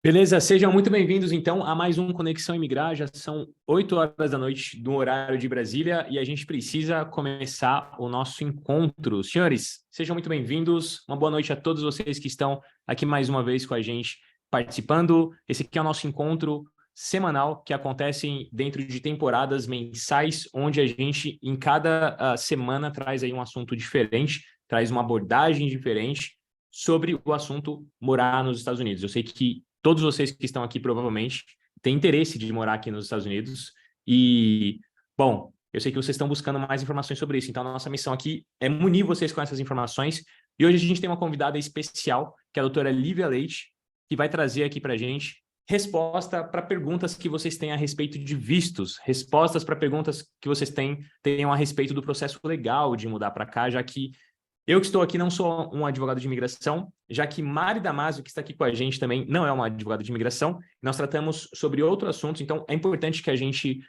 Beleza, sejam muito bem-vindos então a mais um Conexão Imigrar. Já são 8 horas da noite do horário de Brasília e a gente precisa começar o nosso encontro. Senhores, sejam muito bem-vindos. Uma boa noite a todos vocês que estão aqui mais uma vez com a gente participando. Esse aqui é o nosso encontro semanal que acontece dentro de temporadas mensais, onde a gente em cada semana traz aí um assunto diferente, traz uma abordagem diferente sobre o assunto morar nos Estados Unidos. Eu sei que todos vocês que estão aqui provavelmente têm interesse de morar aqui nos Estados Unidos e, bom, eu sei que vocês estão buscando mais informações sobre isso, então a nossa missão aqui é munir vocês com essas informações e hoje a gente tem uma convidada especial, que é a doutora Lívia Leite, que vai trazer aqui para a gente resposta para perguntas que vocês têm a respeito de vistos, respostas para perguntas que vocês tenham a respeito do processo legal de mudar para cá, já que eu que estou aqui não sou um advogado de imigração, já que Mari Damasio, que está aqui com a gente também, não é uma advogada de imigração. Nós tratamos sobre outros assuntos, então é importante que a gente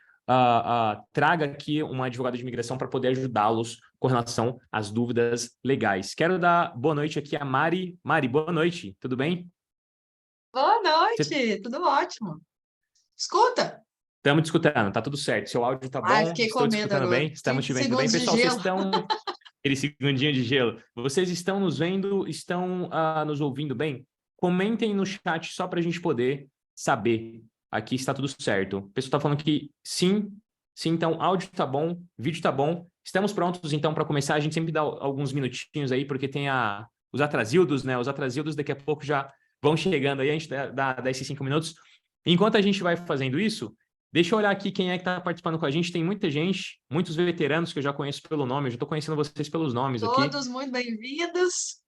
traga aqui uma advogada de imigração para poder ajudá-los com relação às dúvidas legais. Quero dar boa noite aqui a Mari. Mari, boa noite, tudo bem? Boa Você... noite, tudo ótimo. Escuta! Estamos te escutando, tá tudo certo. Seu áudio tá Ai, bom, fiquei com estou te medo escutando agora. bem, estamos 30 te vendo bem. segundos de Pessoal, vocês gelo. estão... Aquele segundinho de gelo. Vocês estão nos vendo, estão nos ouvindo bem? Comentem no chat só para a gente poder saber aqui se está tudo certo. O pessoal está falando que sim, sim, então áudio tá bom, vídeo tá bom. Estamos prontos então para começar. A gente sempre dá alguns minutinhos aí, porque tem os atrasildos, né? Os atrasildos daqui a pouco já vão chegando aí, a gente dá esses 5 minutos. Enquanto a gente vai fazendo isso, deixa eu olhar aqui quem é que está participando com a gente. Tem muita gente, muitos veteranos que eu já conheço pelo nome, eu já estou conhecendo vocês pelos nomes aqui. Todos muito bem-vindos.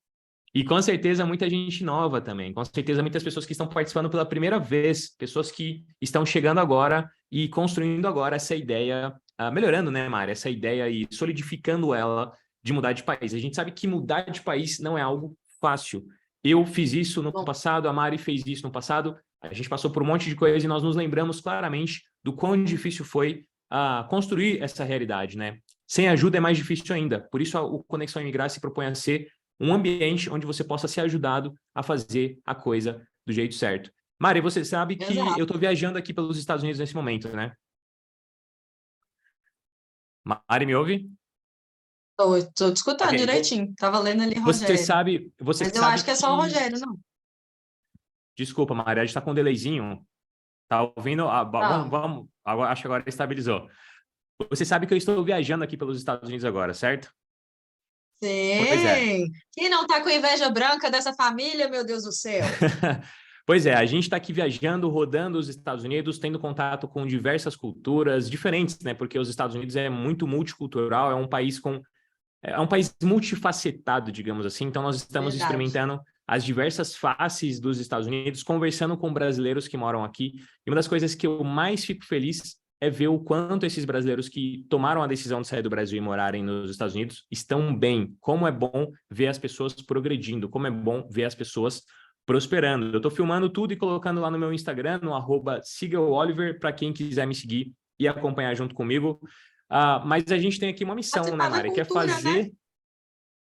E com certeza muita gente nova também. Com certeza muitas pessoas que estão participando pela primeira vez, pessoas que estão chegando agora e construindo agora essa ideia, melhorando, né, Mari? Essa ideia e solidificando ela de mudar de país. A gente sabe que mudar de país não é algo fácil. Eu fiz isso no Bom, passado, a Mari fez isso no passado, a gente passou por um monte de coisa e nós nos lembramos claramente do quão difícil foi construir essa realidade, né? Sem ajuda é mais difícil ainda. Por isso o Conexão Imigrar se propõe a ser um ambiente onde você possa ser ajudado a fazer a coisa do jeito certo. Mari, você sabe que eu exato. estou viajando aqui pelos Estados Unidos nesse momento, né? Mari, me ouve? Tô te Ok, escutando direitinho. Tava lendo ali, você Rogério. sabe, você Mas eu sabe acho que é só o que... Rogério, não. Desculpa, Mari, a gente está com um delayzinho. Tá ouvindo? Vamos, Não. vamos. Agora, acho que agora estabilizou. Você sabe que eu estou viajando aqui pelos Estados Unidos agora, certo? Pois é. Sim. Quem não tá com inveja branca dessa família, meu Deus do céu? Pois é, a gente está aqui viajando, rodando os Estados Unidos, tendo contato com diversas culturas diferentes, né? Porque os Estados Unidos é muito multicultural, é um país multifacetado, digamos assim. Então, nós estamos Verdade. experimentando as diversas faces dos Estados Unidos, conversando com brasileiros que moram aqui. E uma das coisas que eu mais fico feliz é ver o quanto esses brasileiros que tomaram a decisão de sair do Brasil e morarem nos Estados Unidos estão bem. Como é bom ver as pessoas progredindo, como é bom ver as pessoas prosperando. Eu estou filmando tudo e colocando lá no meu Instagram, no @sigaoliver, para quem quiser me seguir e acompanhar junto comigo. Mas a gente tem aqui uma missão, né, Participar da Mari? Que é cultura, né? fazer...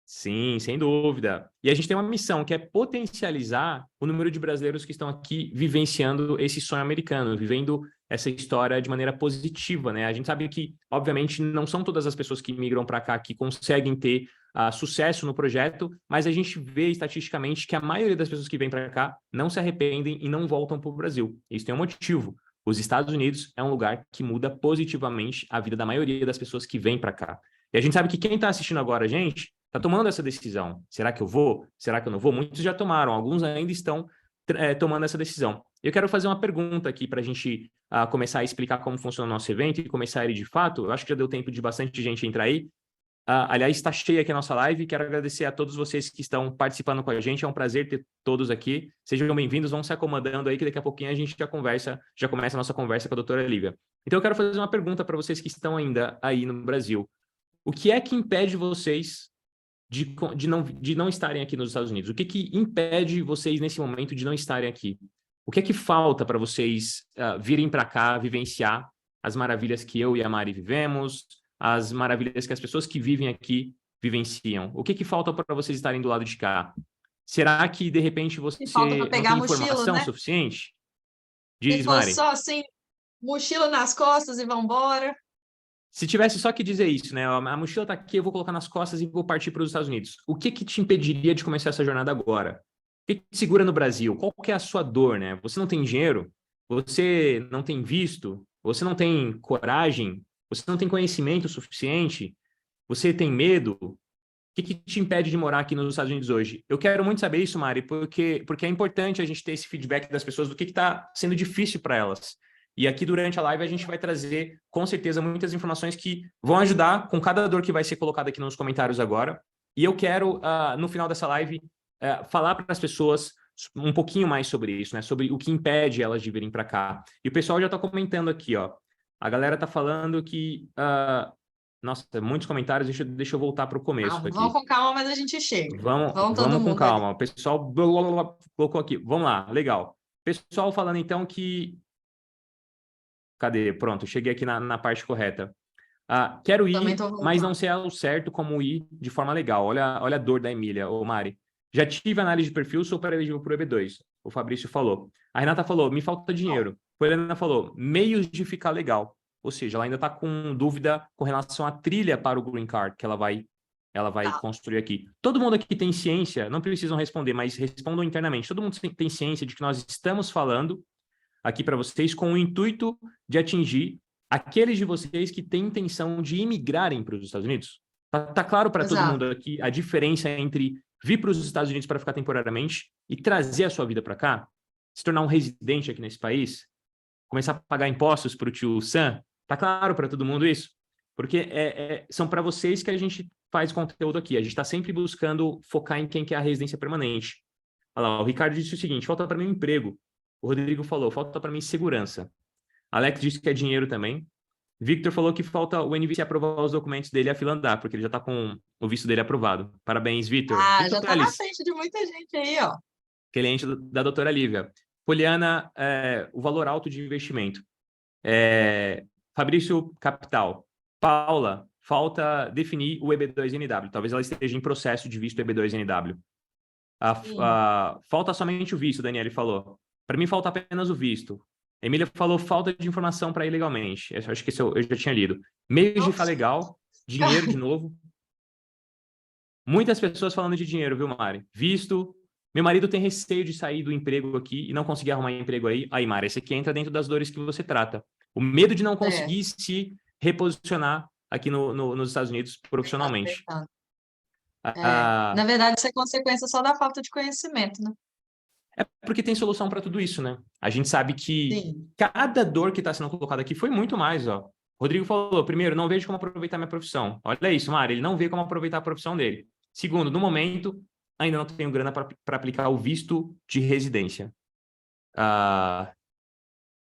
Sim, sem dúvida. E a gente tem uma missão que é potencializar o número de brasileiros que estão aqui vivenciando esse sonho americano, vivendo essa história de maneira positiva, né? A gente sabe que, obviamente, não são todas as pessoas que migram para cá que conseguem ter sucesso no projeto, mas a gente vê estatisticamente que a maioria das pessoas que vêm para cá não se arrependem e não voltam para o Brasil. Isso tem um motivo. Os Estados Unidos é um lugar que muda positivamente a vida da maioria das pessoas que vêm para cá. E a gente sabe que quem está assistindo agora, gente, está tomando essa decisão. Será que eu vou? Será que eu não vou? Muitos já tomaram, alguns ainda estão tomando essa decisão. Eu quero fazer uma pergunta aqui para a gente começar a explicar como funciona o nosso evento e começar ele de fato. Eu acho que já deu tempo de bastante gente entrar aí. Aliás, está cheia aqui a nossa live. Quero agradecer a todos vocês que estão participando com a gente. É um prazer ter todos aqui. Sejam bem-vindos, vão se acomodando aí, que daqui a pouquinho a gente já começa a nossa conversa com a doutora Lívia. Então, eu quero fazer uma pergunta para vocês que estão ainda aí no Brasil. O que é que impede vocês de não estarem aqui nos Estados Unidos? O que que impede vocês, nesse momento, de não estarem aqui? O que é que falta para vocês virem para cá, vivenciar as maravilhas que eu e a Mari vivemos, as maravilhas que as pessoas que vivem aqui vivenciam? O que que falta para vocês estarem do lado de cá? Será que, de repente, E falta para você não pegar a tem mochila, informação né? suficiente? Se Diz, fosse Mari. só assim, mochila nas costas e vambora. Se tivesse só que dizer isso, né? A mochila tá aqui, eu vou colocar nas costas e vou partir para os Estados Unidos. O que que te impediria de começar essa jornada agora? O que que te segura no Brasil? Qual que é a sua dor, né? Você não tem dinheiro? Você não tem visto? Você não tem coragem? Você não tem conhecimento suficiente? Você tem medo? O que que te impede de morar aqui nos Estados Unidos hoje? Eu quero muito saber isso, Mari, porque é importante a gente ter esse feedback das pessoas do que está sendo difícil para elas. E aqui durante a live a gente vai trazer, com certeza, muitas informações que vão ajudar com cada dor que vai ser colocada aqui nos comentários agora. E eu quero, no final dessa live, falar para as pessoas um pouquinho mais sobre isso, né? Sobre o que impede elas de virem para cá. E o pessoal já está comentando aqui, ó. A galera está falando que nossa, muitos comentários, deixa eu voltar para o começo Calma, vamos aqui. com calma, mas a gente chega. Vamos todo Vamos com mundo ali. calma. O pessoal blá, blá, blá, colocou aqui. Vamos lá, legal. Pessoal falando então que. Cadê? Pronto, cheguei aqui na parte correta. Quero Também ir, tô mas não voltando. sei ao certo como ir de forma legal. Olha a dor da Emília, ô Mari. Já tive análise de perfil, sou elegível para o EB2. O Fabrício falou. A Renata falou, me falta dinheiro. A Helena falou, meios de ficar legal. Ou seja, ela ainda está com dúvida com relação à trilha para o Green Card que ela vai Tá. construir aqui. Todo mundo aqui tem ciência, não precisam responder, mas respondam internamente. Todo mundo tem ciência de que nós estamos falando aqui para vocês com o intuito de atingir aqueles de vocês que têm intenção de imigrarem para os Estados Unidos? Tá claro para todo Exato. mundo aqui a diferença entre vir para os Estados Unidos para ficar temporariamente e trazer a sua vida para cá? Se tornar um residente aqui nesse país? Começar a pagar impostos para o tio Sam? Tá claro para todo mundo isso? Porque são para vocês que a gente faz conteúdo aqui. A gente está sempre buscando focar em quem quer a residência permanente. Olha lá, o Ricardo disse o seguinte, falta para mim um emprego. O Rodrigo falou, falta para mim segurança. Alex disse que é dinheiro também. Victor falou que falta o NVC aprovar os documentos dele e a fila andar, porque ele já está com o visto dele aprovado. Parabéns, Victor. Já Victor tá na Teles, frente de muita gente aí, ó. cliente da doutora Lívia. Poliana, o valor alto de investimento. Fabrício Capital. Paula, falta definir o EB2NW. Talvez ela esteja em processo de visto EB2NW. Falta somente o visto, Daniele falou. Para mim, falta apenas o visto. Emília falou falta de informação para ir legalmente. Acho que eu já tinha lido. Meios de ficar legal, dinheiro de novo. Muitas pessoas falando de dinheiro, viu, Mari? Visto. Meu marido tem receio de sair do emprego aqui e não conseguir arrumar emprego aí. Aí, Mari, esse aqui entra dentro das dores que você trata. O medo de não É, conseguir se reposicionar aqui nos Estados Unidos tá profissionalmente. apertando. Na Ah, verdade, isso é consequência só da falta de conhecimento, né? É porque tem solução para tudo isso, né? A gente sabe que Sim. cada dor que está sendo colocada aqui foi muito mais, ó. Rodrigo falou, primeiro, não vejo como aproveitar minha profissão. Olha isso, Mari, ele não vê como aproveitar a profissão dele. Segundo, no momento, ainda não tenho grana para aplicar o visto de residência.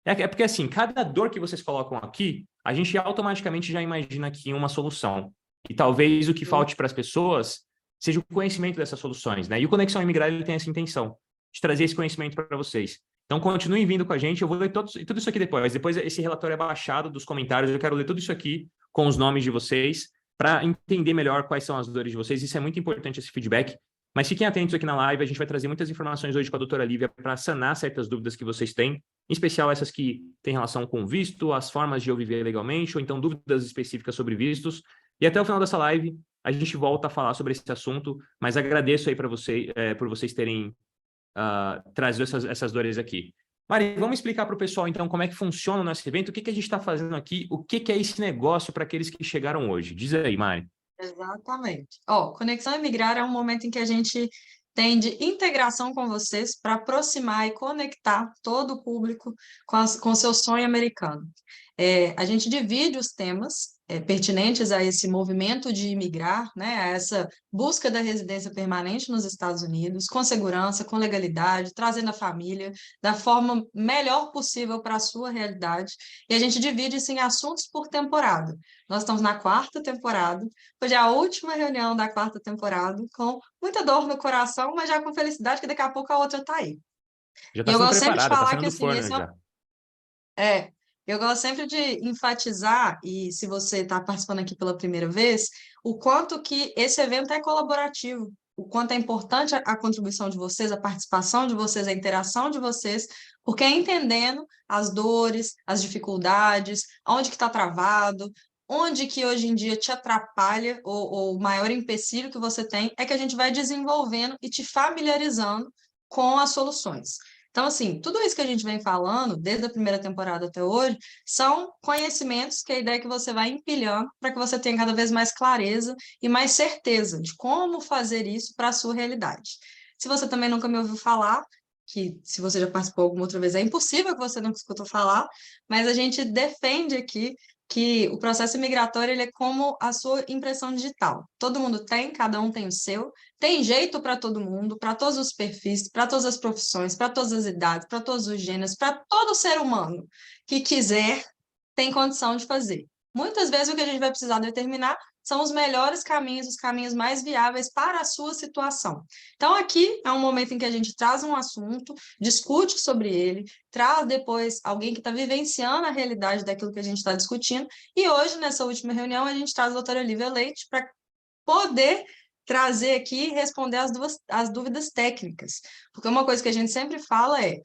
É porque, assim, cada dor que vocês colocam aqui, a gente automaticamente já imagina aqui uma solução. E talvez o que falte para as pessoas seja o conhecimento dessas soluções, né? E o Conexão Imigrar, ele tem essa intenção de trazer esse conhecimento para vocês. Então, continuem vindo com a gente. Eu vou ler tudo isso aqui depois. Depois, esse relatório é baixado dos comentários. Eu quero ler tudo isso aqui com os nomes de vocês para entender melhor quais são as dores de vocês. Isso é muito importante, esse feedback. Mas fiquem atentos aqui na live. A gente vai trazer muitas informações hoje com a doutora Lívia para sanar certas dúvidas que vocês têm, em especial essas que têm relação com visto, as formas de eu viver legalmente, ou então dúvidas específicas sobre vistos. E até o final dessa live, a gente volta a falar sobre esse assunto, mas agradeço aí para por vocês terem trazido essas dores aqui. Mari, vamos explicar para o pessoal, então, como é que funciona o nosso evento, o que a gente está fazendo aqui, o que é esse negócio para aqueles que chegaram hoje. Diz aí, Mari. Exatamente. Ó, Conexão Imigrar é um momento em que a gente tem de integração com vocês para aproximar e conectar todo o público com o seu sonho americano. A gente divide os temas pertinentes a esse movimento de imigrar, né, a essa busca da residência permanente nos Estados Unidos, com segurança, com legalidade, trazendo a família da forma melhor possível para a sua realidade. E a gente divide isso em assuntos por temporada. Nós estamos na 4ª temporada. Hoje é a última reunião da 4ª temporada, com muita dor no coração, mas já com felicidade que daqui a pouco a outra está aí. Já E está eu sendo gosto sempre de preparada, está falar saindo que, do assim, forno já. eu gosto sempre de enfatizar, e se você está participando aqui pela primeira vez, o quanto que esse evento é colaborativo, o quanto é importante a contribuição de vocês, a participação de vocês, a interação de vocês, porque é entendendo as dores, as dificuldades, onde que está travado, onde que hoje em dia te atrapalha, ou o maior empecilho que você tem, é que a gente vai desenvolvendo e te familiarizando com as soluções. Então, assim, tudo isso que a gente vem falando, desde a primeira temporada até hoje, são conhecimentos que a ideia é que você vai empilhando para que você tenha cada vez mais clareza e mais certeza de como fazer isso para a sua realidade. Se você também nunca me ouviu falar, que se você já participou alguma outra vez, é impossível que você nunca escutou falar, mas a gente defende aqui que o processo migratório ele é como a sua impressão digital. Todo mundo tem, cada um tem o seu, tem jeito para todo mundo, para todos os perfis, para todas as profissões, para todas as idades, para todos os gêneros, para todo ser humano que quiser, tem condição de fazer. Muitas vezes o que a gente vai precisar determinar são os melhores caminhos, os caminhos mais viáveis para a sua situação. Então, aqui é um momento em que a gente traz um assunto, discute sobre ele, traz depois alguém que está vivenciando a realidade daquilo que a gente está discutindo, e hoje, nessa última reunião, a gente traz a doutora Lívia Leite para poder trazer aqui e responder as dúvidas técnicas. Porque uma coisa que a gente sempre fala é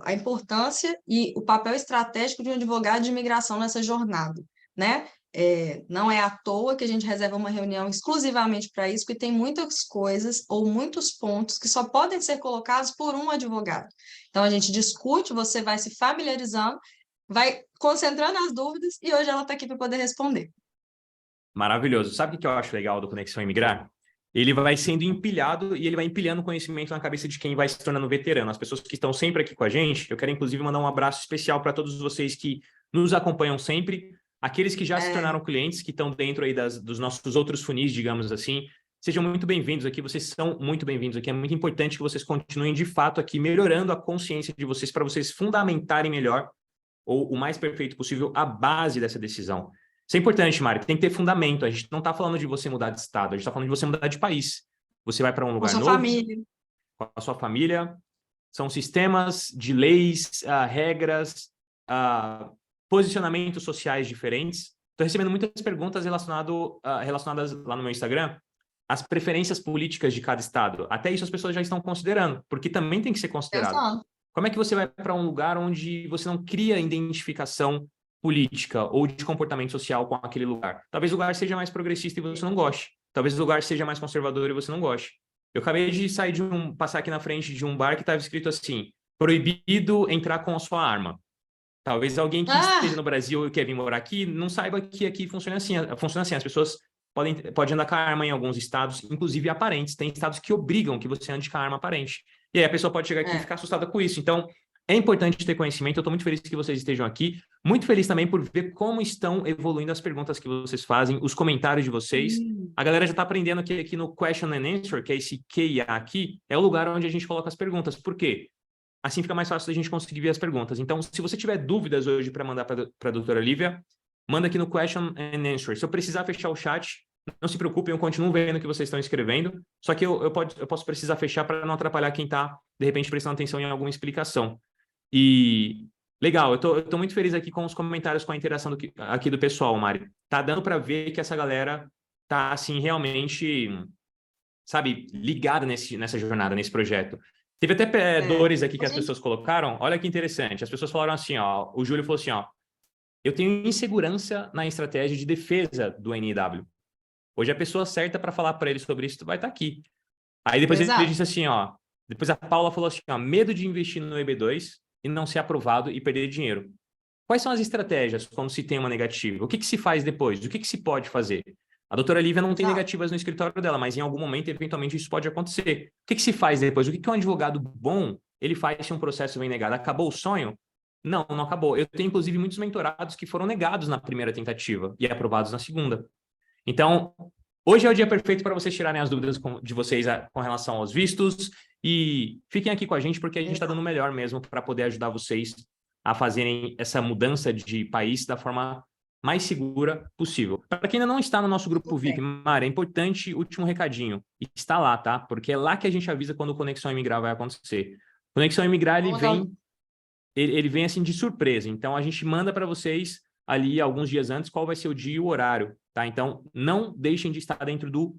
a importância e o papel estratégico de um advogado de imigração nessa jornada, né? Não é à toa que a gente reserva uma reunião exclusivamente para isso, porque tem muitas coisas ou muitos pontos que só podem ser colocados por um advogado. Então, a gente discute, você vai se familiarizando, vai concentrando as dúvidas e hoje ela está aqui para poder responder. Maravilhoso. Sabe o que eu acho legal do Conexão Imigrar? Ele vai sendo empilhado e ele vai empilhando conhecimento na cabeça de quem vai se tornando veterano. As pessoas que estão sempre aqui com a gente, eu quero inclusive mandar um abraço especial para todos vocês que nos acompanham sempre, aqueles que já se tornaram clientes, que estão dentro aí dos nossos outros funis, digamos assim. Sejam muito bem-vindos aqui, vocês são muito bem-vindos aqui. É muito importante que vocês continuem, de fato, aqui melhorando a consciência de vocês para vocês fundamentarem melhor ou o mais perfeito possível a base dessa decisão. Isso é importante, Mari, tem que ter fundamento. A gente não está falando de você mudar de estado, a gente está falando de você mudar de país. Você vai para um lugar novo, família. Com a sua família, são sistemas de leis, regras, posicionamentos sociais diferentes. Estou recebendo muitas perguntas relacionadas lá no meu Instagram, às preferências políticas de cada estado. Até isso as pessoas já estão considerando, porque também tem que ser considerado. Como é que você vai para um lugar onde você não cria identificação política ou de comportamento social com aquele lugar? Talvez o lugar seja mais progressista e você não goste. Talvez o lugar seja mais conservador e você não goste. Eu acabei de passar aqui na frente de um bar que estava escrito assim: proibido entrar com a sua arma. Talvez alguém que esteja no Brasil e quer vir morar aqui não saiba que aqui funciona assim. Funciona assim. As pessoas podem andar com a arma em alguns estados, inclusive aparentes. Tem estados que obrigam que você ande com a arma aparente. E aí a pessoa pode chegar aqui e ficar assustada com isso. Então, é importante ter conhecimento. Eu estou muito feliz que vocês estejam aqui. Muito feliz também por ver como estão evoluindo as perguntas que vocês fazem, os comentários de vocês. A galera já está aprendendo que aqui no Question and Answer, que é esse Q&A aqui, é o lugar onde a gente coloca as perguntas. Por quê? Assim fica mais fácil da gente conseguir ver as perguntas. Então, se você tiver dúvidas hoje para mandar para a doutora Lívia, manda aqui no Question and Answer. Se eu precisar fechar o chat, não se preocupem, eu continuo vendo o que vocês estão escrevendo, só que eu posso precisar fechar para não atrapalhar quem está, de repente, prestando atenção em alguma explicação. E legal, eu tô muito feliz aqui com os comentários, com a interação aqui do pessoal, Mari. Tá dando para ver que essa galera tá, assim, realmente, sabe, ligada nessa jornada, nesse projeto. Teve até dores aqui que as pessoas colocaram. Olha que interessante. As pessoas falaram assim, ó, o Júlio falou assim, ó, eu tenho insegurança na estratégia de defesa do NIW. Hoje a pessoa certa para falar para ele sobre isso vai estar aqui. Aí depois ele disse assim, ó, depois a Paula falou assim, ó, medo de investir no EB2 e não ser aprovado e perder dinheiro. Quais são as estratégias quando se tem uma negativa? O que se faz depois? O que se pode fazer? A doutora Lívia não tem negativas no escritório dela, mas em algum momento, eventualmente, isso pode acontecer. O que se faz depois? O que um advogado bom ele faz se um processo vem negado? Acabou o sonho? Não, não acabou. Eu tenho, inclusive, muitos mentorados que foram negados na primeira tentativa e aprovados na segunda. Então, hoje é o dia perfeito para vocês tirarem as dúvidas de vocês com relação aos vistos e fiquem aqui com a gente porque a gente está dando o melhor mesmo para poder ajudar vocês a fazerem essa mudança de país da forma mais segura possível. Para quem ainda não está no nosso grupo VIP, Mari, é importante, último recadinho, está lá, tá? Porque é lá que a gente avisa quando o Conexão Imigrar vai acontecer. Conexão Imigrar, ele vem assim de surpresa, então a gente manda para vocês ali alguns dias antes qual vai ser o dia e o horário, tá? Então, não deixem de estar dentro do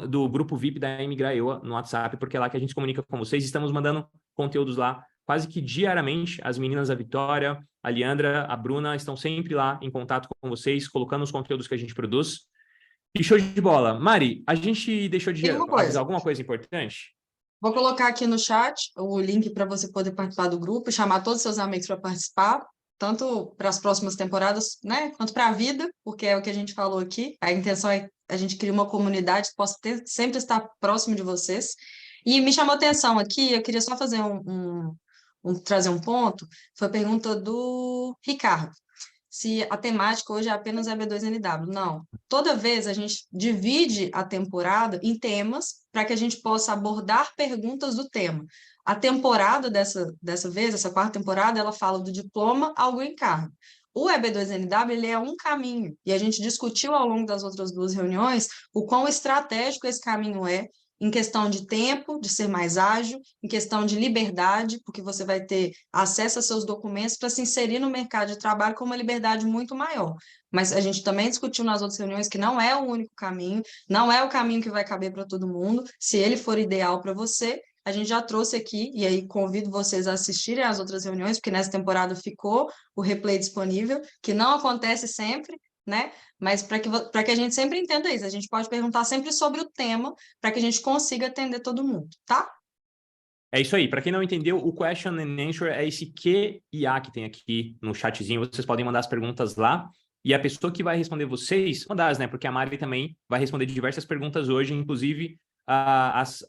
do grupo VIP da Imigraeoa no WhatsApp, porque é lá que a gente se comunica com vocês. Estamos mandando conteúdos lá quase que diariamente. As meninas, a Vitória, a Leandra, a Bruna, estão sempre lá em contato com vocês, colocando os conteúdos que a gente produz. E show de bola. Mari, a gente deixou de Tem uma avisar coisa. alguma coisa importante? Vou colocar aqui no chat o link para você poder participar do grupo, chamar todos os seus amigos para participar, tanto para as próximas temporadas, né, quanto para a vida, porque é o que a gente falou aqui. A intenção é a gente criar uma comunidade que possa sempre estar próximo de vocês. E me chamou a atenção aqui, eu queria só fazer trazer um ponto, foi a pergunta do Ricardo. Se a temática hoje é apenas EB2NW. Não. Toda vez a gente divide a temporada em temas para que a gente possa abordar perguntas do tema. A temporada dessa vez, essa quarta temporada, ela fala do diploma ao green card. O EB2NW ele é um caminho, e a gente discutiu ao longo das outras duas reuniões o quão estratégico esse caminho é, em questão de tempo, de ser mais ágil, em questão de liberdade, porque você vai ter acesso a seus documentos para se inserir no mercado de trabalho com uma liberdade muito maior. Mas a gente também discutiu nas outras reuniões que não é o único caminho, não é o caminho que vai caber para todo mundo. Se ele for ideal para você, a gente já trouxe aqui, e aí convido vocês a assistirem às outras reuniões, porque nessa temporada ficou o replay disponível, que não acontece sempre, né? Mas para que a gente sempre entenda isso, a gente pode perguntar sempre sobre o tema, para que a gente consiga atender todo mundo, tá? É isso aí. Para quem não entendeu, o Question and Answer é esse Q e A que tem aqui no chatzinho. Vocês podem mandar as perguntas lá. E a pessoa que vai responder vocês, uma das, né? Porque a Mari também vai responder diversas perguntas hoje, inclusive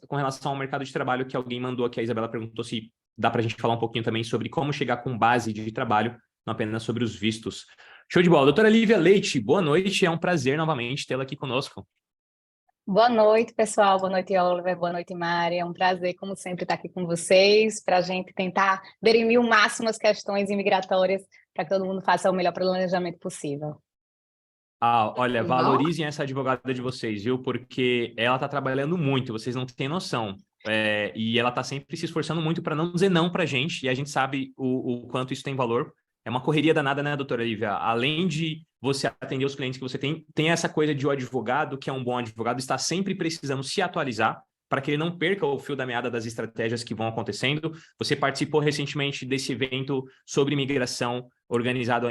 com relação ao mercado de trabalho que alguém mandou aqui. A Isabela perguntou se dá para a gente falar um pouquinho também sobre como chegar com base de trabalho, não apenas sobre os vistos. Show de bola. Doutora Lívia Leite, boa noite. É um prazer novamente tê-la aqui conosco. Boa noite, pessoal. Boa noite, Oliver. Boa noite, Mari. É um prazer, como sempre, estar aqui com vocês para a gente tentar dirimir o máximo as questões imigratórias para que todo mundo faça o melhor planejamento possível. Olha, valorizem essa advogada de vocês, viu? Porque ela está trabalhando muito, vocês não têm noção. E ela está sempre se esforçando muito para não dizer não para a gente, e a gente sabe o quanto isso tem valor. É uma correria danada, né, doutora Lívia? Além de você atender os clientes que você tem essa coisa de o advogado, que é um bom advogado, está sempre precisando se atualizar para que ele não perca o fio da meada das estratégias que vão acontecendo. Você participou recentemente desse evento sobre imigração organizado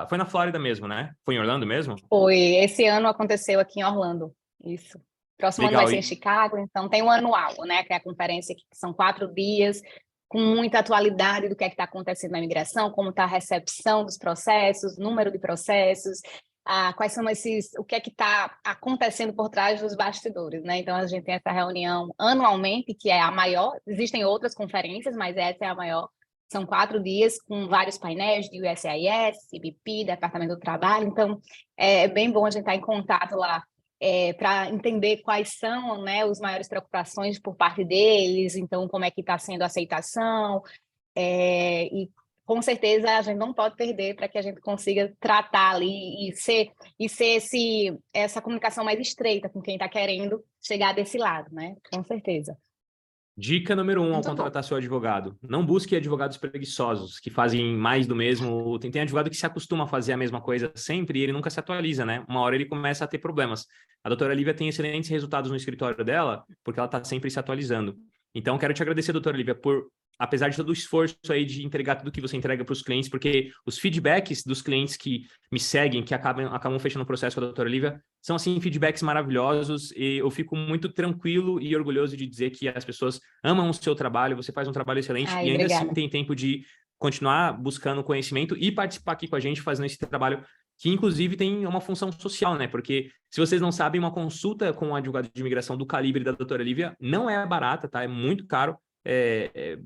foi na Flórida mesmo, né? Foi em Orlando mesmo? Foi. Esse ano aconteceu aqui em Orlando. Isso. Próximo Legal. ano vai ser em Chicago, então tem um anual, né? Que é a conferência que são 4 dias, com muita atualidade do que é que está acontecendo na imigração, como está a recepção dos processos, número de processos, quais são o que é que está acontecendo por trás dos bastidores, né? Então a gente tem essa reunião anualmente, que é a maior. Existem outras conferências, mas essa é a maior. São 4 dias com vários painéis de USCIS, CBP, Departamento do Trabalho. Então é bem bom a gente estar em contato lá para entender quais são, né, as maiores preocupações por parte deles, então como é que está sendo a aceitação, e com certeza a gente não pode perder para que a gente consiga tratar ali e ser essa comunicação mais estreita com quem está querendo chegar desse lado, né? Com certeza. Dica número 1 ao Muito contratar seu advogado. Não busque advogados preguiçosos, que fazem mais do mesmo. Tem advogado que se acostuma a fazer a mesma coisa sempre e ele nunca se atualiza, né? Uma hora ele começa a ter problemas. A doutora Lívia tem excelentes resultados no escritório dela, porque ela está sempre se atualizando. Então, quero te agradecer, doutora Lívia, por, apesar de todo o esforço aí de entregar tudo que você entrega para os clientes, porque os feedbacks dos clientes que me seguem, que acabam fechando o processo com a doutora Lívia, são, assim, feedbacks maravilhosos, e eu fico muito tranquilo e orgulhoso de dizer que as pessoas amam o seu trabalho, você faz um trabalho excelente, e ainda assim tem tempo de continuar buscando conhecimento e participar aqui com a gente, fazendo esse trabalho que, inclusive, tem uma função social, né? Porque, se vocês não sabem, uma consulta com um advogado de imigração do calibre da doutora Lívia não é barata, tá? É muito caro.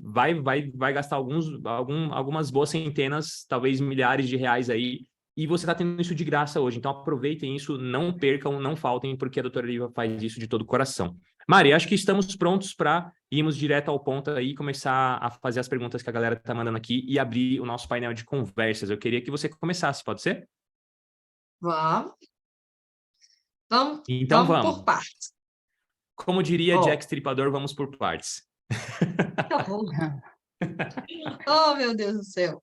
Vai gastar algumas boas centenas, talvez milhares de reais aí, e você está tendo isso de graça hoje. Então, aproveitem isso, não percam, não faltem, porque a doutora Lívia faz isso de todo o coração. Mari, acho que estamos prontos para irmos direto ao ponto aí, começar a fazer as perguntas que a galera está mandando aqui e abrir o nosso painel de conversas. Eu queria que você começasse, pode ser? Vamos. Então Vamos vamos. por partes. Como diria Jack Stripador, vamos por partes. Que horror. Oh, meu Deus do céu.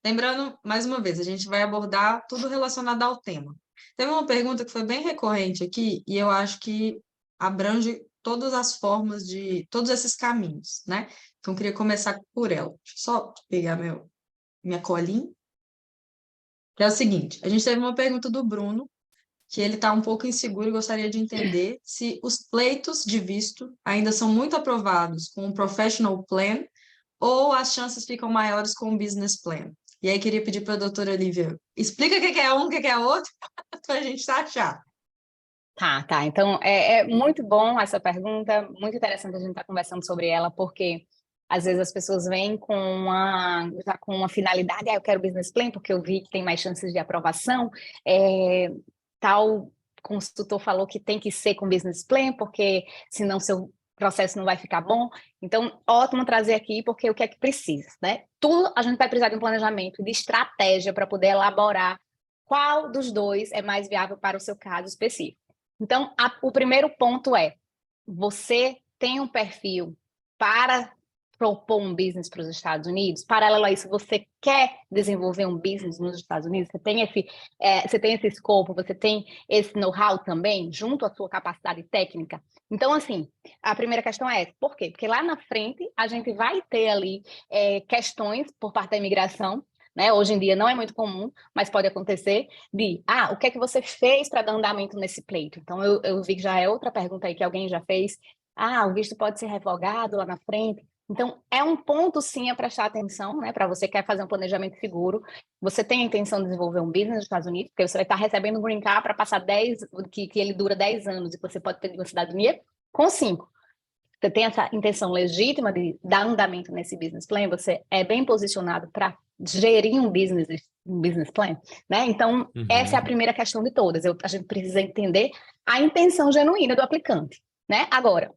Lembrando, mais uma vez, a gente vai abordar tudo relacionado ao tema. Teve uma pergunta que foi bem recorrente aqui, e eu acho que abrange todas as formas de todos esses caminhos, né? Então, eu queria começar por ela. Deixa eu só pegar minha colinha. Que é o seguinte, a gente teve uma pergunta do Bruno, que ele está um pouco inseguro e gostaria de entender se os pleitos de visto ainda são muito aprovados com o Professional Plan ou as chances ficam maiores com o Business Plan. E aí queria pedir para a doutora Olivia, explica o que é um, o que é outro, para a gente achar. Tá. Então, é muito bom essa pergunta, muito interessante a gente estar conversando sobre ela, porque às vezes as pessoas vêm já com uma finalidade, eu quero business plan porque eu vi que tem mais chances de aprovação, tal consultor falou que tem que ser com business plan, porque senão seu processo não vai ficar bom. Então, ótimo trazer aqui, porque o que é que precisa, né? Tudo a gente vai precisar de um planejamento, de estratégia para poder elaborar qual dos dois é mais viável para o seu caso específico. Então, o primeiro ponto é, você tem um perfil para propor um business para os Estados Unidos? Paralelo a isso, você quer desenvolver um business nos Estados Unidos? Você tem esse escopo, você tem esse know-how também, junto à sua capacidade técnica? Então, assim, a primeira questão é, por quê? Porque lá na frente, a gente vai ter ali questões por parte da imigração, né? Hoje em dia não é muito comum, mas pode acontecer, o que é que você fez para dar andamento nesse pleito? Então, eu vi que já é outra pergunta aí que alguém já fez. O visto pode ser revogado lá na frente. Então, é um ponto, sim, a prestar atenção, né? Para você que quer fazer um planejamento seguro, você tem a intenção de desenvolver um business nos Estados Unidos, porque você vai estar recebendo um green card para passar 10, que ele dura 10 anos, e você pode ter uma cidadania com 5. Você tem essa intenção legítima de dar andamento nesse business plan, você é bem posicionado para gerir um business plan, né? Então, essa é a primeira questão de todas. A gente precisa entender a intenção genuína do aplicante, né? Agora,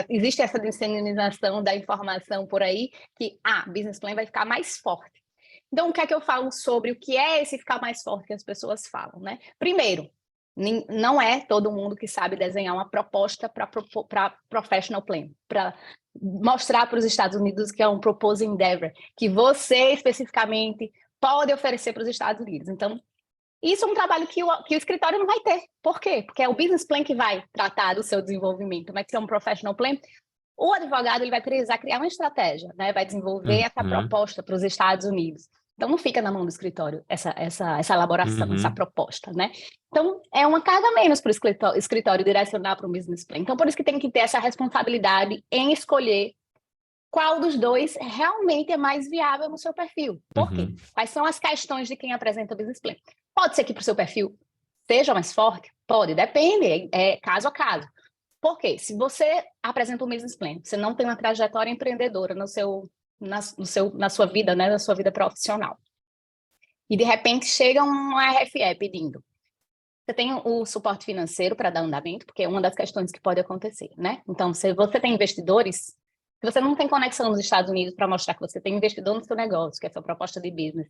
existe essa disseminação da informação por aí que business plan vai ficar mais forte. Então, o que é que eu falo sobre o que é esse ficar mais forte que as pessoas falam, né? Primeiro, não é todo mundo que sabe desenhar uma proposta para professional plan, para mostrar para os Estados Unidos que é um proposed endeavor, que você especificamente pode oferecer para os Estados Unidos. Então, isso é um trabalho que o escritório não vai ter. Por quê? Porque é o business plan que vai tratar do seu desenvolvimento. Como é que é um professional plan? O advogado ele vai precisar criar uma estratégia, né? Vai desenvolver essa proposta para os Estados Unidos. Então, não fica na mão do escritório essa elaboração, essa proposta, né? Então, é uma carga menos para o escritório direcionar para um business plan. Então, por isso que tem que ter essa responsabilidade em escolher qual dos dois realmente é mais viável no seu perfil. Por quê? Quais são as questões de quem apresenta o business plan? Pode ser que para o seu perfil seja mais forte? Pode, depende, é caso a caso. Por quê? Se você apresenta um business plan, você não tem uma trajetória empreendedora na sua vida, né, na sua vida profissional, e de repente chega um RFE pedindo, você tem o suporte financeiro para dar andamento, porque é uma das questões que pode acontecer, né? Então, se você tem investidores, se você não tem conexão nos Estados Unidos para mostrar que você tem investidor no seu negócio, que é a sua proposta de business,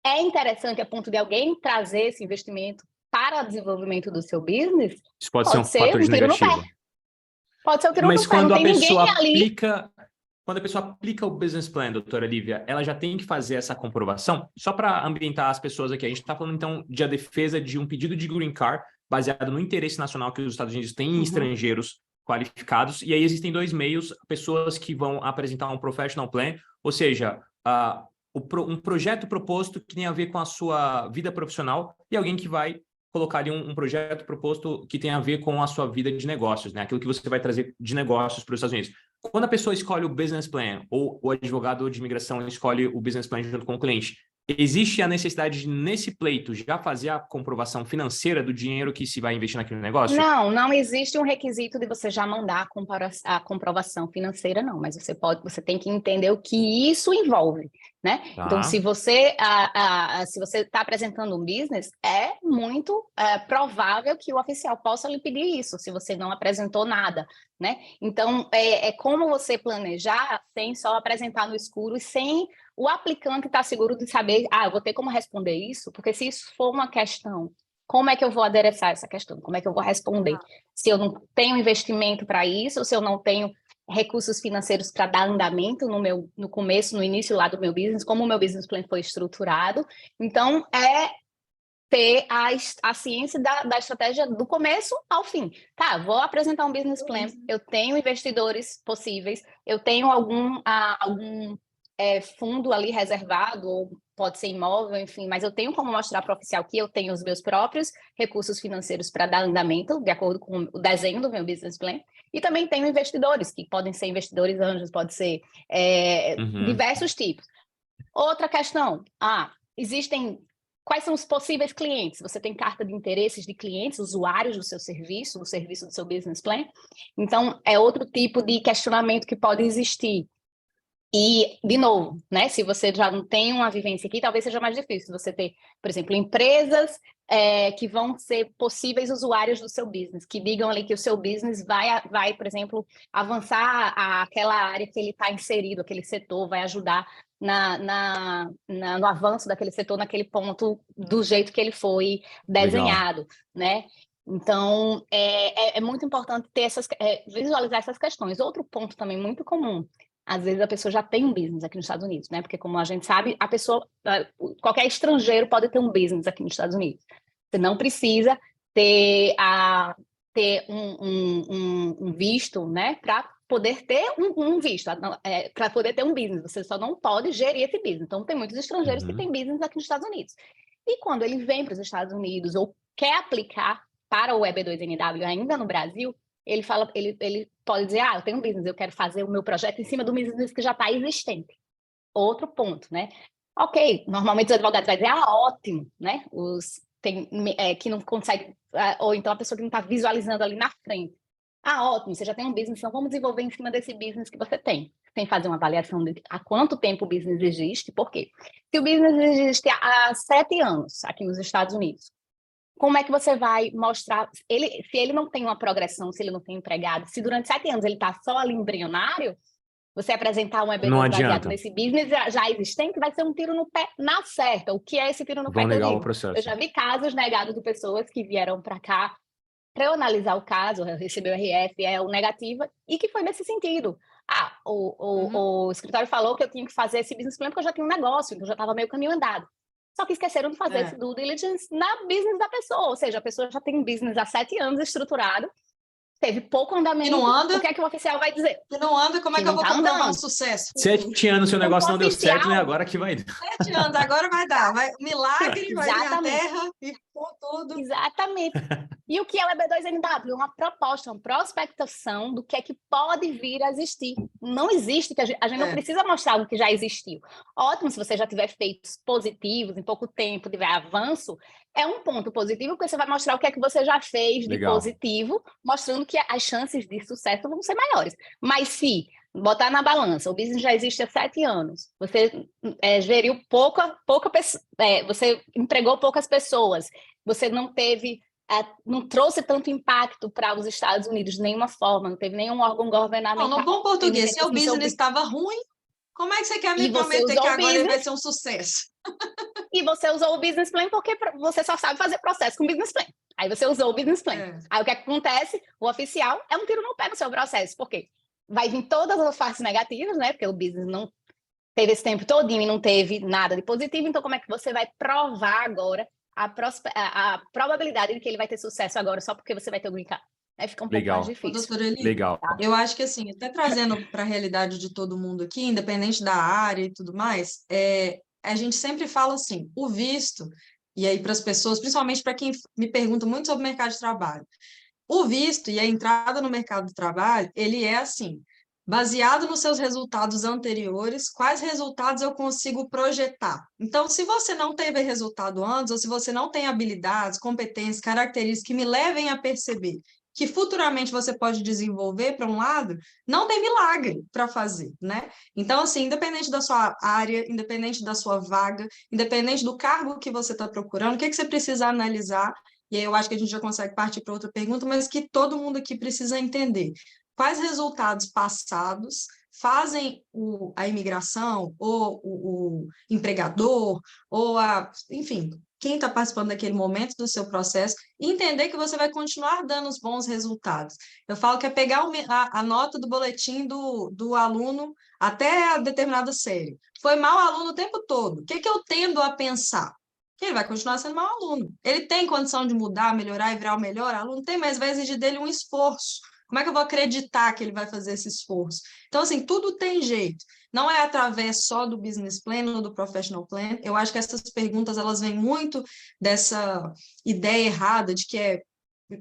é interessante a ponto de alguém trazer esse investimento para o desenvolvimento do seu business? Isso pode ser um fator de negativo. Pode ser um tiro no pé. Mas quando a pessoa aplica... Quando a pessoa aplica o business plan, doutora Lívia, ela já tem que fazer essa comprovação? Só para ambientar as pessoas aqui, a gente está falando, então, de a defesa de um pedido de green card baseado no interesse nacional que os Estados Unidos têm em estrangeiros qualificados, e aí existem dois meios, pessoas que vão apresentar um professional plan, ou seja, um projeto proposto que tem a ver com a sua vida profissional e alguém que vai colocar ali um projeto proposto que tem a ver com a sua vida de negócios, né? Aquilo que você vai trazer de negócios para os Estados Unidos. Quando a pessoa escolhe o business plan ou o advogado de imigração escolhe o business plan junto com o cliente, existe a necessidade de, nesse pleito, já fazer a comprovação financeira do dinheiro que se vai investir naquele negócio? Não existe um requisito de você já mandar a comprovação financeira, não. Mas você tem que entender o que isso envolve, né? Tá. Então, se você está apresentando um business, é muito provável que o oficial possa lhe pedir isso, se você não apresentou nada, né? Então, é como você planejar sem só apresentar no escuro e sem o aplicante estar seguro de saber, eu vou ter como responder isso, porque se isso for uma questão, como é que eu vou adereçar essa questão? Como é que eu vou responder? Se eu não tenho investimento para isso, se eu não tenho recursos financeiros para dar andamento no começo, no início lá do meu business, como o meu business plan foi estruturado. Então, ter a ciência da estratégia do começo ao fim. Tá, vou apresentar um business plan, eu tenho investidores possíveis, eu tenho algum fundo ali reservado, ou pode ser imóvel, enfim, mas eu tenho como mostrar para o oficial que eu tenho os meus próprios recursos financeiros para dar andamento, de acordo com o desenho do meu business plan, e também tenho investidores, que podem ser investidores anjos, pode ser diversos tipos. Outra questão, existem... Quais são os possíveis clientes? Você tem carta de interesses de clientes, usuários do seu serviço, do serviço do seu business plan? Então, é outro tipo de questionamento que pode existir. E, de novo, né, se você já não tem uma vivência aqui, talvez seja mais difícil você ter, por exemplo, empresas que vão ser possíveis usuários do seu business, que digam ali que o seu business vai, por exemplo, avançar aquela área que ele está inserido, aquele setor, vai ajudar no avanço daquele setor, naquele ponto, do jeito que ele foi desenhado, né? Então, é muito importante ter visualizar essas questões. Outro ponto também muito comum, às vezes a pessoa já tem um business aqui nos Estados Unidos, né? Porque, como a gente sabe, qualquer estrangeiro pode ter um business aqui nos Estados Unidos. Você não precisa ter um visto, né? Para poder ter um visto, para poder ter um business. Você só não pode gerir esse business. Então, tem muitos estrangeiros que têm business aqui nos Estados Unidos. E quando ele vem para os Estados Unidos ou quer aplicar para o EB2NW ainda no Brasil, ele pode dizer, eu tenho um business, eu quero fazer o meu projeto em cima do business que já está existente. Outro ponto, né? Ok, normalmente os advogados vão dizer, ótimo, né? Que não consegue, ou então a pessoa que não está visualizando ali na frente. Ótimo, você já tem um business, então vamos desenvolver em cima desse business que você tem. Tem que fazer uma avaliação de há quanto tempo o business existe, por quê? Se o business existe há 7 anos aqui nos Estados Unidos, como é que você vai mostrar, se ele não tem uma progressão, se ele não tem empregado, se durante 7 anos ele está só ali embrionário, você apresentar um EB2 baseado nesse business já existente, vai ser um tiro no pé na certa. O que é esse tiro no pé? Vão negar o processo. Eu já vi casos negados de pessoas que vieram para cá para eu analisar o caso, receber o RF, o negativa, e que foi nesse sentido. O escritório falou que eu tinha que fazer esse business plan porque eu já tinha um negócio, então eu já estava meio caminho andado. Só que esqueceram de fazer esse due diligence na business da pessoa, ou seja, a pessoa já tem um business há 7 anos estruturado, teve pouco andamento, e não anda, o que é que o oficial vai dizer? E não anda, como é que eu vou comprovar um sucesso? 7 anos, seu negócio não deu certo, né? Agora que vai dar. 7 anos, agora vai dar. Milagre, vai vir a terra e pôr tudo. Exatamente. E o que é o EB2NW? Uma proposta, uma prospectação do que é que pode vir a existir. Não existe, que a gente não precisa mostrar algo que já existiu. Ótimo se você já tiver feitos positivos em pouco tempo, tiver avanço, é um ponto positivo, porque você vai mostrar o que é que você já fez de positivo, mostrando que as chances de sucesso vão ser maiores. Mas se botar na balança, o business já existe há 7 anos, você geriu você empregou poucas pessoas, você não trouxe tanto impacto para os Estados Unidos de nenhuma forma, não teve nenhum órgão governamental. No bom português, se o business estava ruim, como é que você quer me prometer que agora ele vai ser um sucesso? E você usou o business plan porque você só sabe fazer processo com business plan. Aí você usou o business plan. Aí o que acontece? O oficial é um tiro no pé no seu processo. Por quê? Vai vir todas as partes negativas, né? Porque o business não teve esse tempo todinho e não teve nada de positivo. Então, como é que você vai provar agora a probabilidade de que ele vai ter sucesso agora só porque você vai ter o green card? Aí fica um pouco mais difícil. Doutora Eli, Legal. Eu acho que, assim, até trazendo para a realidade de todo mundo aqui, independente da área e tudo mais, a gente sempre fala assim, o visto, e aí para as pessoas, principalmente para quem me pergunta muito sobre o mercado de trabalho, o visto e a entrada no mercado de trabalho, ele é assim, baseado nos seus resultados anteriores, quais resultados eu consigo projetar. Então, se você não teve resultado antes, ou se você não tem habilidades, competências, características que me levem a perceber que futuramente você pode desenvolver para um lado, não tem milagre para fazer, né? Então, assim, independente da sua área, independente da sua vaga, independente do cargo que você está procurando, o que você precisa analisar, e aí eu acho que a gente já consegue partir para outra pergunta, mas que todo mundo aqui precisa entender. Quais resultados passados fazem a imigração, ou o empregador, enfim, quem está participando daquele momento do seu processo, e entender que você vai continuar dando os bons resultados. Eu falo que é pegar a nota do boletim do aluno até a determinada série. Foi mau aluno o tempo todo. O que eu tendo a pensar? que ele vai continuar sendo mau aluno. Ele tem condição de mudar, melhorar e virar o melhor aluno? Tem, mas vai exigir dele um esforço. Como é que eu vou acreditar que ele vai fazer esse esforço? Então, assim, tudo tem jeito. Não é através só do business plan ou do professional plan. Eu acho que essas perguntas, elas vêm muito dessa ideia errada de que é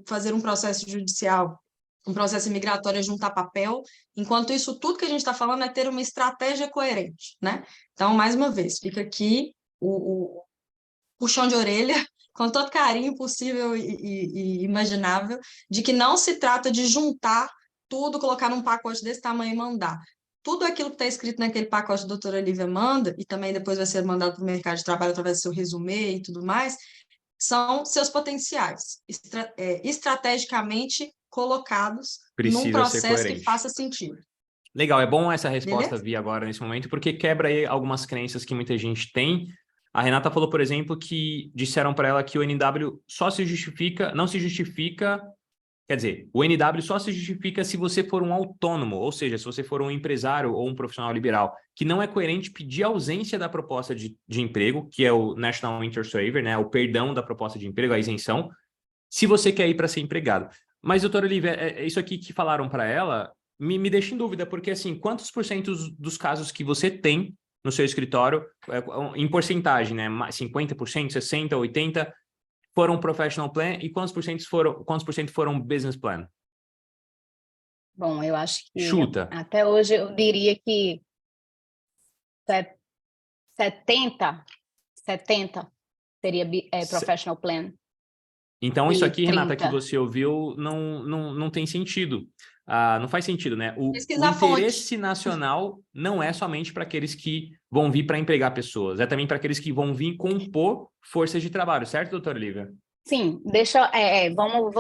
fazer um processo judicial, um processo migratório é juntar papel, enquanto isso tudo que a gente está falando é ter uma estratégia coerente, né? Então, mais uma vez, fica aqui o puxão de orelha, com todo carinho possível e imaginável, de que não se trata de juntar tudo, colocar num pacote desse tamanho e mandar. Tudo aquilo que está escrito naquele pacote que a doutora Lívia manda, e também depois vai ser mandado para o mercado de trabalho através do seu resumê e tudo mais, são seus potenciais, estrategicamente colocados num Precisa ser processo que coerente. faça sentido. Legal, é bom essa resposta Beleza? vir agora nesse momento, porque quebra aí algumas crenças que muita gente tem. A Renata falou, por exemplo, que disseram para ela que o NW só se justifica, não se justifica, quer dizer, o NW só se justifica se você for um autônomo, ou seja, se você for um empresário ou um profissional liberal, que não é coerente pedir ausência da proposta de emprego, que é o National Interest Waiver, né, o perdão da proposta de emprego, a isenção, se você quer ir para ser empregado. Mas, doutora Olivia, isso aqui que falaram para ela me deixa em dúvida, porque, assim, quantos por cento dos casos que você tem no seu escritório, em porcentagem, né, 50%, 60%, 80%, foram professional plan e quantos por cento foram business plan? Bom, eu acho que Chuta. até hoje eu diria que 70 seria professional plan. Então, isso aqui, 30. Renata, que você ouviu, não tem sentido. Não faz sentido, né? O interesse nacional não é somente para aqueles que vão vir para empregar pessoas, é também para aqueles que vão vir compor forças de trabalho, certo, doutora Lívia? Sim, vamos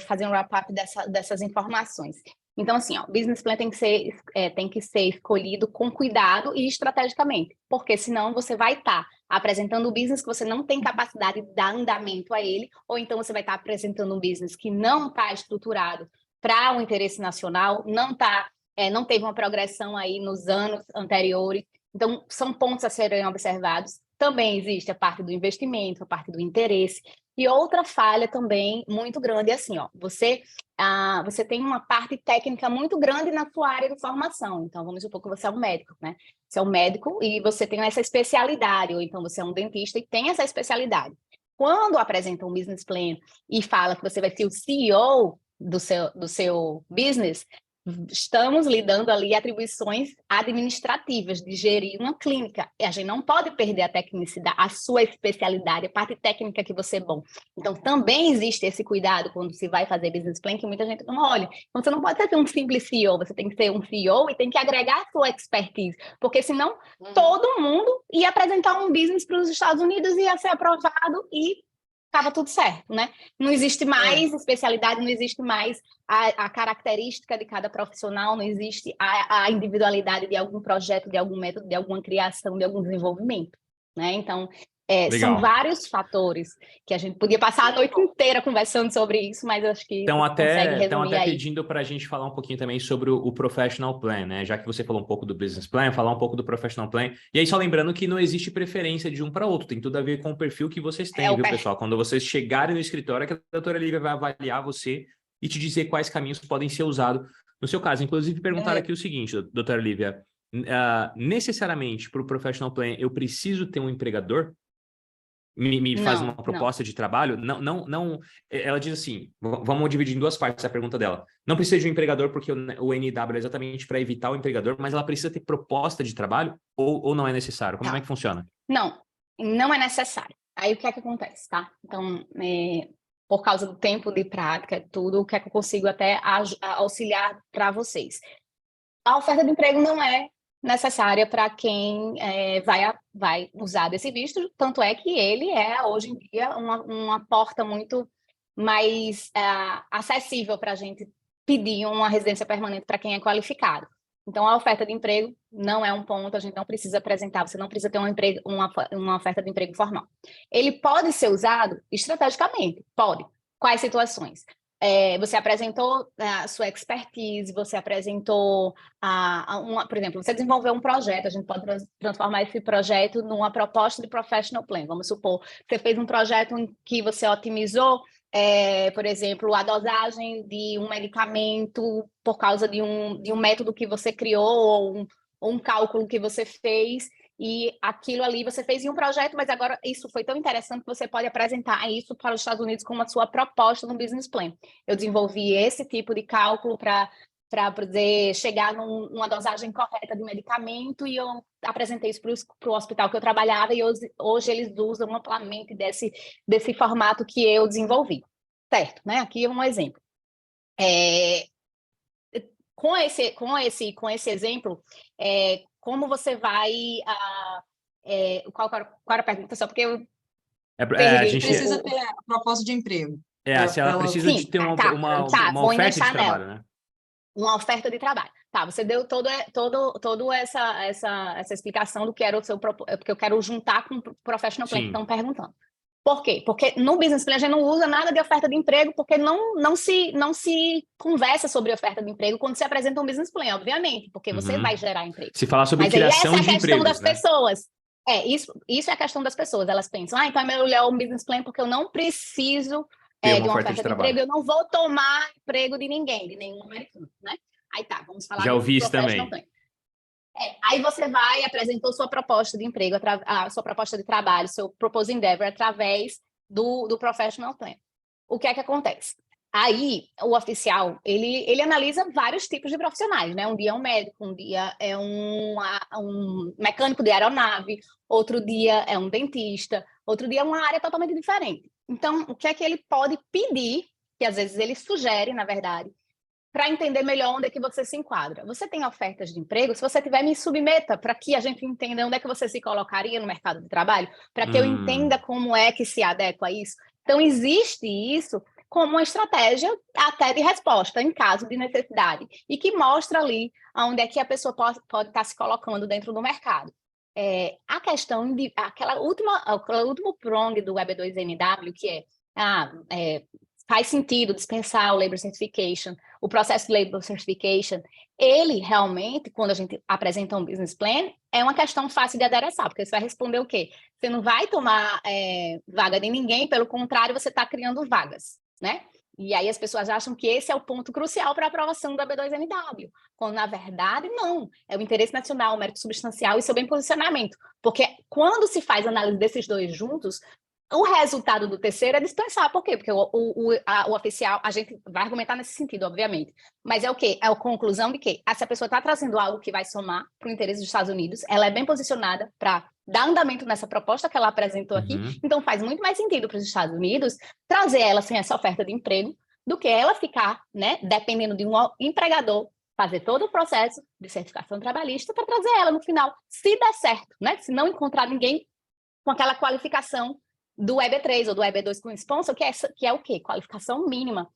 fazer um wrap-up dessas informações. Então, assim, o business plan tem que ser escolhido com cuidado e estrategicamente, porque senão você vai estar apresentando um business que você não tem capacidade de dar andamento a ele, ou então você vai estar apresentando um business que não está estruturado para o interesse nacional, não teve uma progressão aí nos anos anteriores. Então, são pontos a serem observados. Também existe a parte do investimento, a parte do interesse. E outra falha também muito grande é assim, você tem uma parte técnica muito grande na sua área de formação. Então, vamos supor que você é um médico, né? Você é um médico e você tem essa especialidade, ou então você é um dentista e tem essa especialidade. Quando apresenta um business plan e fala que você vai ser o CEO do seu business, estamos lidando ali atribuições administrativas de gerir uma clínica. E a gente não pode perder a tecnicidade, a sua especialidade, a parte técnica que você é bom. Então, também existe esse cuidado quando se vai fazer business plan, que muita gente não olha. Então, você não pode ser um simples CEO, você tem que ser um CEO e tem que agregar a sua expertise, porque senão todo mundo ia apresentar um business para os Estados Unidos e ia ser aprovado e estava tudo certo, né? Não existe mais especialidade, não existe mais a característica de cada profissional, não existe a individualidade de algum projeto, de algum método, de alguma criação, de algum desenvolvimento, né? Então, são vários fatores que a gente podia passar a noite inteira conversando sobre isso, mas acho que Estão consegue resumir até aí. pedindo para a gente falar um pouquinho também sobre o professional plan, né? Já que você falou um pouco do business plan, falar um pouco do professional plan. E aí, só lembrando que não existe preferência de um para outro, tem tudo a ver com o perfil que vocês têm, viu, pessoal? Quando vocês chegarem no escritório, é que a doutora Lívia vai avaliar você e te dizer quais caminhos podem ser usados no seu caso. Inclusive, perguntaram aqui o seguinte, doutora Lívia, necessariamente para o professional plan, eu preciso ter um empregador? Me faz uma proposta de trabalho? Não. Ela diz assim, vamos dividir em duas partes a pergunta dela. Não precisa de um empregador porque o NW é exatamente para evitar o empregador, mas ela precisa ter proposta de trabalho ou não é necessário? Como é que funciona? Não é necessário. Aí o que é que acontece, tá? Então, por causa do tempo de prática, tudo, o que é que eu consigo até auxiliar para vocês? A oferta de emprego não é necessária para quem vai usar desse visto, tanto é que ele é, hoje em dia, uma porta muito mais acessível para a gente pedir uma residência permanente para quem é qualificado. Então, a oferta de emprego não é um ponto, a gente não precisa apresentar, você não precisa ter uma oferta de emprego formal. Ele pode ser usado estrategicamente, pode. Quais situações? Você apresentou a sua expertise, você apresentou, por exemplo, você desenvolveu um projeto, a gente pode transformar esse projeto numa proposta de professional plan. Vamos supor, você fez um projeto em que você otimizou, por exemplo, a dosagem de um medicamento por causa de um método que você criou, ou um cálculo que você fez, e aquilo ali você fez em um projeto, mas agora isso foi tão interessante que você pode apresentar isso para os Estados Unidos como a sua proposta no business plan. Eu desenvolvi esse tipo de cálculo para poder chegar numa dosagem correta de medicamento, e eu apresentei isso para o hospital que eu trabalhava, e hoje eles usam amplamente desse formato que eu desenvolvi. Certo, né? Aqui é um exemplo. Com esse exemplo, como você vai... qual era a pergunta? Só porque eu a gente precisa ter a proposta de emprego. Se ela precisa de ter uma oferta de trabalho, né? Uma oferta de trabalho. Tá, você deu toda essa explicação do que era o seu... Porque eu quero juntar com o professional plan que estão perguntando. Por quê? Porque no business plan a gente não usa nada de oferta de emprego, porque não se conversa sobre oferta de emprego quando se apresenta um business plan, obviamente, porque você vai gerar emprego. Se falar sobre criação de empregos, das pessoas. Isso é a questão das pessoas. Elas pensam, então é melhor olhar um business plan porque eu não preciso de uma oferta de emprego, eu não vou tomar emprego de ninguém, de nenhum americano, né? Aí tá, vamos falar já ouvi isso também. Aí você apresentou sua proposta de emprego, a sua proposta de trabalho, seu proposed endeavor através do professional plan. O que é que acontece? Aí, o oficial, ele analisa vários tipos de profissionais, né? Um dia é um médico, um dia é um mecânico de aeronave, outro dia é um dentista, outro dia é uma área totalmente diferente. Então, o que é que ele pode pedir, que às vezes ele sugere, na verdade, para entender melhor onde é que você se enquadra. Você tem ofertas de emprego? Se você tiver, me submeta para que a gente entenda onde é que você se colocaria no mercado de trabalho, para que eu entenda como é que se adequa a isso. Então, existe isso como uma estratégia até de resposta em caso de necessidade, e que mostra ali onde é que a pessoa pode estar se colocando dentro do mercado. A questão de aquele último prong do Web2NW, que faz sentido dispensar o Labor Certification, o processo de Labor Certification, ele realmente, quando a gente apresenta um business plan, é uma questão fácil de adereçar, porque você vai responder o quê? Você não vai tomar vaga de ninguém, pelo contrário, você está criando vagas, né? E aí as pessoas acham que esse é o ponto crucial para a aprovação do AB2NW, quando na verdade não, é o interesse nacional, o mérito substancial e seu bem posicionamento, porque quando se faz análise desses dois juntos, o resultado do terceiro é dispensar. Por quê? Porque o oficial, a gente vai argumentar nesse sentido, obviamente. Mas é o quê? É a conclusão de que se a pessoa está trazendo algo que vai somar para o interesse dos Estados Unidos, ela é bem posicionada para dar andamento nessa proposta que ela apresentou aqui. Então faz muito mais sentido para os Estados Unidos trazer ela sem essa oferta de emprego do que ela ficar, né, dependendo de um empregador, fazer todo o processo de certificação trabalhista para trazer ela no final, se der certo, né? Se não encontrar ninguém com aquela qualificação do EB3 ou do EB2 com sponsor, que é o quê? Qualificação mínima.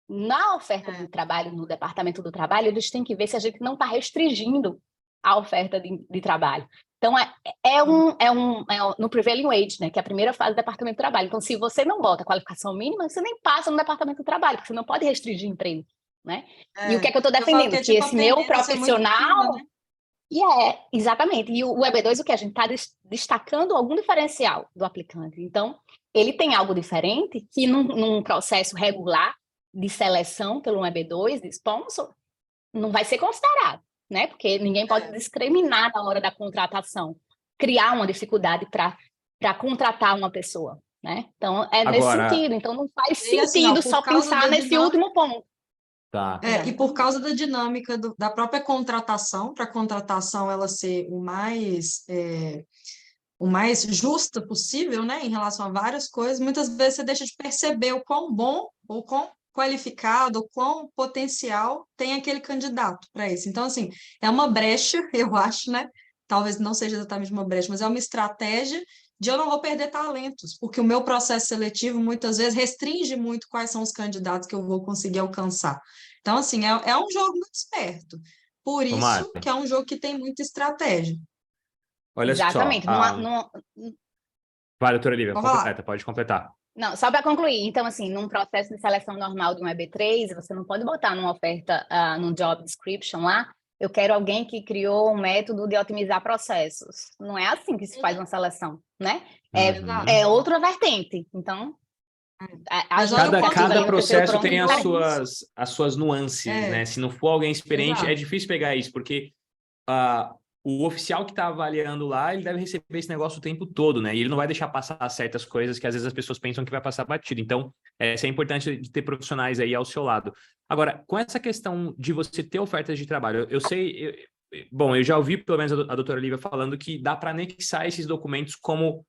Na oferta de trabalho, no departamento do trabalho, eles têm que ver se a gente não está restringindo a oferta de trabalho. Então, no prevailing wage, né, que é a primeira fase do departamento do trabalho. Então, se você não bota qualificação mínima, você nem passa no departamento do trabalho, porque você não pode restringir emprego, né? E o que é que eu estou defendendo? Que tipo, esse meu profissional... Fina, né? Exatamente. E o EB2, o que a gente está destacando algum diferencial do aplicante. Então, ele tem algo diferente que num processo regular de seleção pelo EB2, de sponsor, não vai ser considerado, né? Porque ninguém pode discriminar na hora da contratação, criar uma dificuldade para contratar uma pessoa, né? Então, nesse sentido. Então, não faz sentido só pensar nesse último ponto. Tá. E por causa da dinâmica da própria contratação, para a contratação ela ser o mais justa possível, né, em relação a várias coisas, muitas vezes você deixa de perceber o quão bom, ou quão qualificado, ou quão potencial tem aquele candidato para isso. Então, assim, é uma brecha, eu acho, né? Talvez não seja exatamente uma brecha, mas é uma estratégia de eu não vou perder talentos, porque o meu processo seletivo muitas vezes restringe muito quais são os candidatos que eu vou conseguir alcançar. Então, assim, é um jogo muito esperto. Por isso que é um jogo que tem muita estratégia. Olha exatamente. só. Vai, doutora Lívia, pode completar. Não, só para concluir, então, assim, num processo de seleção normal de um EB3, você não pode botar numa oferta, num job description lá, eu quero alguém que criou um método de otimizar processos. Não é assim que se faz uma seleção, né? É outra vertente. Então, Mas olha o quanto cada vem processo tem diferente. as suas nuances, né? Se não for alguém experiente, é Exato. difícil pegar isso, porque o oficial que está avaliando lá, ele deve receber esse negócio o tempo todo, né? E ele não vai deixar passar certas coisas que às vezes as pessoas pensam que vai passar batido. Então, isso é importante de ter profissionais aí ao seu lado. Agora, com essa questão de você ter ofertas de trabalho, eu sei... bom, eu já ouvi, pelo menos, a doutora Lívia falando que dá para anexar esses documentos como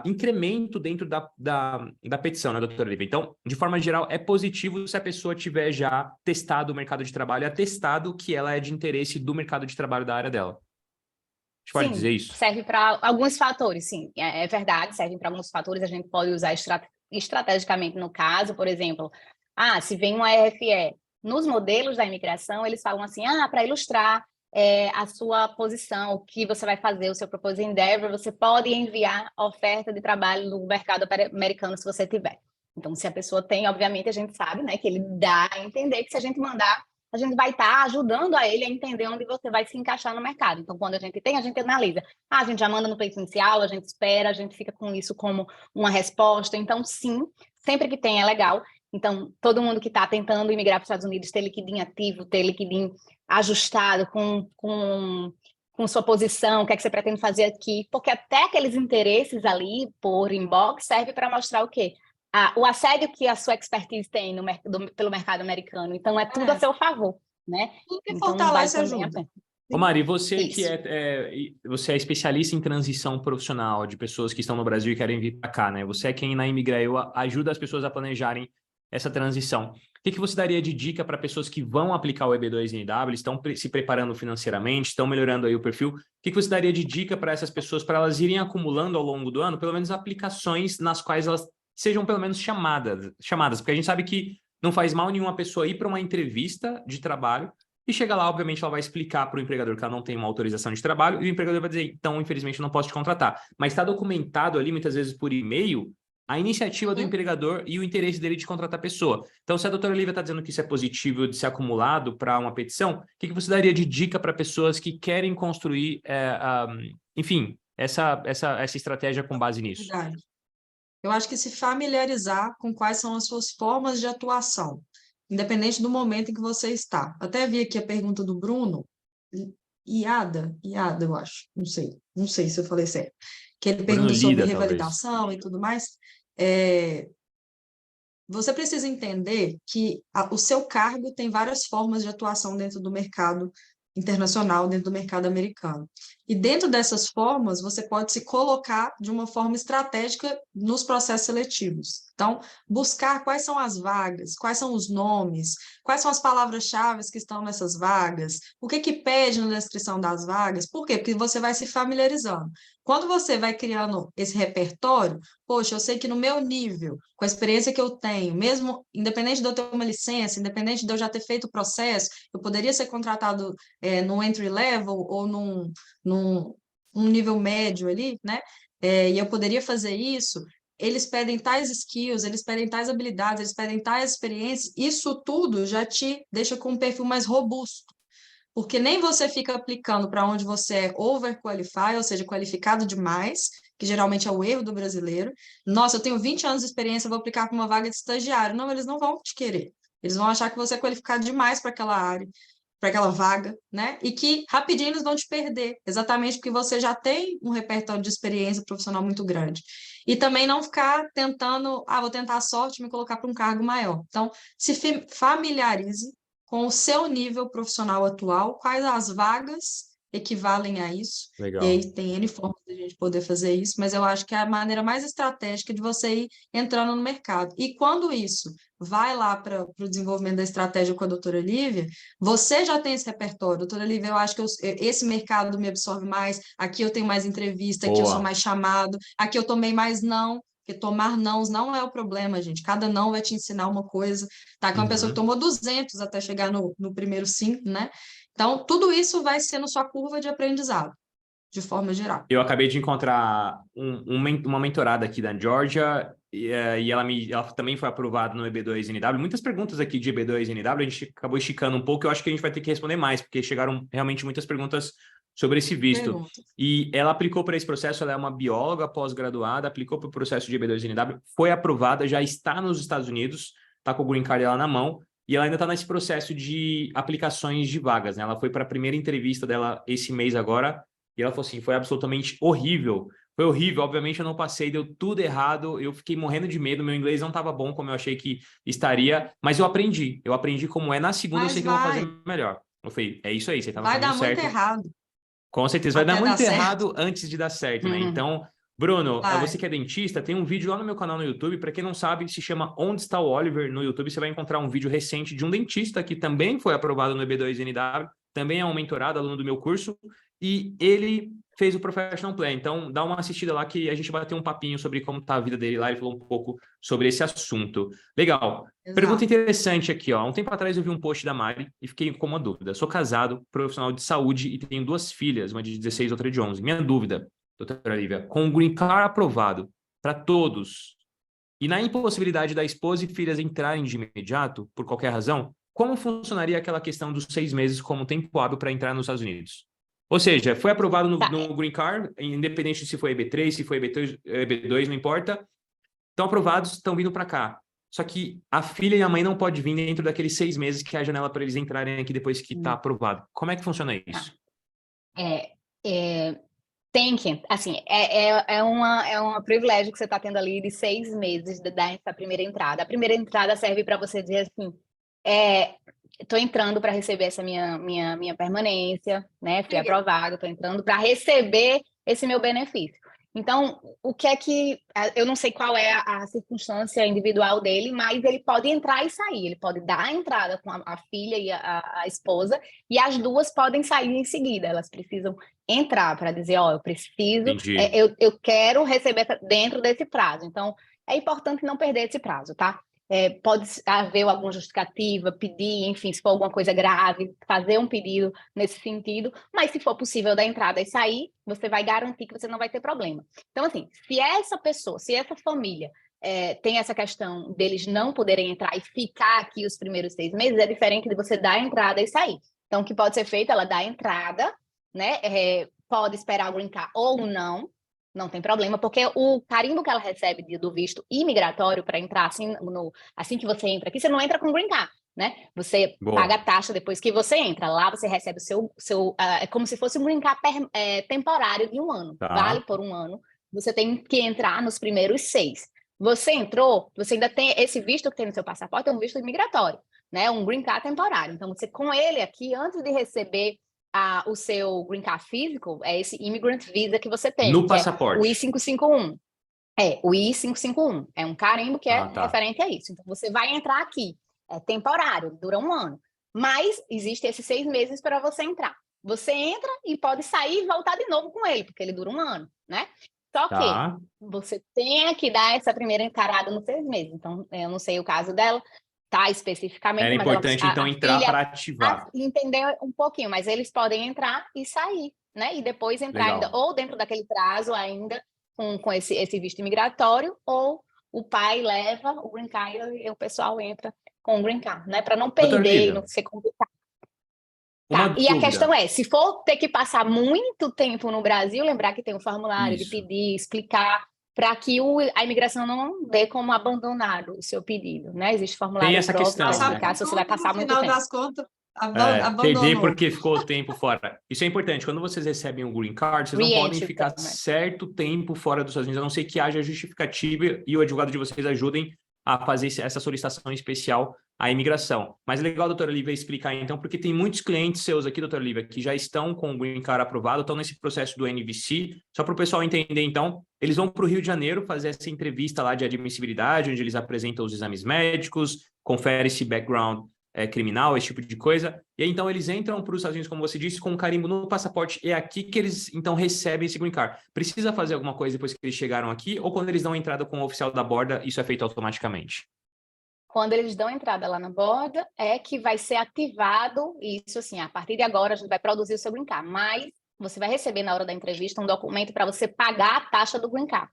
incremento dentro da petição, né, doutora Lívia? Então, de forma geral, é positivo se a pessoa tiver já testado o mercado de trabalho, atestado que ela é de interesse do mercado de trabalho da área dela. A gente pode dizer isso? Serve para alguns fatores, sim. É verdade, serve para alguns fatores. A gente pode usar estrategicamente no caso, por exemplo, se vem uma RFE, nos modelos da imigração, eles falam assim, para ilustrar a sua posição, o que você vai fazer, o seu proposed endeavor, você pode enviar oferta de trabalho no mercado americano se você tiver. Então, se a pessoa tem, obviamente, a gente sabe, né, que ele dá a entender que se a gente mandar, a gente vai estar ajudando a ele a entender onde você vai se encaixar no mercado. Então, quando a gente tem, a gente analisa. A gente já manda no peito inicial, a gente espera, a gente fica com isso como uma resposta. Então, sim, sempre que tem é legal. Então, todo mundo que está tentando imigrar para os Estados Unidos ter LinkedIn ativo, ter LinkedIn ajustado com sua posição, o que é que você pretende fazer aqui, porque até aqueles interesses ali por inbox serve para mostrar o quê? O assédio que a sua expertise tem pelo mercado americano. Então, é tudo a seu favor, né? Tudo que Então, fortalece vale também ajuda. a pena. Ô Mari, você Isso. que você é especialista em transição profissional de pessoas que estão no Brasil e querem vir para cá, né? Você é quem na Imigrael ajuda as pessoas a planejarem essa transição. O que você daria de dica para pessoas que vão aplicar o EB2NW, estão se preparando financeiramente, estão melhorando aí o perfil? O que você daria de dica para essas pessoas para elas irem acumulando ao longo do ano, pelo menos aplicações nas quais elas sejam pelo menos chamadas, porque a gente sabe que não faz mal nenhuma pessoa ir para uma entrevista de trabalho e chega lá, obviamente, ela vai explicar para o empregador que ela não tem uma autorização de trabalho e o empregador vai dizer, então, infelizmente, eu não posso te contratar. Mas está documentado ali, muitas vezes por e-mail, a iniciativa do empregador e o interesse dele de contratar a pessoa. Então, se a doutora Lívia está dizendo que isso é positivo de ser acumulado para uma petição, o que você daria de dica para pessoas que querem construir, enfim, essa estratégia com base nisso? Verdade. Eu acho que se familiarizar com quais são as suas formas de atuação, independente do momento em que você está. Até vi aqui a pergunta do Bruno, Iada, eu acho, não sei se eu falei certo, que ele pergunta sobre revalidação e tudo mais. Você precisa entender que o seu cargo tem várias formas de atuação dentro do mercado internacional, dentro do mercado americano. E dentro dessas formas, você pode se colocar de uma forma estratégica nos processos seletivos. Então, buscar quais são as vagas, quais são os nomes, quais são as palavras-chave que estão nessas vagas, o que pede na descrição das vagas. Por quê? Porque você vai se familiarizando. Quando você vai criando esse repertório, poxa, eu sei que no meu nível, com a experiência que eu tenho, mesmo independente de eu ter uma licença, independente de eu já ter feito o processo, eu poderia ser contratado no entry level ou num nível médio ali, né? E eu poderia fazer isso. Eles pedem tais skills, eles pedem tais habilidades, eles pedem tais experiências. Isso tudo já te deixa com um perfil mais robusto. Porque nem você fica aplicando para onde você é overqualified, ou seja, qualificado demais, que geralmente é o erro do brasileiro. Nossa, eu tenho 20 anos de experiência, vou aplicar para uma vaga de estagiário. Não, eles não vão te querer. Eles vão achar que você é qualificado demais para aquela área, para aquela vaga, né? E que rapidinho eles vão te perder, exatamente porque você já tem um repertório de experiência profissional muito grande. E também não ficar tentando, vou tentar a sorte e me colocar para um cargo maior. Então, se familiarize com o seu nível profissional atual, quais as vagas equivalem a isso. Legal. E aí tem N formas de a gente poder fazer isso, mas eu acho que é a maneira mais estratégica de você ir entrando no mercado. E quando isso vai lá para o desenvolvimento da estratégia com a doutora Lívia, você já tem esse repertório. Doutora Lívia, eu acho que esse mercado me absorve mais, aqui eu tenho mais entrevista, aqui eu sou mais chamado, aqui eu tomei mais não, porque tomar nãos não é o problema, gente. Cada não vai te ensinar uma coisa. Tá? Que uma pessoa que tomou 200 até chegar no primeiro sim, né? Então, tudo isso vai ser na sua curva de aprendizado, de forma geral. Eu acabei de encontrar uma mentorada aqui da Georgia e ela também foi aprovada no EB2NW. Muitas perguntas aqui de EB2NW, a gente acabou esticando um pouco, eu acho que a gente vai ter que responder mais, porque chegaram realmente muitas perguntas sobre esse visto. Perguntas. E ela aplicou para esse processo, ela é uma bióloga pós-graduada, aplicou para o processo de EB2NW, foi aprovada, já está nos Estados Unidos, está com o green card dela na mão, e ela ainda está nesse processo de aplicações de vagas, né? Ela foi para a primeira entrevista dela esse mês agora, e ela falou assim, foi absolutamente horrível. Foi horrível, obviamente eu não passei, deu tudo errado, eu fiquei morrendo de medo, meu inglês não estava bom como eu achei que estaria, mas eu aprendi como é, na segunda eu Mas sei que eu vou fazer melhor. Eu falei, é isso aí, você está no vai caminho dar muito certo. errado Com certeza, vai dar até dar muito certo. errado antes de dar certo, né? Então, Bruno, Vai. você que é dentista, tem um vídeo lá no meu canal no YouTube, para quem não sabe, se chama Onde Está o Oliver no YouTube, você vai encontrar um vídeo recente de um dentista que também foi aprovado no EB2NW, também é um mentorado, aluno do meu curso, e ele fez o Professional Plan. Então, dá uma assistida lá que a gente bateu um papinho sobre como tá a vida dele lá, ele falou um pouco sobre esse assunto. Legal. Pergunta Exato. interessante aqui, ó. Um tempo atrás eu vi um post da Mari e fiquei com uma dúvida. Sou casado, profissional de saúde e tenho 2 filhas, uma de 16 e outra de 11. Minha dúvida, doutora Lívia, com o Green Card aprovado para todos e na impossibilidade da esposa e filhas entrarem de imediato, por qualquer razão, como funcionaria aquela questão dos 6 meses como tempo hábil para entrar nos Estados Unidos? Ou seja, foi aprovado no Green Card, independente se foi EB3, se foi EB2, não importa. Estão aprovados, estão vindo para cá. Só que a filha e a mãe não podem vir dentro daqueles 6 meses que é a janela para eles entrarem aqui depois que está aprovado. Como é que funciona isso? Tem que, assim, é um privilégio que você está tendo ali de 6 meses de dar essa primeira entrada. A primeira entrada serve para você dizer assim, estou entrando para receber essa minha permanência, né? Fui aprovado, estou entrando para receber esse meu benefício. Então, o que é que... Eu não sei qual é a circunstância individual dele, mas ele pode entrar e sair. Ele pode dar a entrada com a filha e a esposa, e as duas podem sair em seguida. Elas precisam entrar para dizer, ó, eu preciso... eu quero receber dentro desse prazo. Então, é importante não perder esse prazo, tá? Pode haver alguma justificativa, pedir, enfim, se for alguma coisa grave, fazer um pedido nesse sentido, mas se for possível dar entrada e sair, você vai garantir que você não vai ter problema. Então, assim, se essa pessoa, se essa família tem essa questão deles não poderem entrar e ficar aqui os primeiros 6 meses, é diferente de você dar entrada e sair. Então, o que pode ser feito, ela dá a entrada, né? Pode esperar o green card ou não tem problema, porque o carimbo que ela recebe do visto imigratório para entrar assim que você entra aqui, você não entra com green card, né? Você paga a taxa depois que você entra. Lá você recebe o seu é como se fosse um green card temporário de 1 ano. Tá. Vale por 1 ano. Você tem que entrar nos primeiros 6. Você entrou, você ainda tem esse visto que tem no seu passaporte, é um visto imigratório, né? Um green card temporário. Então, você com ele aqui, antes de receber o seu green card físico, é esse immigrant visa que você tem. No passaporte. O I-551. O I-551. É um carimbo que é referente a isso. Então, você vai entrar aqui. É temporário, dura 1 ano. Mas existe esses 6 meses para você entrar. Você entra e pode sair e voltar de novo com ele, porque ele dura 1 ano, né? Só que você tem que dar essa primeira encarada nos 6 meses. Então, eu não sei o caso dela, tá, especificamente. Era importante, então, entrar para ativar. Entender um pouquinho, mas eles podem entrar e sair, né? E depois entrar ainda, ou dentro daquele prazo ainda, com esse visto imigratório, ou o pai leva o green card e o pessoal entra com o green card, né? Para não perder e não ser complicado. E a questão é, se for ter que passar muito tempo no Brasil, lembrar que tem um formulário de pedir, explicar, para que a imigração não dê como abandonado o seu pedido, né? Existe formulário tem essa questão, para explicar se você vai passar muito tempo. No final das contas, perder porque ficou tempo fora. Isso é importante. Quando vocês recebem um green card, vocês não podem ficar certo tempo fora dos Estados Unidos, a não ser que haja justificativa e o advogado de vocês ajudem a fazer essa solicitação especial à imigração. Mas é legal, doutora Lívia, explicar então, porque tem muitos clientes seus aqui, doutora Lívia, que já estão com o green card aprovado, estão nesse processo do NVC. Só para o pessoal entender, então, eles vão para o Rio de Janeiro fazer essa entrevista lá de admissibilidade, onde eles apresentam os exames médicos, confere esse background criminal, esse tipo de coisa. E aí, então, eles entram para os Estados Unidos, como você disse, com um carimbo no passaporte. É aqui que eles, então, recebem esse green card. Precisa fazer alguma coisa depois que eles chegaram aqui? Ou quando eles dão entrada com o oficial da borda, isso é feito automaticamente? Quando eles dão entrada lá na borda, é que vai ser ativado isso, assim, a partir de agora a gente vai produzir o seu green card. Mas você vai receber na hora da entrevista um documento para você pagar a taxa do green card.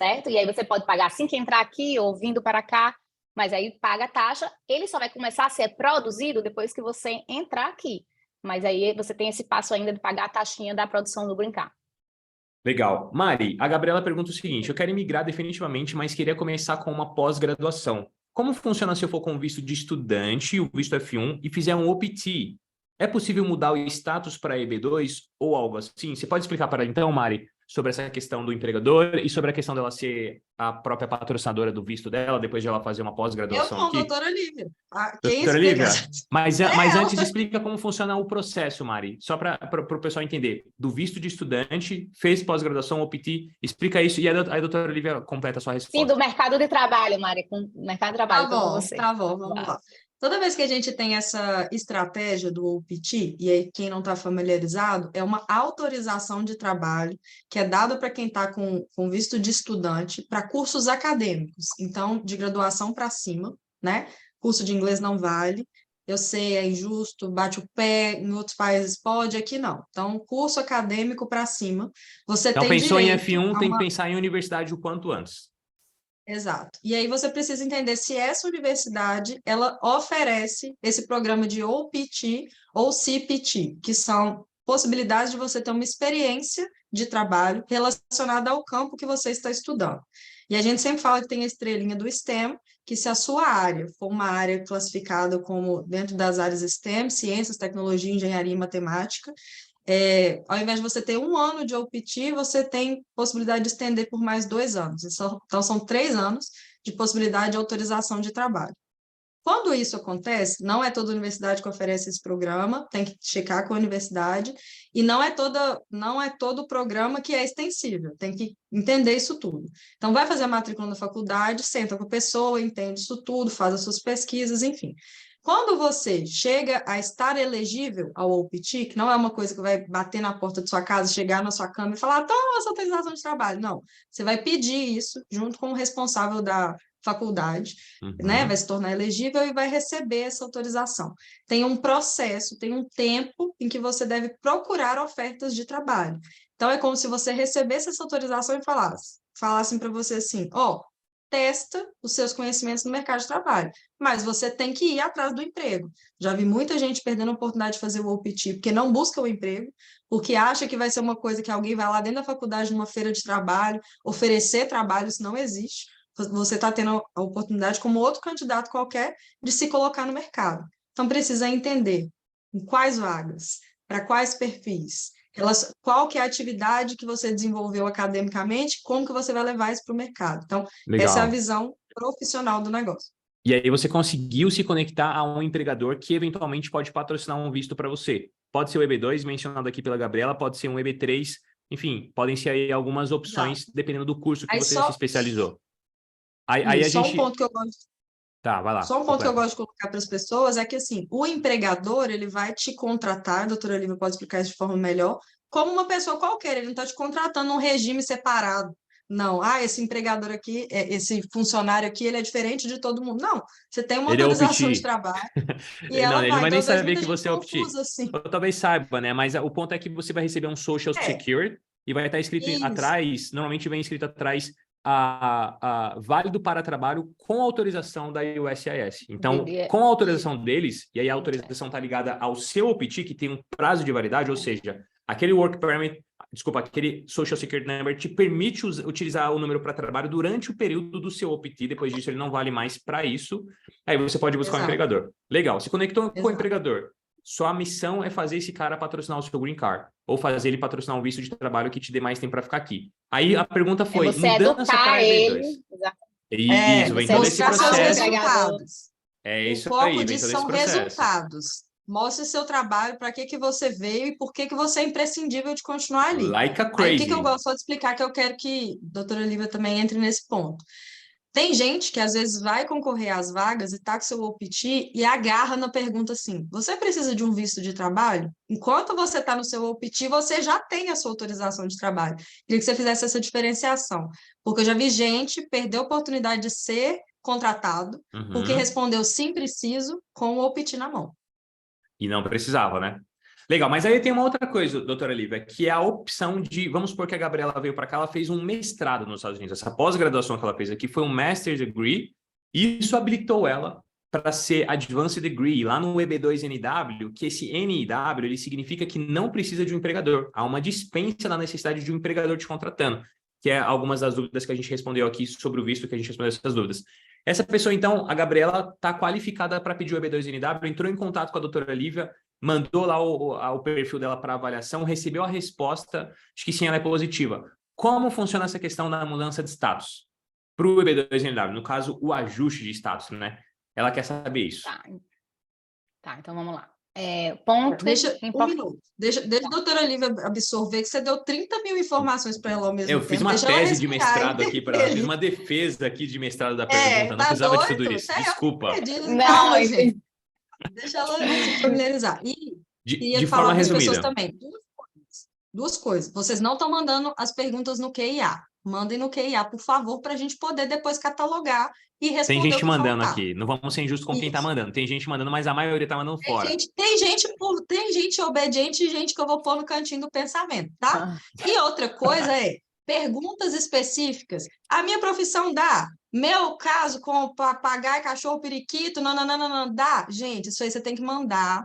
certo? E aí você pode pagar assim que entrar aqui ou vindo para cá, mas aí paga a taxa, ele só vai começar a ser produzido depois que você entrar aqui. Mas aí você tem esse passo ainda de pagar a taxinha da produção do Green Card. Legal. Mari, a Gabriela pergunta o seguinte: eu quero emigrar definitivamente, mas queria começar com uma pós-graduação. Como funciona se eu for com visto de estudante, o visto F1, e fizer um OPT? É possível mudar o status para EB2 ou algo assim? Você pode explicar para ela, então, Mari, sobre essa questão do empregador e sobre a questão dela ser a própria patrocinadora do visto dela, depois de ela fazer uma Eu pós-graduação não, aqui? doutora Lívia. Quem Doutora explica? Lívia, mas É ela. antes explica como funciona o processo, Mari, só para o pessoal entender. Do visto de estudante, fez pós-graduação, OPT, explica isso e a doutora Lívia completa a sua Sim, do resposta. mercado de trabalho, Mari, com mercado de trabalho, como você. Tá bom, vamos lá. Toda vez que a gente tem essa estratégia do OPT, e aí quem não está familiarizado, é uma autorização de trabalho que é dada para quem está com visto de estudante para cursos acadêmicos, então de graduação para cima, né? Curso de inglês não vale. Eu sei, é injusto, bate o pé, em outros países pode, aqui não. Então, curso acadêmico para cima, você Então, tem pensou em direito F1, a tem que uma. pensar em universidade o quanto antes. Exato. E aí você precisa entender se essa universidade ela oferece esse programa de OPT ou CPT, que são possibilidades de você ter uma experiência de trabalho relacionada ao campo que você está estudando. E a gente sempre fala que tem a estrelinha do STEM, que se a sua área for uma área classificada como dentro das áreas STEM, ciências, tecnologia, engenharia e matemática, ao invés de você ter 1 ano de OPT, você tem possibilidade de estender por mais 2 anos. Então, são 3 anos de possibilidade de autorização de trabalho. Quando isso acontece, não é toda universidade que oferece esse programa, tem que checar com a universidade, e não é todo programa que é extensível, tem que entender isso tudo. Então, vai fazer a matrícula na faculdade, senta com a pessoa, entende isso tudo, faz as suas pesquisas, enfim. Quando você chega a estar elegível ao OPT, que não é uma coisa que vai bater na porta de sua casa, chegar na sua cama e falar, toma essa autorização de trabalho. Não, você vai pedir isso junto com o responsável da faculdade, né? Vai se tornar elegível e vai receber essa autorização. Tem um processo, tem um tempo em que você deve procurar ofertas de trabalho. Então, é como se você recebesse essa autorização e falassem para você assim, testa os seus conhecimentos no mercado de trabalho, mas você tem que ir atrás do emprego. Já vi muita gente perdendo a oportunidade de fazer o OPT porque não busca o emprego, porque acha que vai ser uma coisa que alguém vai lá dentro da faculdade, numa feira de trabalho, oferecer trabalho, isso não existe. Você está tendo a oportunidade, como outro candidato qualquer, de se colocar no mercado. Então, precisa entender em quais vagas, para quais perfis, qual que é a atividade que você desenvolveu academicamente, como que você vai levar isso para o mercado. Então, essa é a Legal. visão profissional do negócio. E aí você conseguiu se conectar a um empregador que eventualmente pode patrocinar um visto para você. Pode ser o EB2, mencionado aqui pela Gabriela, pode ser um EB3, enfim, podem ser aí algumas opções, dependendo do curso que Aí você se especializou. Aí a só um gente... ponto que eu gosto Tá, vai lá, Só um ponto que eu completa. gosto de colocar para as pessoas é que, assim, o empregador, ele vai te contratar, a doutora Lívia pode explicar isso de forma melhor, como uma pessoa qualquer, ele não está te contratando num regime separado. Não, esse empregador aqui, esse funcionário aqui, ele é diferente de todo mundo. Não, você tem uma Ele é autorização de OPT. trabalho e Não, ela ele não vai. vai Então, nem eu vejo saber muita que gente você é OPT. confusa, assim. Ou talvez saiba, né? Mas o ponto é que você vai receber um Social É, Security e vai estar escrito isso, atrás, normalmente vem escrito atrás válido para trabalho com autorização da USCIS. Então, com a autorização deles, e aí a autorização está ligada ao seu OPT, que tem um prazo de validade, ou seja, aquele Work Permit, desculpa, aquele Social Security Number te permite utilizar o número para trabalho durante o período do seu OPT, depois disso ele não vale mais para isso, aí você pode buscar um exato, empregador. Legal, se conectou com o exato. empregador, sua missão é fazer esse cara patrocinar o seu green card, ou fazer ele patrocinar um visto de trabalho que te dê mais tempo para ficar aqui. Aí a pergunta É foi, você mudança educar para EB2. ele, Isso, vem você todo esse Mostrar seus educar o processo. empregador. resultados. É O isso foco aí, vem disso todo esse são processo. resultados. Mostre seu trabalho, para que você veio e por que você é imprescindível de continuar ali. Like a Aí, o que eu crazy. gosto só de explicar, que eu quero que a doutora Lívia também entre nesse ponto. Tem gente que às vezes vai concorrer às vagas e está com seu OPT e agarra na pergunta assim: você precisa de um visto de trabalho? Enquanto você está no seu OPT, você já tem a sua autorização de trabalho. Queria que você fizesse essa diferenciação, porque eu já vi gente perder a oportunidade de ser contratado porque Uhum. respondeu sim, preciso, com o OPT na mão. E não precisava, né? Legal, mas aí tem uma outra coisa, doutora Lívia, que é a opção de, vamos supor que a Gabriela veio para cá, ela fez um mestrado nos Estados Unidos. Essa pós-graduação que ela fez aqui foi um Master's Degree, e isso habilitou ela para ser Advanced Degree, lá no EB2NW, que esse NIW, ele significa que não precisa de um empregador. Há uma dispensa da necessidade de um empregador te contratando, que é algumas das dúvidas que a gente respondeu aqui sobre o visto, que a gente respondeu essas dúvidas. Essa pessoa, então, a Gabriela, está qualificada para pedir o EB2NW, entrou em contato com a doutora Lívia, mandou lá o perfil dela para avaliação, recebeu a resposta de que sim, ela é positiva. Como funciona essa questão da mudança de status para o EB2NW? No caso, o ajuste de status, né? Ela quer saber isso. Tá, então vamos lá. Ponto. Deixa um minuto. Deixa a doutora Lívia absorver que você deu 30 mil informações para ela ao mesmo tempo. Eu fiz uma tese de mestrado aqui para ela, fiz uma defesa aqui de mestrado da pergunta, não precisava de tudo isso. Desculpa. Calma, gente. Deixa ela se familiarizar. E de forma resumida. Também. Duas coisas. Vocês não estão mandando as perguntas no QIA. Mandem no QIA, por favor, para a gente poder depois catalogar e responder. Tem gente mandando aqui. Não vamos ser injustos com quem está mandando. Tem gente mandando, mas a maioria está mandando fora. Tem gente obediente e gente que eu vou pôr no cantinho do pensamento, tá? E outra coisa perguntas específicas. A minha profissão dá? Meu caso com papagaio, cachorro, periquito, não, dá? Gente, isso aí você tem que mandar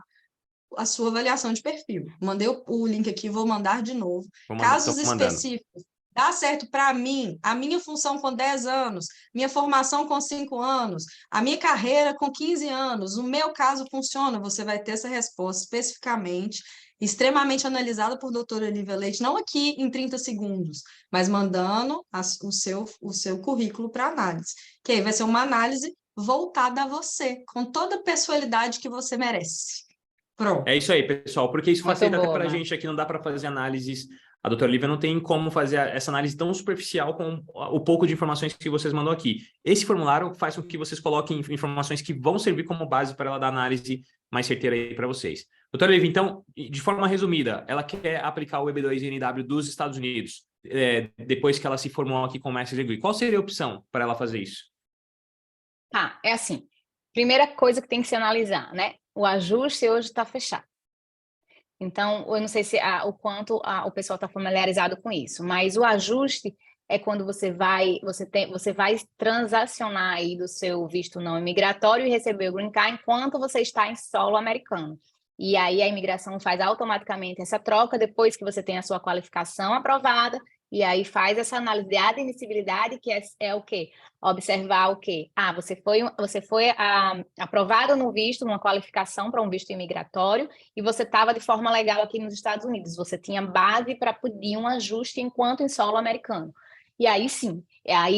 a sua avaliação de perfil. Mandei o link aqui, vou mandar de novo. Casos específicos. Dá certo para mim, a minha função com 10 anos, minha formação com 5 anos, a minha carreira com 15 anos, o meu caso funciona, você vai ter essa resposta especificamente, extremamente analisada por doutora Lívia Leite, não aqui em 30 segundos, mas mandando o seu currículo para análise, que aí vai ser uma análise voltada a você, com toda a pessoalidade que você merece. Pronto. É isso aí, pessoal, porque isso facilita até para a gente aqui, não dá para fazer análises. A doutora Lívia não tem como fazer essa análise tão superficial com o pouco de informações que vocês mandou aqui. Esse formulário faz com que vocês coloquem informações que vão servir como base para ela dar análise mais certeira aí para vocês. Doutora Lívia, então, de forma resumida, ela quer aplicar o EB2NW dos Estados Unidos, depois que ela se formou aqui com o Master's Degree. Qual seria a opção para ela fazer isso? Tá, é assim. Primeira coisa que tem que se analisar, né? O ajuste hoje está fechado. Então, eu não sei se o quanto o pessoal está familiarizado com isso, mas o ajuste é quando você vai transacionar aí do seu visto não imigratório e receber o Green Card enquanto você está em solo americano. E aí a imigração faz automaticamente essa troca depois que você tem a sua qualificação aprovada, e aí faz essa análise de admissibilidade, que é o quê? Observar o quê? Você foi aprovado no visto, numa qualificação para um visto imigratório, e você estava de forma legal aqui nos Estados Unidos. Você tinha base para pedir um ajuste enquanto em solo americano. E aí sim,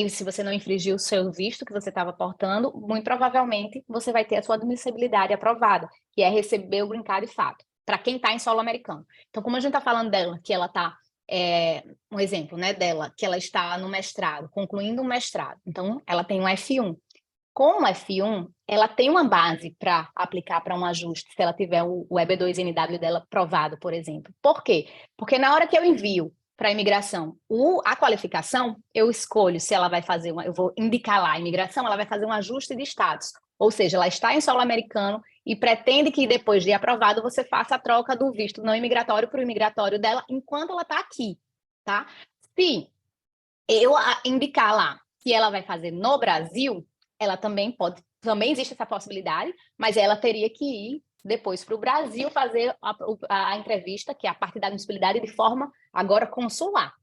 se você não infringiu o seu visto que você estava portando, muito provavelmente você vai ter a sua admissibilidade aprovada, que é receber o Green Card de fato, para quem está em solo americano. Então, como a gente está falando dela, que ela está... um exemplo, né, dela, que ela está no mestrado, concluindo um mestrado. Então, ela tem um F1. Com o F1, ela tem uma base para aplicar para um ajuste, se ela tiver o EB2NW dela aprovado, por exemplo. Por quê? Porque na hora que eu envio para a imigração a qualificação, eu escolho se ela vai fazer eu vou indicar lá a imigração, ela vai fazer um ajuste de status. Ou seja, ela está em solo americano e pretende que depois de aprovado você faça a troca do visto não imigratório para o imigratório dela enquanto ela está aqui, tá? Se eu indicar lá que ela vai fazer no Brasil, ela também existe essa possibilidade, mas ela teria que ir depois para o Brasil fazer a entrevista, que é a parte da admissibilidade, de forma agora consular.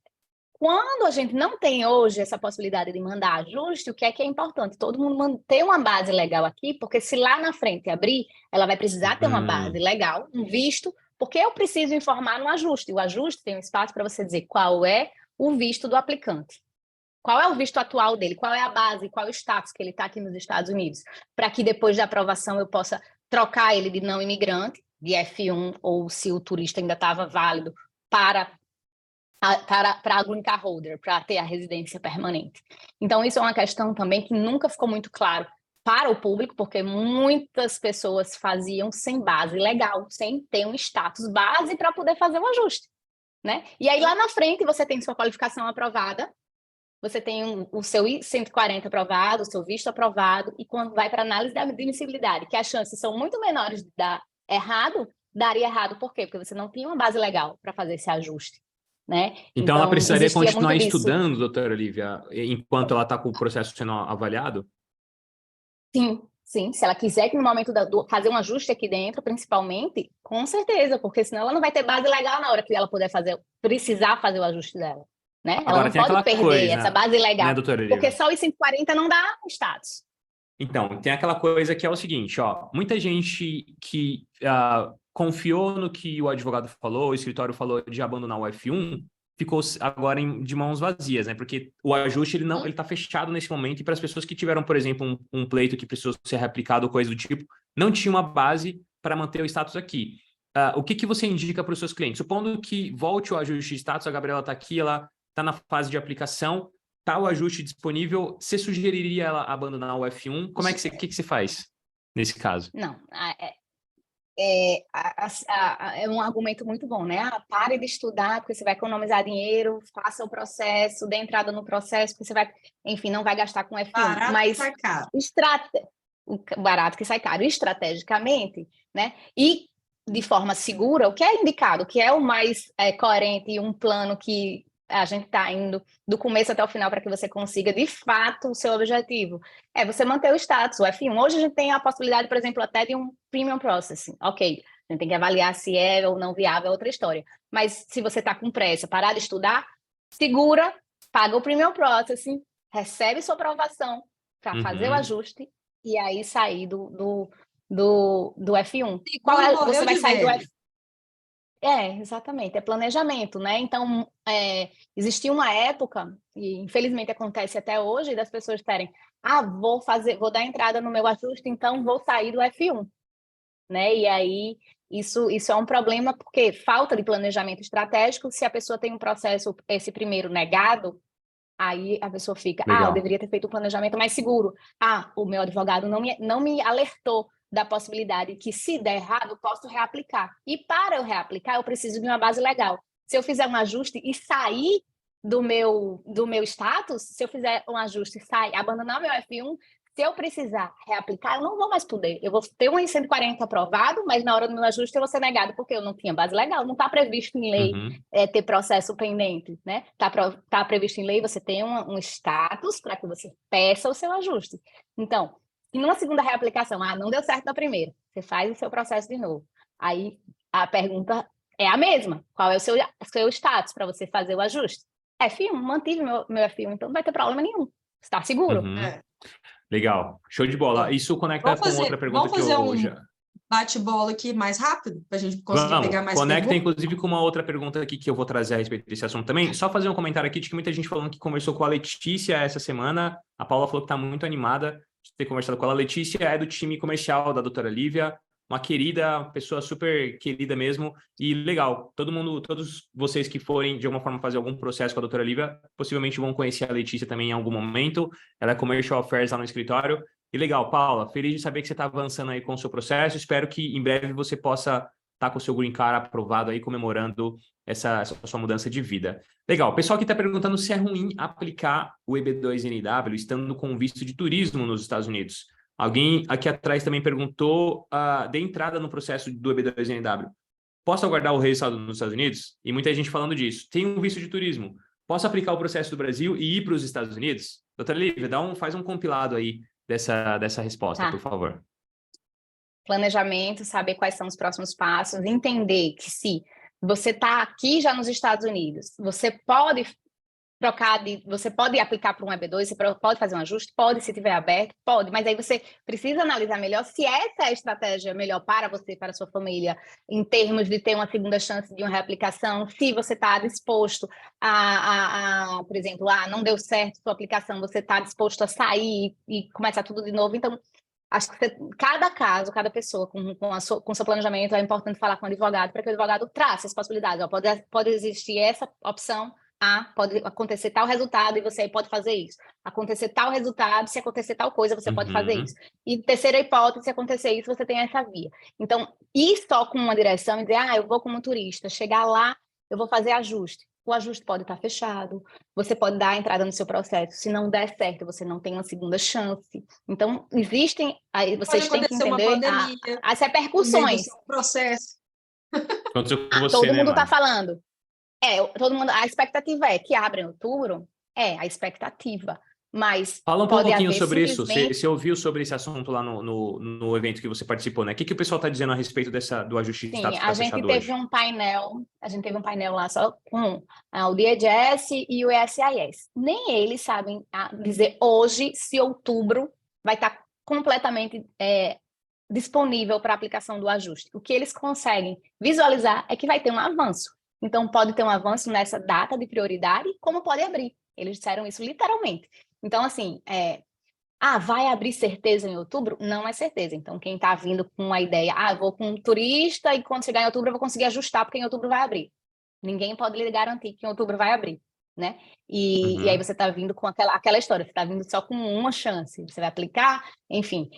Quando a gente não tem hoje essa possibilidade de mandar ajuste, o que é importante? Todo mundo ter uma base legal aqui, porque se lá na frente abrir, ela vai precisar ter uma base legal, um visto, porque eu preciso informar no ajuste. O ajuste tem um espaço para você dizer qual é o visto do aplicante. Qual é o visto atual dele? Qual é a base? Qual é o status que ele está aqui nos Estados Unidos? Para que depois da aprovação eu possa trocar ele de não imigrante, de F1, ou se o turista ainda estava válido, para a Green Card Holder, para ter a residência permanente. Então, isso é uma questão também que nunca ficou muito claro para o público, porque muitas pessoas faziam sem base legal, sem ter um status base para poder fazer um ajuste, né? E aí, lá na frente, você tem sua qualificação aprovada, você tem o seu I-140 aprovado, o seu visto aprovado, e quando vai para análise da admissibilidade, que as chances são muito menores de dar errado, daria errado. Por quê? Porque você não tinha uma base legal para fazer esse ajuste, né? Então, ela precisaria existia continuar muito disso. estudando, doutora Olivia, enquanto ela está com o processo sendo avaliado? Sim, sim. Se ela quiser que no momento fazer um ajuste aqui dentro, principalmente, com certeza, porque senão ela não vai ter base legal na hora que ela puder precisar fazer o ajuste dela, né? Ela Agora, não tem pode aquela perder essa coisa, base né, legal, doutora porque Olivia? só os 140 não dá status. Então, tem aquela coisa que é o seguinte, ó, muita gente que confiou no que o advogado falou, o escritório falou de abandonar o F1, ficou agora de mãos vazias, né? Porque o ajuste, ele tá fechado nesse momento, e para as pessoas que tiveram, por exemplo, um pleito que precisou ser reaplicado ou coisa do tipo, não tinha uma base para manter o status aqui. O que você indica para os seus clientes? Supondo que volte o ajuste de status, a Gabriela está aqui, ela está na fase de aplicação, tá o ajuste disponível, você sugeriria ela abandonar o F1? Como é que que você faz nesse caso? Não, é um argumento muito bom, né? Pare de estudar, porque você vai economizar dinheiro, faça o processo, dê entrada no processo, porque você vai, enfim, não vai gastar com F1. Barato Mas sai caro. barato que sai caro, estrategicamente, né? E de forma segura, o que é indicado, o que é o mais coerente e um plano que a gente está indo do começo até o final para que você consiga, de fato, o seu objetivo. É você manter o status, o F1. Hoje a gente tem a possibilidade, por exemplo, até de um premium processing. Ok, a gente tem que avaliar se é ou não viável, é outra história. Mas se você está com pressa, parar de estudar, segura, paga o premium processing, recebe sua aprovação para fazer o ajuste e aí sair do F1. Você vai sair do F1. Exatamente, é planejamento, né? Então, existia uma época, e infelizmente acontece até hoje, das pessoas terem, vou dar entrada no meu ajuste, então vou sair do F1, né? E aí, isso é um problema, porque falta de planejamento estratégico. Se a pessoa tem um processo, esse primeiro negado, aí a pessoa fica, eu deveria ter feito um planejamento mais seguro. O meu advogado não me alertou da possibilidade que, se der errado, eu posso reaplicar. E para eu reaplicar, eu preciso de uma base legal. Se eu fizer um ajuste e sair do meu status, se eu fizer um ajuste e sair, abandonar meu F1, se eu precisar reaplicar, eu não vou mais poder. Eu vou ter um 140 aprovado, mas na hora do meu ajuste eu vou ser negado, porque eu não tinha base legal. Não está previsto em lei ter processo pendente, né? Tá previsto em lei você ter um status para que você peça o seu ajuste. Então, em uma segunda reaplicação, não deu certo na primeira, você faz o seu processo de novo. Aí a pergunta é a mesma: qual é o seu status para você fazer o ajuste? F1, mantive meu F1, então não vai ter problema nenhum. Está seguro. Legal, show de bola. Isso conecta com outra pergunta que eu já... Bate-bola aqui mais rápido, para a gente conseguir pegar mais conecta, perguntas. Inclusive, com uma outra pergunta aqui que eu vou trazer a respeito desse assunto também. Só fazer um comentário aqui de que muita gente falando que conversou com a Letícia essa semana. A Paula falou que está muito animada de ter conversado com ela. A Letícia é do time comercial da doutora Lívia, uma querida, pessoa super querida mesmo, e legal. Todos vocês que forem de alguma forma fazer algum processo com a doutora Lívia, possivelmente vão conhecer a Letícia também em algum momento. Ela é Commercial Affairs lá no escritório. E legal, Paula, feliz de saber que você está avançando aí com o seu processo. Espero que em breve você possa estar com o seu green card aprovado aí, comemorando essa sua mudança de vida. Legal, o pessoal aqui está perguntando se é ruim aplicar o EB2NW estando com visto de turismo nos Estados Unidos. Alguém aqui atrás também perguntou de entrada no processo do EB2NW. Posso aguardar o resultado nos Estados Unidos? E muita gente falando disso. Tem um visto de turismo. Posso aplicar o processo do Brasil e ir para os Estados Unidos? Doutora Lívia, faz um compilado aí dessa resposta, por favor. Planejamento, saber quais são os próximos passos, entender que se você está aqui já nos Estados Unidos, você pode você pode aplicar para um EB2, você pode fazer um ajuste, pode, se tiver aberto, pode, mas aí você precisa analisar melhor se essa é a estratégia melhor para você, para a sua família, em termos de ter uma segunda chance de uma reaplicação, se você está disposto por exemplo, não deu certo a sua aplicação, você está disposto a sair e começar tudo de novo. Então, acho que cada caso, cada pessoa com seu planejamento, é importante falar com o advogado para que o advogado trace as possibilidades. Pode existir essa opção, pode acontecer tal resultado e você pode fazer isso. Acontecer tal resultado, se acontecer tal coisa, você pode fazer isso. E terceira hipótese, se acontecer isso, você tem essa via. Então, ir só com uma direção e dizer, eu vou como turista, chegar lá, eu vou fazer ajuste. O ajuste pode estar fechado, você pode dar a entrada no seu processo. Se não der certo, você não tem uma segunda chance. Então, existem... Aí vocês têm que entender as repercussões. Processo. Aconteceu com você, Todo né, mundo está Mari? falando. Todo mundo, a expectativa é que abra em outubro, a expectativa, mas Fala um pode pouquinho haver sobre isso. simplesmente. Você ouviu sobre esse assunto lá no evento que você participou, né? O que o pessoal está dizendo a respeito do ajuste de Sim, status que está fechado hoje? a gente teve um painel lá só com o DHS e o ESIS. Nem eles sabem dizer hoje se outubro vai estar completamente disponível para aplicação do ajuste. O que eles conseguem visualizar é que vai ter um avanço. Então, pode ter um avanço nessa data de prioridade, como pode abrir. Eles disseram isso literalmente. Então, assim, vai abrir certeza em outubro? Não é certeza. Então, quem está vindo com a ideia, vou com um turista e quando chegar em outubro eu vou conseguir ajustar, porque em outubro vai abrir. Ninguém pode lhe garantir que em outubro vai abrir, né? E aí você está vindo com aquela história, você está vindo só com uma chance. Você vai aplicar, enfim,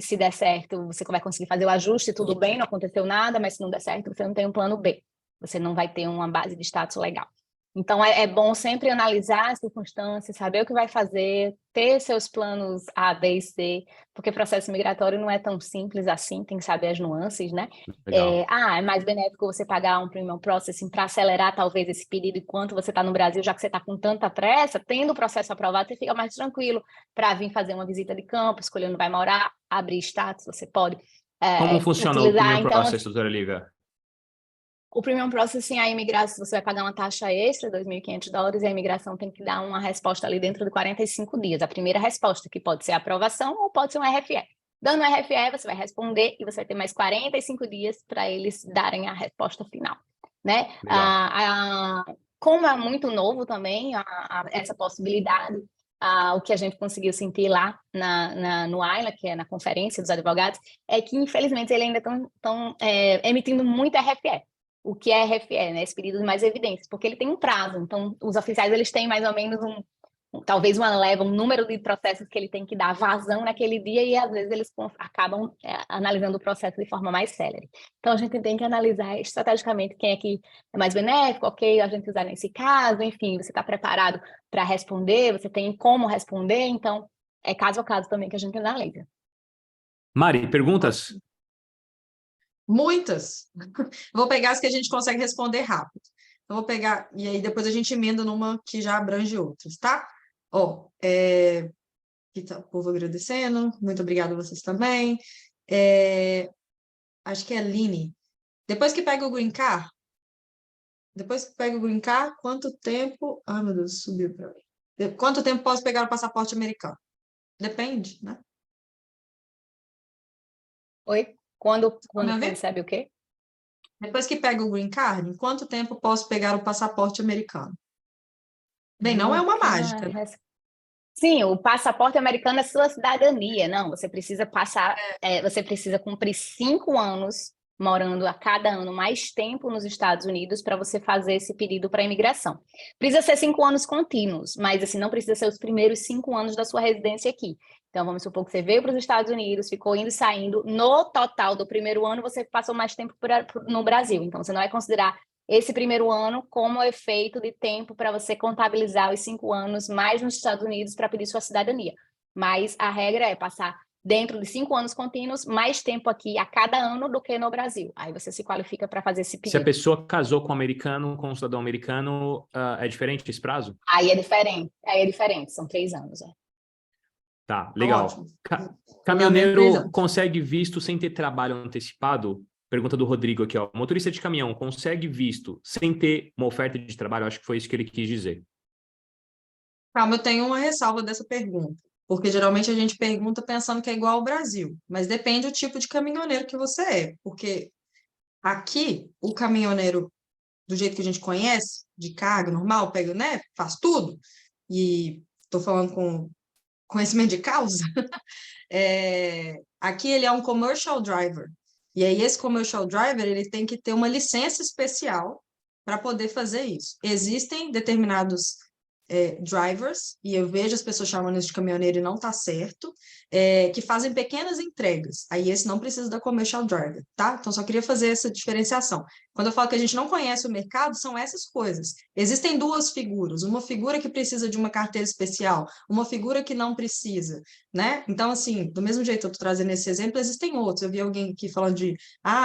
se der certo, você vai conseguir fazer o ajuste, tudo bem, não aconteceu nada, mas se não der certo, você não tem um plano B. Você não vai ter uma base de status legal. Então, é bom sempre analisar as circunstâncias, saber o que vai fazer, ter seus planos A, B e C, porque o processo migratório não é tão simples assim, tem que saber as nuances, né? Legal. É mais benéfico você pagar um premium processing para acelerar talvez esse pedido enquanto você está no Brasil, já que você está com tanta pressa, tendo o processo aprovado, você fica mais tranquilo para vir fazer uma visita de campo, escolher onde vai morar, abrir status, você pode Como funciona o utilizar, Premium então, Process, doutora Lívia? o Premium Processing, a imigração, você vai pagar uma taxa extra, $2.500, e a imigração tem que dar uma resposta ali dentro de 45 dias. A primeira resposta, que pode ser aprovação ou pode ser um RFE. Dando um RFE, você vai responder e você vai ter mais 45 dias para eles darem a resposta final, né? Legal. Como é muito novo também essa possibilidade, o que a gente conseguiu sentir lá no AILA, que é na Conferência dos Advogados, é que, infelizmente, eles ainda estão emitindo muito RFE. O que é RFE, né? Esse pedido de mais evidências, porque ele tem um prazo. Então, os oficiais eles têm mais ou menos talvez uma leva, um número de processos que ele tem que dar vazão naquele dia e às vezes eles acabam analisando o processo de forma mais célere. Então, a gente tem que analisar estrategicamente quem é que é mais benéfico, ok, a gente usar nesse caso, enfim, você está preparado para responder, você tem como responder, então é caso a caso também que a gente analisa. Mari, perguntas? Muitas. Vou pegar as que a gente consegue responder rápido. Eu vou pegar, e aí depois a gente emenda numa que já abrange outras, tá? Aqui tá o povo agradecendo, muito obrigada a vocês também. Acho que é a Aline. Depois que pega o Green Card, quanto tempo... Ai, meu Deus, subiu para mim. Quanto tempo posso pegar o passaporte americano? Depende, né? Oi? Quando Me ouvir? recebe o quê? Depois que pega o Green Card, em quanto tempo posso pegar o passaporte americano? Bem, não é uma mágica. Sim, o passaporte americano é sua cidadania. Não, você precisa passar, você precisa cumprir 5 anos morando a cada ano mais tempo nos Estados Unidos para você fazer esse pedido para imigração. Precisa ser 5 anos contínuos, mas assim, não precisa ser os primeiros 5 anos da sua residência aqui. Então, vamos supor que você veio para os Estados Unidos, ficou indo e saindo. No total do primeiro ano, você passou mais tempo no Brasil. Então, você não vai considerar esse primeiro ano como efeito de tempo para você contabilizar os 5 anos mais nos Estados Unidos para pedir sua cidadania. Mas a regra é passar dentro de 5 anos contínuos mais tempo aqui a cada ano do que no Brasil. Aí você se qualifica para fazer esse pedido. Se a pessoa casou com um americano, com um cidadão americano, é diferente esse prazo? Aí é diferente, são 3 anos. Tá, legal. Ótimo. Caminhoneiro consegue visto sem ter trabalho antecipado? Pergunta do Rodrigo aqui, ó. Motorista de caminhão consegue visto sem ter uma oferta de trabalho? Acho que foi isso que ele quis dizer. Calma, eu tenho uma ressalva dessa pergunta, porque geralmente a gente pergunta pensando que é igual ao Brasil, mas depende do tipo de caminhoneiro que você é, porque aqui o caminhoneiro, do jeito que a gente conhece, de carga normal, pega, né, faz tudo, e estou falando com conhecimento de causa, aqui ele é um commercial driver, e aí esse commercial driver ele tem que ter uma licença especial para poder fazer isso. Existem determinados drivers, e eu vejo as pessoas chamando isso de caminhoneiro e não está certo, que fazem pequenas entregas. Aí esse não precisa da commercial driver, tá? Então só queria fazer essa diferenciação. Quando eu falo que a gente não conhece o mercado, são essas coisas. Existem duas figuras, uma figura que precisa de uma carteira especial, uma figura que não precisa, né? Então, assim, do mesmo jeito que eu estou trazendo esse exemplo, existem outros. Eu vi alguém aqui falando de,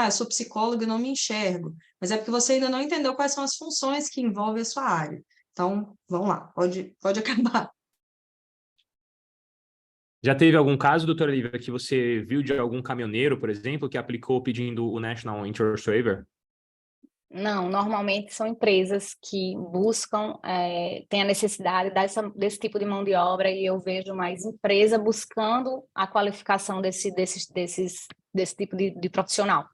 eu sou psicóloga e não me enxergo, mas é porque você ainda não entendeu quais são as funções que envolvem a sua área. Então, vamos lá, pode acabar. Já teve algum caso, doutora Lívia, que você viu de algum caminhoneiro, por exemplo, que aplicou pedindo o National Insurance Waiver? Não, normalmente são empresas que buscam, têm a necessidade desse tipo de mão de obra, e eu vejo mais empresa buscando a qualificação desse tipo de profissional.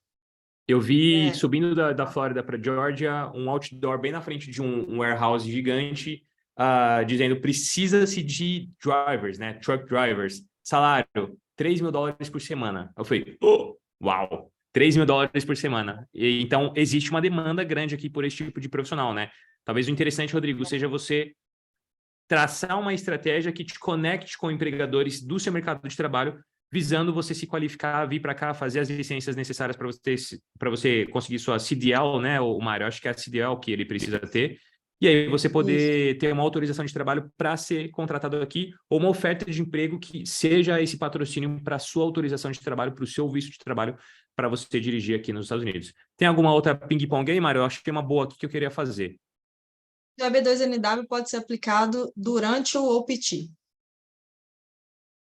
Eu vi, subindo da Flórida para Georgia, um outdoor bem na frente de um warehouse gigante, dizendo precisa-se de drivers, né? Truck drivers. Salário, $3.000 por semana. Eu falei, uau! $3.000 por semana. Então, existe uma demanda grande aqui por esse tipo de profissional, né? Talvez o interessante, Rodrigo, seja você traçar uma estratégia que te conecte com empregadores do seu mercado de trabalho, visando você se qualificar, vir para cá, fazer as licenças necessárias para você conseguir sua CDL, né, o Mário? Acho que é a CDL que ele precisa ter. E aí você poder ter uma autorização de trabalho para ser contratado aqui, ou uma oferta de emprego que seja esse patrocínio para a sua autorização de trabalho, para o seu visto de trabalho, para você dirigir aqui nos Estados Unidos. Tem alguma outra ping-pong aí, Mário? Eu acho que tem uma boa aqui que eu queria fazer. O EB2NW pode ser aplicado durante o OPT.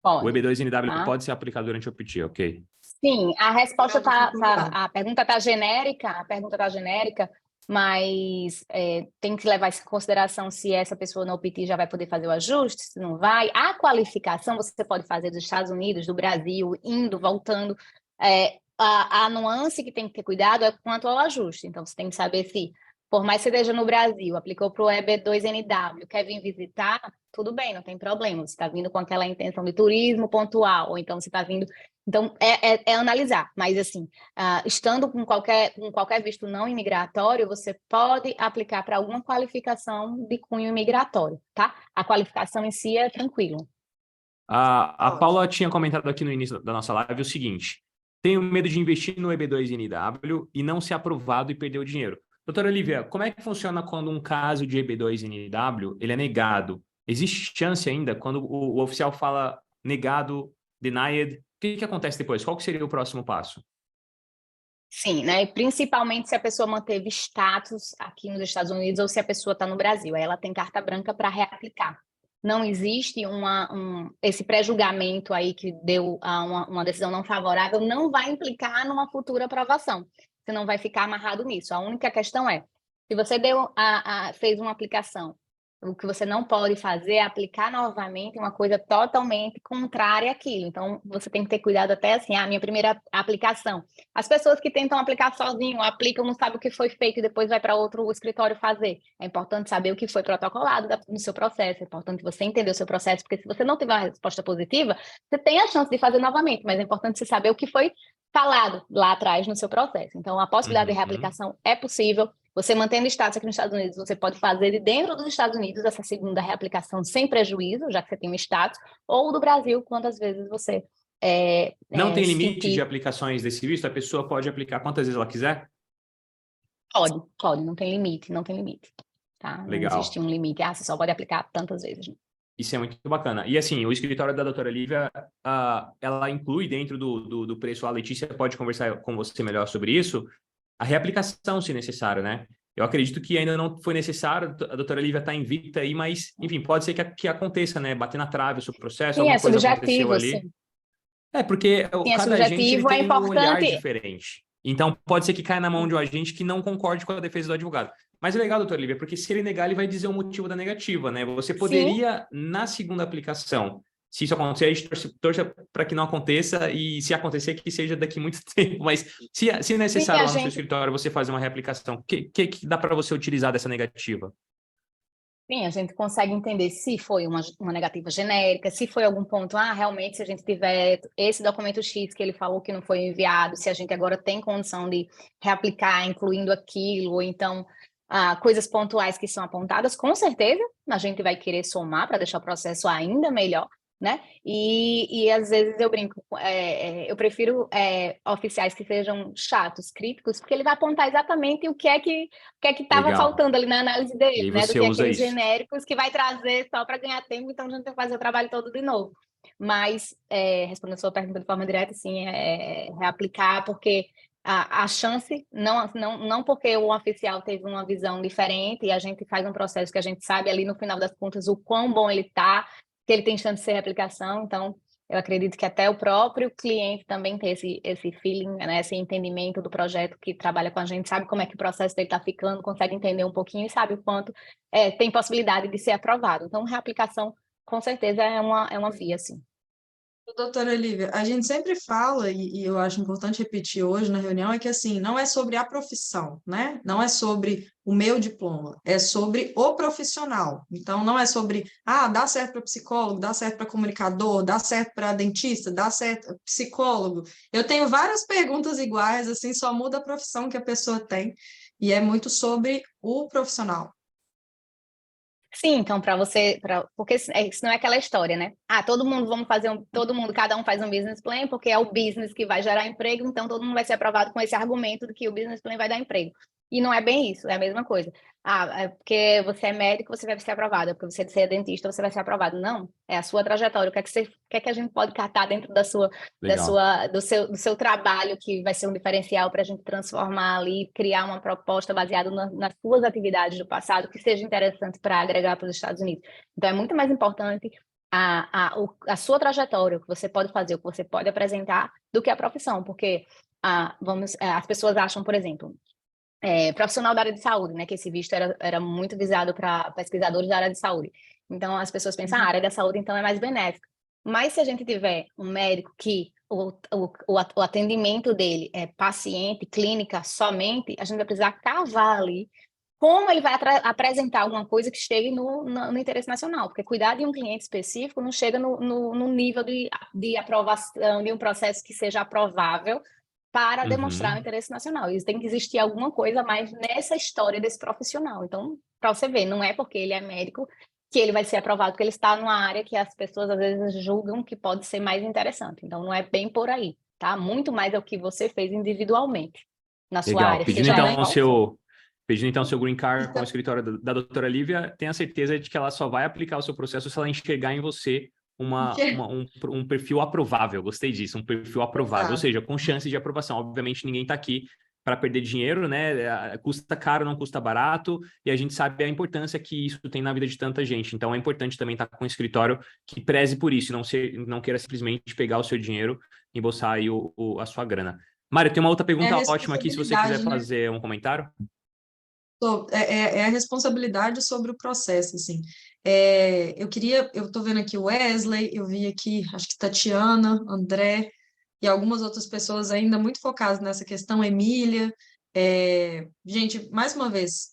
O EB2NW pode ser aplicado durante o OPT, ok? Sim, a resposta a pergunta está genérica, mas tem que levar isso em consideração se essa pessoa no OPT já vai poder fazer o ajuste, se não vai. A qualificação você pode fazer dos Estados Unidos, do Brasil, indo, voltando. A nuance que tem que ter cuidado é quanto ao ajuste. Então, você tem que saber se, por mais que você esteja no Brasil, aplicou para o EB2NW, quer vir visitar, tudo bem, não tem problema. Você está vindo com aquela intenção de turismo pontual, ou então você está vindo... Então, é analisar. Mas, assim, estando com qualquer visto não imigratório, você pode aplicar para alguma qualificação de cunho imigratório, tá? A qualificação em si é tranquilo. A Paula tinha comentado aqui no início da nossa live o seguinte: tenho medo de investir no EB2NW e não ser aprovado e perder o dinheiro. Doutora Olivia, como é que funciona quando um caso de EB2NW ele é negado? Existe chance ainda quando o oficial fala negado, denied? O que acontece depois? Qual que seria o próximo passo? Sim, né? Principalmente se a pessoa manteve status aqui nos Estados Unidos ou se a pessoa está no Brasil. Aí ela tem carta branca para reaplicar. Não existe esse pré-julgamento aí que deu uma decisão não favorável, não vai implicar numa futura aprovação. Você não vai ficar amarrado nisso. A única questão é, se você fez uma aplicação, o que você não pode fazer é aplicar novamente uma coisa totalmente contrária àquilo. Então, você tem que ter cuidado até assim, a minha primeira aplicação. As pessoas que tentam aplicar sozinho, aplicam, não sabem o que foi feito e depois vai para outro escritório fazer. É importante saber o que foi protocolado no seu processo, é importante você entender o seu processo, porque se você não tiver uma resposta positiva, você tem a chance de fazer novamente, mas é importante você saber o que foi falado lá atrás no seu processo. Então, a possibilidade de reaplicação é possível. Você mantendo status aqui nos Estados Unidos, você pode fazer de dentro dos Estados Unidos essa segunda reaplicação sem prejuízo, já que você tem um status, ou do Brasil, quantas vezes você... Não tem limite de aplicações desse visto? A pessoa pode aplicar quantas vezes ela quiser? Pode, não tem limite, tá? Legal. Não existe um limite, você só pode aplicar tantas vezes. Isso é muito bacana. E assim, o escritório da doutora Lívia, ela inclui dentro do preço, a Letícia pode conversar com você melhor sobre isso, a reaplicação, se necessário, né? Eu acredito que ainda não foi necessário, a doutora Lívia está invicta aí, mas, enfim, pode ser que aconteça, né? Bater na trave o seu processo, Sim, alguma coisa subjetivo, aconteceu ali. sim. Porque Sim, cada agente ele tem um olhar importante... diferente. Então, pode ser que caia na mão de um agente que não concorde com a defesa do advogado. Mas é legal, doutora Lívia, porque se ele negar, ele vai dizer o motivo da negativa, né? Você poderia, na segunda aplicação, se isso acontecer, a gente torce para que não aconteça, e se acontecer, que seja daqui muito tempo. Mas se necessário lá no seu escritório você fazer uma reaplicação, o que dá para você utilizar dessa negativa? Sim, a gente consegue entender se foi uma negativa genérica, se foi algum ponto, realmente, se a gente tiver esse documento X que ele falou que não foi enviado, se a gente agora tem condição de reaplicar, incluindo aquilo, ou então coisas pontuais que são apontadas, com certeza a gente vai querer somar para deixar o processo ainda melhor, né? E às vezes eu brinco, eu prefiro oficiais que sejam chatos, críticos, porque ele vai apontar exatamente o que é que estava Legal. faltando ali na análise E dele, aí né? Do você que usa aqueles isso. genéricos que vai trazer só para ganhar tempo, então a gente tem que fazer o trabalho todo de novo. Mas, respondendo a sua pergunta de forma direta, sim, reaplicar, porque a chance, não porque o oficial teve uma visão diferente e a gente faz um processo que a gente sabe ali no final das contas o quão bom ele está, que ele tem chance de ser replicação, então eu acredito que até o próprio cliente também tem esse feeling, né, esse entendimento do projeto que trabalha com a gente, sabe como é que o processo dele está ficando, consegue entender um pouquinho e sabe o quanto tem possibilidade de ser aprovado. Então, reaplicação, com certeza, é uma via, sim. Doutora Olivia, a gente sempre fala, e eu acho importante repetir hoje na reunião, é que assim, não é sobre a profissão, né? Não é sobre o meu diploma, é sobre o profissional. Então, não é sobre, dá certo para psicólogo, dá certo para comunicador, dá certo para dentista, dá certo para psicólogo. Eu tenho várias perguntas iguais, assim, só muda a profissão que a pessoa tem, e é muito sobre o profissional. Sim, então porque isso não é aquela história, né? Todo mundo cada um faz um business plan, porque é o business que vai gerar emprego, então todo mundo vai ser aprovado com esse argumento de que o business plan vai dar emprego. E não é bem isso, é a mesma coisa. É porque você é médico, você vai ser aprovado, é porque você é dentista, você vai ser aprovado. Não, é a sua trajetória, o que é que a gente pode catar dentro Legal. do seu trabalho, que vai ser um diferencial para a gente transformar ali, criar uma proposta baseada nas suas atividades do passado, que seja interessante para agregar para os Estados Unidos. Então, é muito mais importante a sua trajetória, o que você pode fazer, o que você pode apresentar, do que a profissão, porque as pessoas acham, por exemplo, profissional da área de saúde, né? Que esse visto era muito visado para pesquisadores da área de saúde. Então, as pessoas pensam, a área da saúde, então, é mais benéfica. Mas se a gente tiver um médico que o atendimento dele é paciente, clínica somente, a gente vai precisar cavar ali como ele vai apresentar alguma coisa que chegue no interesse nacional, porque cuidar de um cliente específico não chega no nível de aprovação de um processo que seja aprovável para demonstrar o interesse nacional. E tem que existir alguma coisa mais nessa história desse profissional. Então, para você ver, não é porque ele é médico que ele vai ser aprovado, porque ele está numa área que as pessoas às vezes julgam que pode ser mais interessante. Então, não é bem por aí, tá? Muito mais é o que você fez individualmente na sua Legal. área, seja ela qual for. Pedindo então o seu green card com o escritório da doutora Lívia, tenha certeza de que ela só vai aplicar o seu processo se ela enxergar em você um perfil aprovável. Gostei disso, um perfil aprovável, ou seja, com chance de aprovação. Obviamente, ninguém está aqui para perder dinheiro, né? Custa caro, não custa barato, e a gente sabe a importância que isso tem na vida de tanta gente. Então, é importante também estar com um escritório que preze por isso, não queira simplesmente pegar o seu dinheiro e embolsar aí a sua grana. Mário, tem uma outra pergunta ótima aqui, se você quiser fazer um comentário. É a responsabilidade sobre o processo, assim. Eu estou vendo aqui o Wesley, eu vi aqui, acho que Tatiana, André, e algumas outras pessoas ainda muito focadas nessa questão, Emília. Gente, mais uma vez,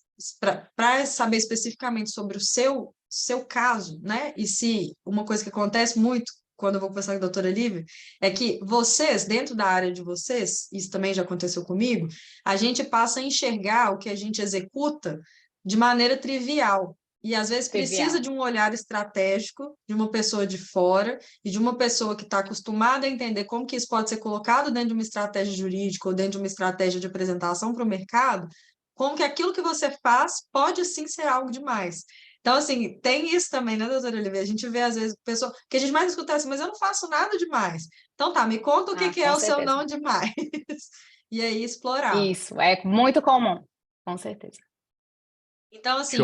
para saber especificamente sobre o seu caso, né? E se uma coisa que acontece muito quando eu vou conversar com a doutora Lívia, é que vocês, dentro da área de vocês, isso também já aconteceu comigo, a gente passa a enxergar o que a gente executa de maneira trivial. E às vezes precisa de um olhar estratégico de uma pessoa de fora e de uma pessoa que está acostumada a entender como que isso pode ser colocado dentro de uma estratégia jurídica ou dentro de uma estratégia de apresentação para o mercado, como que aquilo que você faz pode sim ser algo demais. Então, assim, tem isso também, né, doutora Olivia? A gente vê, às vezes, pessoa que a gente mais escuta assim, mas eu não faço nada demais. Então, tá, me conta o que é o seu não demais. E aí, explorar. Isso, é muito comum, com certeza. Então, assim,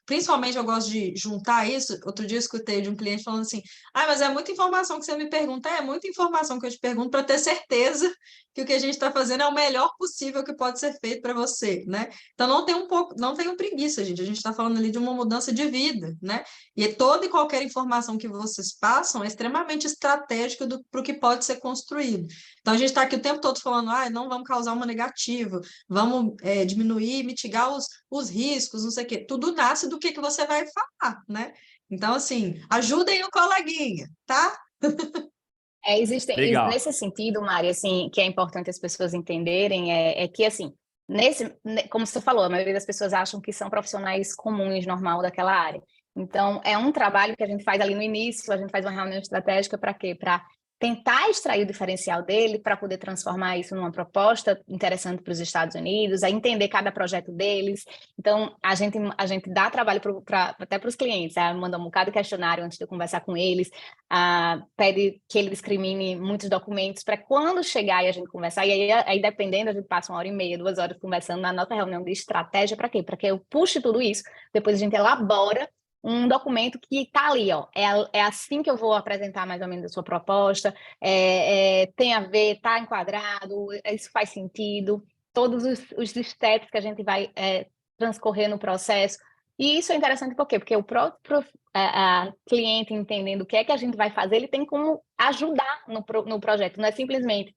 principalmente eu gosto de juntar isso. Outro dia eu escutei de um cliente falando assim, mas é muita informação que você me pergunta. É muita informação que eu te pergunto para ter certeza que o que a gente está fazendo é o melhor possível que pode ser feito para você, né? Então, não tenham preguiça, gente. A gente está falando ali de uma mudança de vida, né? E toda e qualquer informação que vocês passam é extremamente estratégica para o que pode ser construído. Então, a gente está aqui o tempo todo falando, não vamos causar uma negativa, vamos diminuir, mitigar os riscos, não sei o quê. Tudo nasce do que você vai falar, né? Então, assim, ajudem o coleguinha, tá? Nesse sentido, Mari, assim, que é importante as pessoas entenderem, é que, assim, como você falou, a maioria das pessoas acham que são profissionais comuns, normal daquela área. Então, é um trabalho que a gente faz ali no início, a gente faz uma reunião estratégica para quê? Para tentar extrair o diferencial dele, para poder transformar isso numa proposta interessante para os Estados Unidos, a entender cada projeto deles. Então, a gente dá trabalho até para os clientes, manda um bocado de questionário antes de eu conversar com eles, pede que ele discrimine muitos documentos para quando chegar e a gente conversar, e aí dependendo, a gente passa 1h30, 2 horas conversando na nossa reunião de estratégia, para quê? Para que eu puxe tudo isso, depois a gente elabora um documento que está ali, ó, é assim que eu vou apresentar mais ou menos a sua proposta, tem a ver, está enquadrado, isso faz sentido, todos os steps que a gente vai transcorrer no processo. E isso é interessante por quê? Porque o próprio cliente entendendo o que é que a gente vai fazer, ele tem como ajudar no projeto, não é simplesmente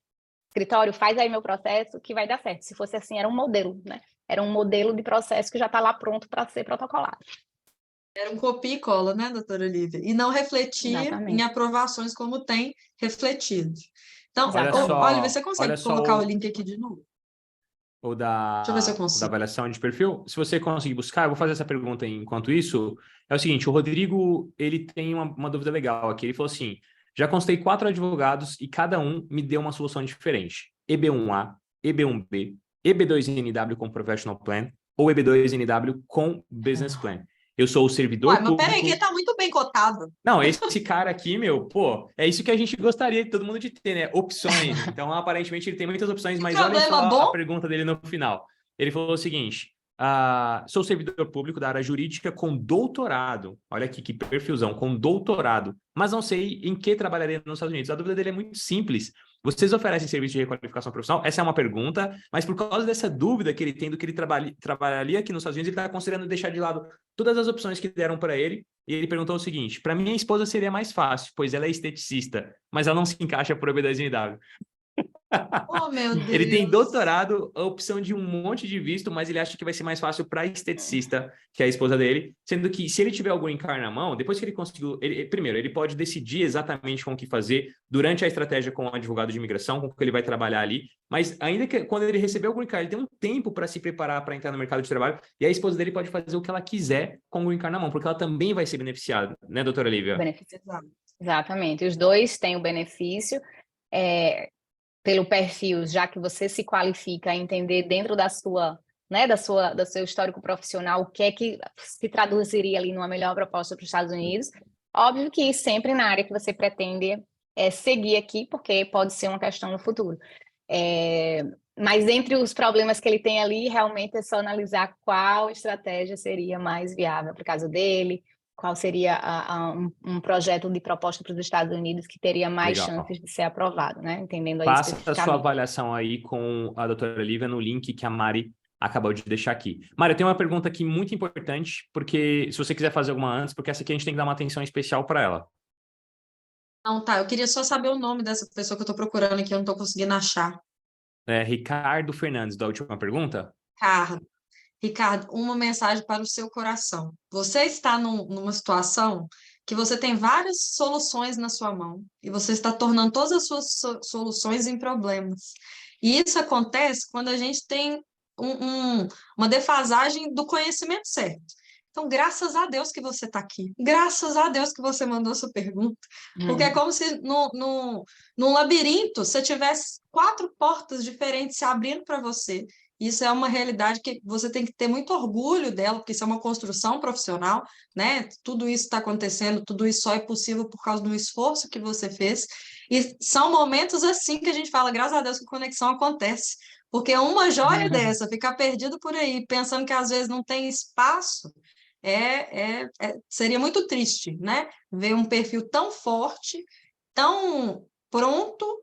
escritório, faz aí meu processo que vai dar certo. Se fosse assim, era um modelo, né? Era um modelo de processo que já está lá pronto para ser protocolado. Era um copia e cola, né, doutora Lívia? E não refletir Exatamente. em aprovações como tem refletido. Então, Exatamente. Olha, você consegue colocar o o link aqui de novo? ou Deixa eu ver se eu da consigo. avaliação de perfil. Se você conseguir buscar, eu vou fazer essa pergunta enquanto isso. É o seguinte, o Rodrigo, ele tem uma dúvida legal aqui. Ele falou assim, já consultei 4 advogados e cada um me deu uma solução diferente. EB1A, EB1B, EB2NW com Professional Plan ou EB2NW com Business Plan. Eu sou o servidor Mas público... peraí, que tá muito bem cotado. Não, esse cara aqui, meu, pô, é isso que a gente gostaria de todo mundo de ter, né? Opções. Então, aparentemente, ele tem muitas opções, mas olha só bom. a pergunta dele no final. Ele falou o seguinte, sou servidor público da área jurídica com doutorado. Olha aqui que perfilzão, com doutorado. Mas não sei em que trabalharia nos Estados Unidos. A dúvida dele é muito simples. Vocês oferecem serviço de requalificação profissional? Essa é uma pergunta, mas por causa dessa dúvida que ele tem do que ele trabalharia aqui nos Estados Unidos, ele está considerando deixar de lado todas as opções que deram para ele. E ele perguntou o seguinte, para minha esposa seria mais fácil, pois ela é esteticista, mas ela não se encaixa por EB2NW. Oh, meu Deus. Ele tem doutorado, a opção de um monte de visto, mas ele acha que vai ser mais fácil para a esteticista, que é a esposa dele, sendo que se ele tiver algum green na mão, depois que ele conseguiu, primeiro, ele pode decidir exatamente com o que fazer durante a estratégia com o advogado de imigração, com o que ele vai trabalhar ali, mas ainda que quando ele receber o green card, ele tem um tempo para se preparar para entrar no mercado de trabalho, e a esposa dele pode fazer o que ela quiser com o green card na mão, porque ela também vai ser beneficiada, né, doutora Lívia? Benefício. Exatamente, os dois têm o benefício, pelo perfil, já que você se qualifica a entender dentro da sua, né, do seu histórico profissional, o que é que se traduziria ali numa melhor proposta para os Estados Unidos. Óbvio que sempre na área que você pretende seguir aqui, porque pode ser uma questão no futuro. Mas entre os problemas que ele tem ali, realmente é só analisar qual estratégia seria mais viável para o caso dele, qual seria um projeto de proposta para os Estados Unidos que teria mais chances de ser aprovado, né? Entendendo aí Faça a sua avaliação aí com a doutora Lívia no link que a Mari acabou de deixar aqui. Mari, eu tenho uma pergunta aqui muito importante, porque se você quiser fazer alguma antes, porque essa aqui a gente tem que dar uma atenção especial para ela. Não, tá, eu queria só saber o nome dessa pessoa que eu tô procurando aqui, eu não tô conseguindo achar. Ricardo Fernandes, da última pergunta? Ricardo, uma mensagem para o seu coração. Você está numa situação que você tem várias soluções na sua mão e você está tornando todas as suas soluções em problemas. E isso acontece quando a gente tem uma defasagem do conhecimento certo. Então, graças a Deus que você está aqui. Graças a Deus que você mandou essa pergunta. Porque é como se num labirinto você tivesse 4 portas diferentes se abrindo para você. Isso é uma realidade que você tem que ter muito orgulho dela, porque isso é uma construção profissional, né? Tudo isso está acontecendo, tudo isso só é possível por causa do esforço que você fez. E são momentos assim que a gente fala, graças a Deus que a conexão acontece. Porque uma joia dessa, ficar perdido por aí, pensando que às vezes não tem espaço, seria muito triste, né? Ver um perfil tão forte, tão pronto,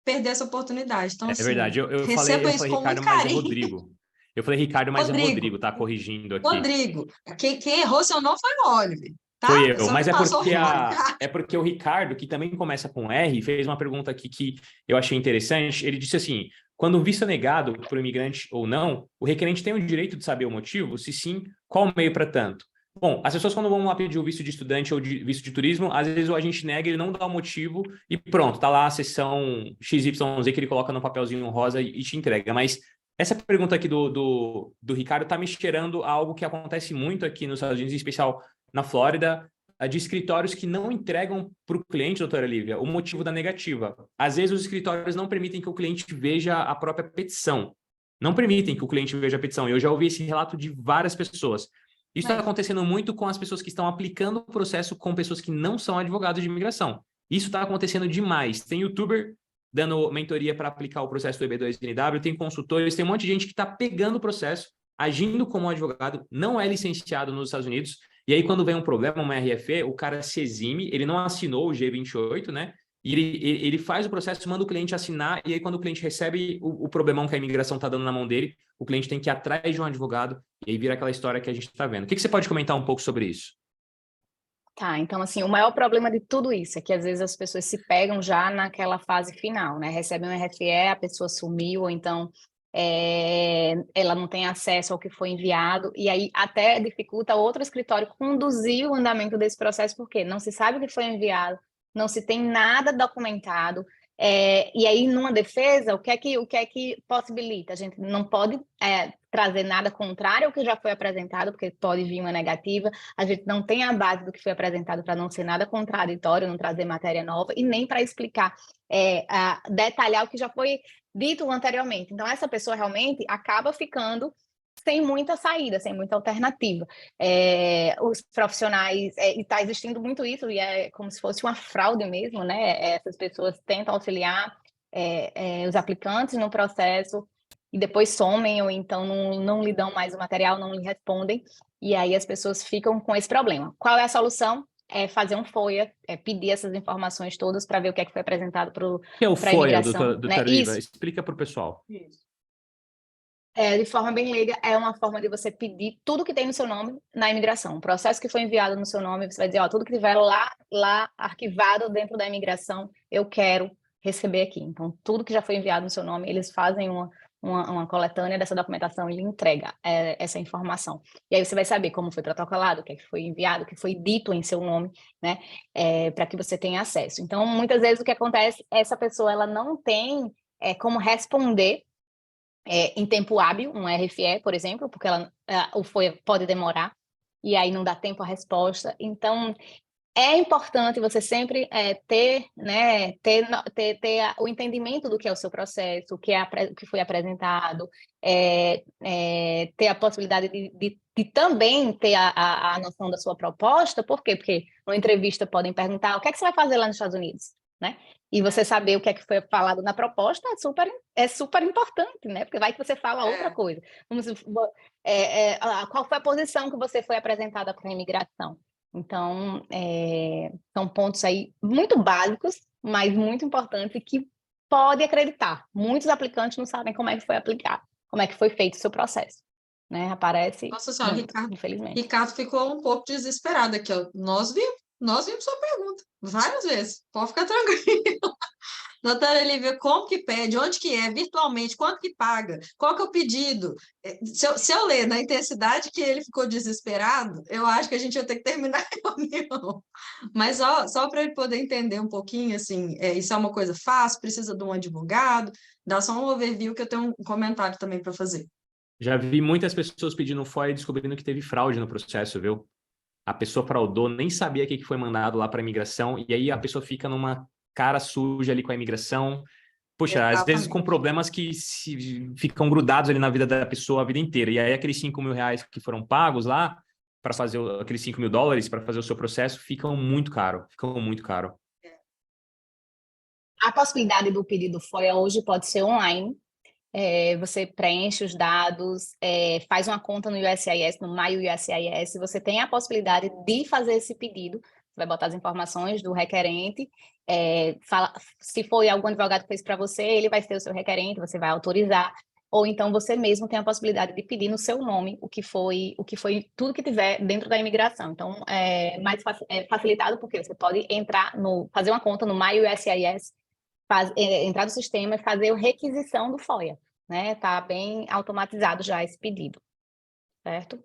perder essa oportunidade. Então, assim, verdade, eu falei Ricardo, mas é Rodrigo. Eu falei Ricardo, mas é Rodrigo, tá corrigindo aqui. Rodrigo. Quem errou seu nome foi o Oliver. Tá? Foi eu, mas é porque o Ricardo, que também começa com R, fez uma pergunta aqui que eu achei interessante. Ele disse assim, quando o visto é negado por imigrante ou não, o requerente tem o direito de saber o motivo? Se sim, qual o meio para tanto? Bom, as pessoas quando vão lá pedir o visto de estudante ou de visto de turismo, às vezes o agente nega, ele não dá o motivo e pronto, tá lá a seção XYZ que ele coloca no papelzinho rosa e te entrega. Mas Essa pergunta aqui do Ricardo está me cheirando a algo que acontece muito aqui nos Estados Unidos, em especial na Flórida, de escritórios que não entregam para o cliente, doutora Lívia, o motivo da negativa. Às vezes os escritórios não permitem que o cliente veja a própria petição. Não permitem que o cliente veja a petição. Eu já ouvi esse relato de várias pessoas. Isso está acontecendo muito com as pessoas que estão aplicando o processo com pessoas que não são advogados de imigração. Isso está acontecendo demais. Tem youtuber dando mentoria para aplicar o processo do EB2NW, tem consultores, tem um monte de gente que está pegando o processo, agindo como advogado, não é licenciado nos Estados Unidos, e aí quando vem um problema, uma RFE, o cara se exime, ele não assinou o G28, né? E ele faz o processo, manda o cliente assinar, e aí quando o cliente recebe o problemão que a imigração está dando na mão dele, o cliente tem que ir atrás de um advogado, e aí vira aquela história que a gente está vendo. O que você pode comentar um pouco sobre isso? Tá, então assim, o maior problema de tudo isso é que às vezes as pessoas se pegam já naquela fase final, né? Recebem um RFE, a pessoa sumiu, ou então ela não tem acesso ao que foi enviado, e aí até dificulta outro escritório conduzir o andamento desse processo, porque não se sabe o que foi enviado, não se tem nada documentado, e aí numa defesa, o que é que possibilita? A gente não pode trazer nada contrário ao que já foi apresentado, porque pode vir uma negativa, a gente não tem a base do que foi apresentado para não ser nada contraditório, não trazer matéria nova, e nem para explicar, detalhar o que já foi dito anteriormente. Então, essa pessoa realmente acaba ficando sem muita saída, sem muita alternativa. Os profissionais, e está existindo muito isso, e é como se fosse uma fraude mesmo, né? Essas pessoas tentam auxiliar os aplicantes no processo e depois somem, ou então não lhe dão mais o material, não lhe respondem, e aí as pessoas ficam com esse problema. Qual é a solução? Fazer um FOIA, pedir essas informações todas para ver o que é que foi apresentado para Que é o a FOIA, imigração. doutora Né? Lívia? Explica para o pessoal. Isso. De forma bem leiga, é uma forma de você pedir tudo que tem no seu nome na imigração. O processo que foi enviado no seu nome, você vai dizer, tudo que tiver lá arquivado dentro da imigração, eu quero receber aqui. Então, tudo que já foi enviado no seu nome, eles fazem uma coletânea dessa documentação e lhe entrega essa informação. E aí você vai saber como foi protocolado, o que foi enviado, o que foi dito em seu nome, né, para que você tenha acesso. Então, muitas vezes o que acontece, essa pessoa ela não tem como responder em tempo hábil, um RFE, por exemplo, porque o FOIA pode demorar, e aí não dá tempo a resposta. Então, é importante você sempre ter o entendimento do que é o seu processo, o que foi apresentado, ter a possibilidade de também ter a noção da sua proposta. Por quê? Porque numa entrevista podem perguntar o que é que você vai fazer lá nos Estados Unidos, né? E você saber o que é que foi falado na proposta é super importante, né? Porque vai que você fala outra coisa. Qual foi a posição que você foi apresentada para a imigração? Então, são pontos aí muito básicos, mas muito importantes, que pode acreditar. Muitos aplicantes não sabem como é que foi aplicado, como é que foi feito o seu processo, né? Aparece Nossa senhora, muito, infelizmente. Ricardo ficou um pouco desesperado aqui, ó. Nós vimos sua pergunta várias vezes. Pode ficar tranquilo. Doutora Lívia, como que pede? Onde que é? Virtualmente? Quanto que paga? Qual que é o pedido? Se eu ler na intensidade que ele ficou desesperado, eu acho que a gente vai ter que terminar a reunião. Mas só para ele poder entender um pouquinho, assim, isso é uma coisa fácil, precisa de um advogado, dá só um overview que eu tenho um comentário também para fazer. Já vi muitas pessoas pedindo FOIA e descobrindo que teve fraude no processo, viu? A pessoa fraudou, nem sabia o que foi mandado lá para a imigração, e aí a pessoa fica numa cara suja ali com a imigração. Poxa, Exatamente. às vezes com problemas que ficam grudados ali na vida da pessoa a vida inteira. E aí aqueles 5 mil reais que foram pagos lá para fazer aqueles 5 mil dólares para fazer o seu processo ficam muito caro. A possibilidade do pedido FOIA hoje pode ser online. Você preenche os dados, faz uma conta no USCIS, no MyUSCIS, você tem a possibilidade de fazer esse pedido. Você vai botar as informações do requerente, se for algum advogado que fez para você, ele vai ser o seu requerente, você vai autorizar, ou então você mesmo tem a possibilidade de pedir no seu nome o que foi tudo que tiver dentro da imigração. Então, é mais facilitado porque você pode fazer uma conta no MyUSCIS, entrar no sistema e fazer a requisição do FOIA, né? Tá bem automatizado já esse pedido, certo?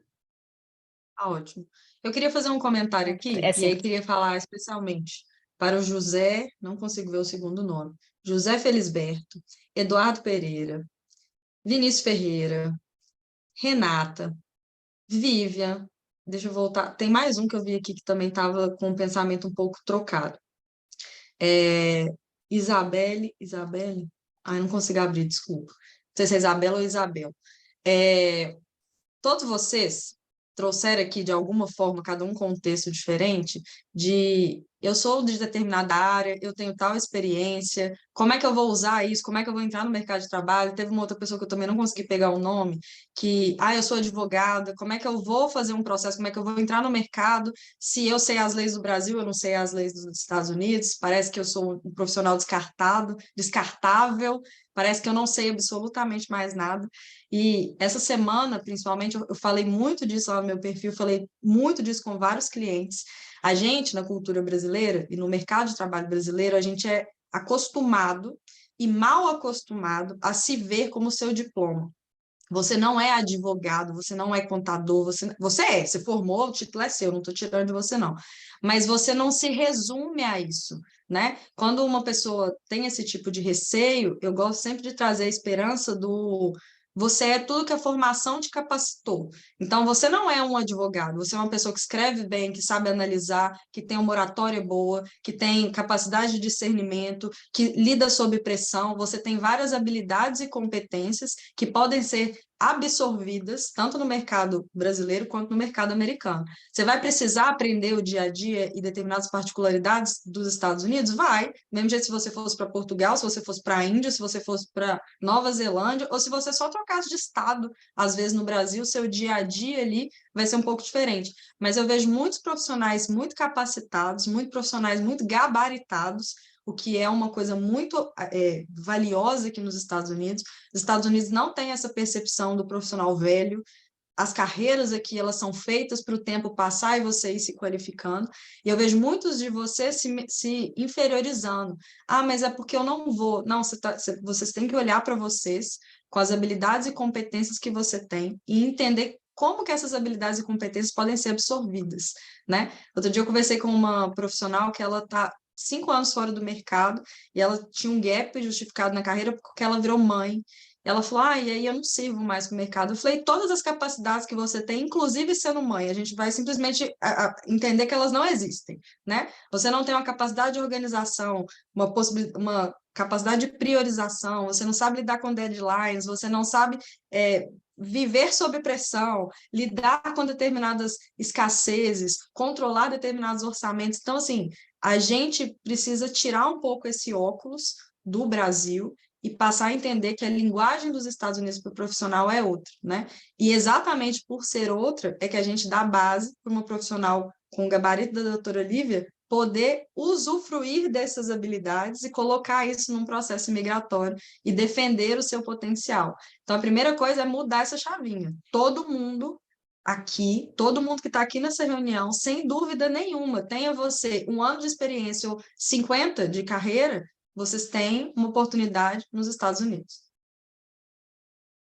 Ótimo. Eu queria fazer um comentário aqui, e aí queria falar especialmente para o José, não consigo ver o segundo nome, José Felisberto, Eduardo Pereira, Vinícius Ferreira, Renata, Vivian, deixa eu voltar, tem mais um que eu vi aqui que também estava com um pensamento um pouco trocado. Isabelle, ai, não consigo abrir, desculpa. Não sei se é Isabela ou Isabel. É, todos vocês trouxeram aqui, de alguma forma, cada um contexto diferente, de eu sou de determinada área, eu tenho tal experiência, como é que eu vou usar isso, como é que eu vou entrar no mercado de trabalho? Teve uma outra pessoa que eu também não consegui pegar o nome, que, eu sou advogada, como é que eu vou fazer um processo, como é que eu vou entrar no mercado, se eu sei as leis do Brasil, eu não sei as leis dos Estados Unidos, parece que eu sou um profissional descartável, parece que eu não sei absolutamente mais nada. E essa semana, principalmente, eu falei muito disso lá no meu perfil, falei muito disso com vários clientes. A gente, na cultura brasileira e no mercado de trabalho brasileiro, a gente é acostumado e mal acostumado a se ver como seu diploma. Você não é advogado, você não é contador, você formou, o título é seu, não estou tirando de você, não. Mas você não se resume a isso, né? Quando uma pessoa tem esse tipo de receio, eu gosto sempre de trazer a esperança do você é tudo que a formação te capacitou. Então, você não é um advogado, você é uma pessoa que escreve bem, que sabe analisar, que tem uma oratória boa, que tem capacidade de discernimento, que lida sob pressão, você tem várias habilidades e competências que podem ser absorvidas tanto no mercado brasileiro quanto no mercado americano. Você vai precisar aprender o dia a dia e determinadas particularidades dos Estados Unidos? Vai. Mesmo jeito se você fosse para Portugal, se você fosse para a Índia, se você fosse para Nova Zelândia, ou se você só trocasse de estado, às vezes no Brasil, seu dia a dia ali vai ser um pouco diferente. Mas eu vejo muitos profissionais muito capacitados, muitos profissionais muito gabaritados, o que é uma coisa muito valiosa aqui nos Estados Unidos. Os Estados Unidos não têm essa percepção do profissional velho. As carreiras aqui, elas são feitas para o tempo passar e você ir se qualificando. E eu vejo muitos de vocês se inferiorizando. Ah, mas é porque eu não vou. Não, vocês têm que olhar para vocês com as habilidades e competências que você tem e entender como que essas habilidades e competências podem ser absorvidas, né? Outro dia eu conversei com uma profissional que ela está 5 anos fora do mercado e ela tinha um gap justificado na carreira porque ela virou mãe. Ela falou, e aí eu não sirvo mais para o mercado. Eu falei, todas as capacidades que você tem, inclusive sendo mãe, a gente vai simplesmente entender que elas não existem, né? Você não tem uma capacidade de organização, uma capacidade de priorização, você não sabe lidar com deadlines, você não sabe viver sob pressão, lidar com determinadas escassezes, controlar determinados orçamentos. Então, assim, a gente precisa tirar um pouco esse óculos do Brasil e passar a entender que a linguagem dos Estados Unidos para o profissional é outra, né? E exatamente por ser outra, é que a gente dá base para uma profissional com o gabarito da doutora Lívia poder usufruir dessas habilidades e colocar isso num processo migratório e defender o seu potencial. Então, a primeira coisa é mudar essa chavinha. Todo mundo aqui, todo mundo que está aqui nessa reunião, sem dúvida nenhuma, tenha você 1 ano de experiência ou 50 de carreira, vocês têm uma oportunidade nos Estados Unidos.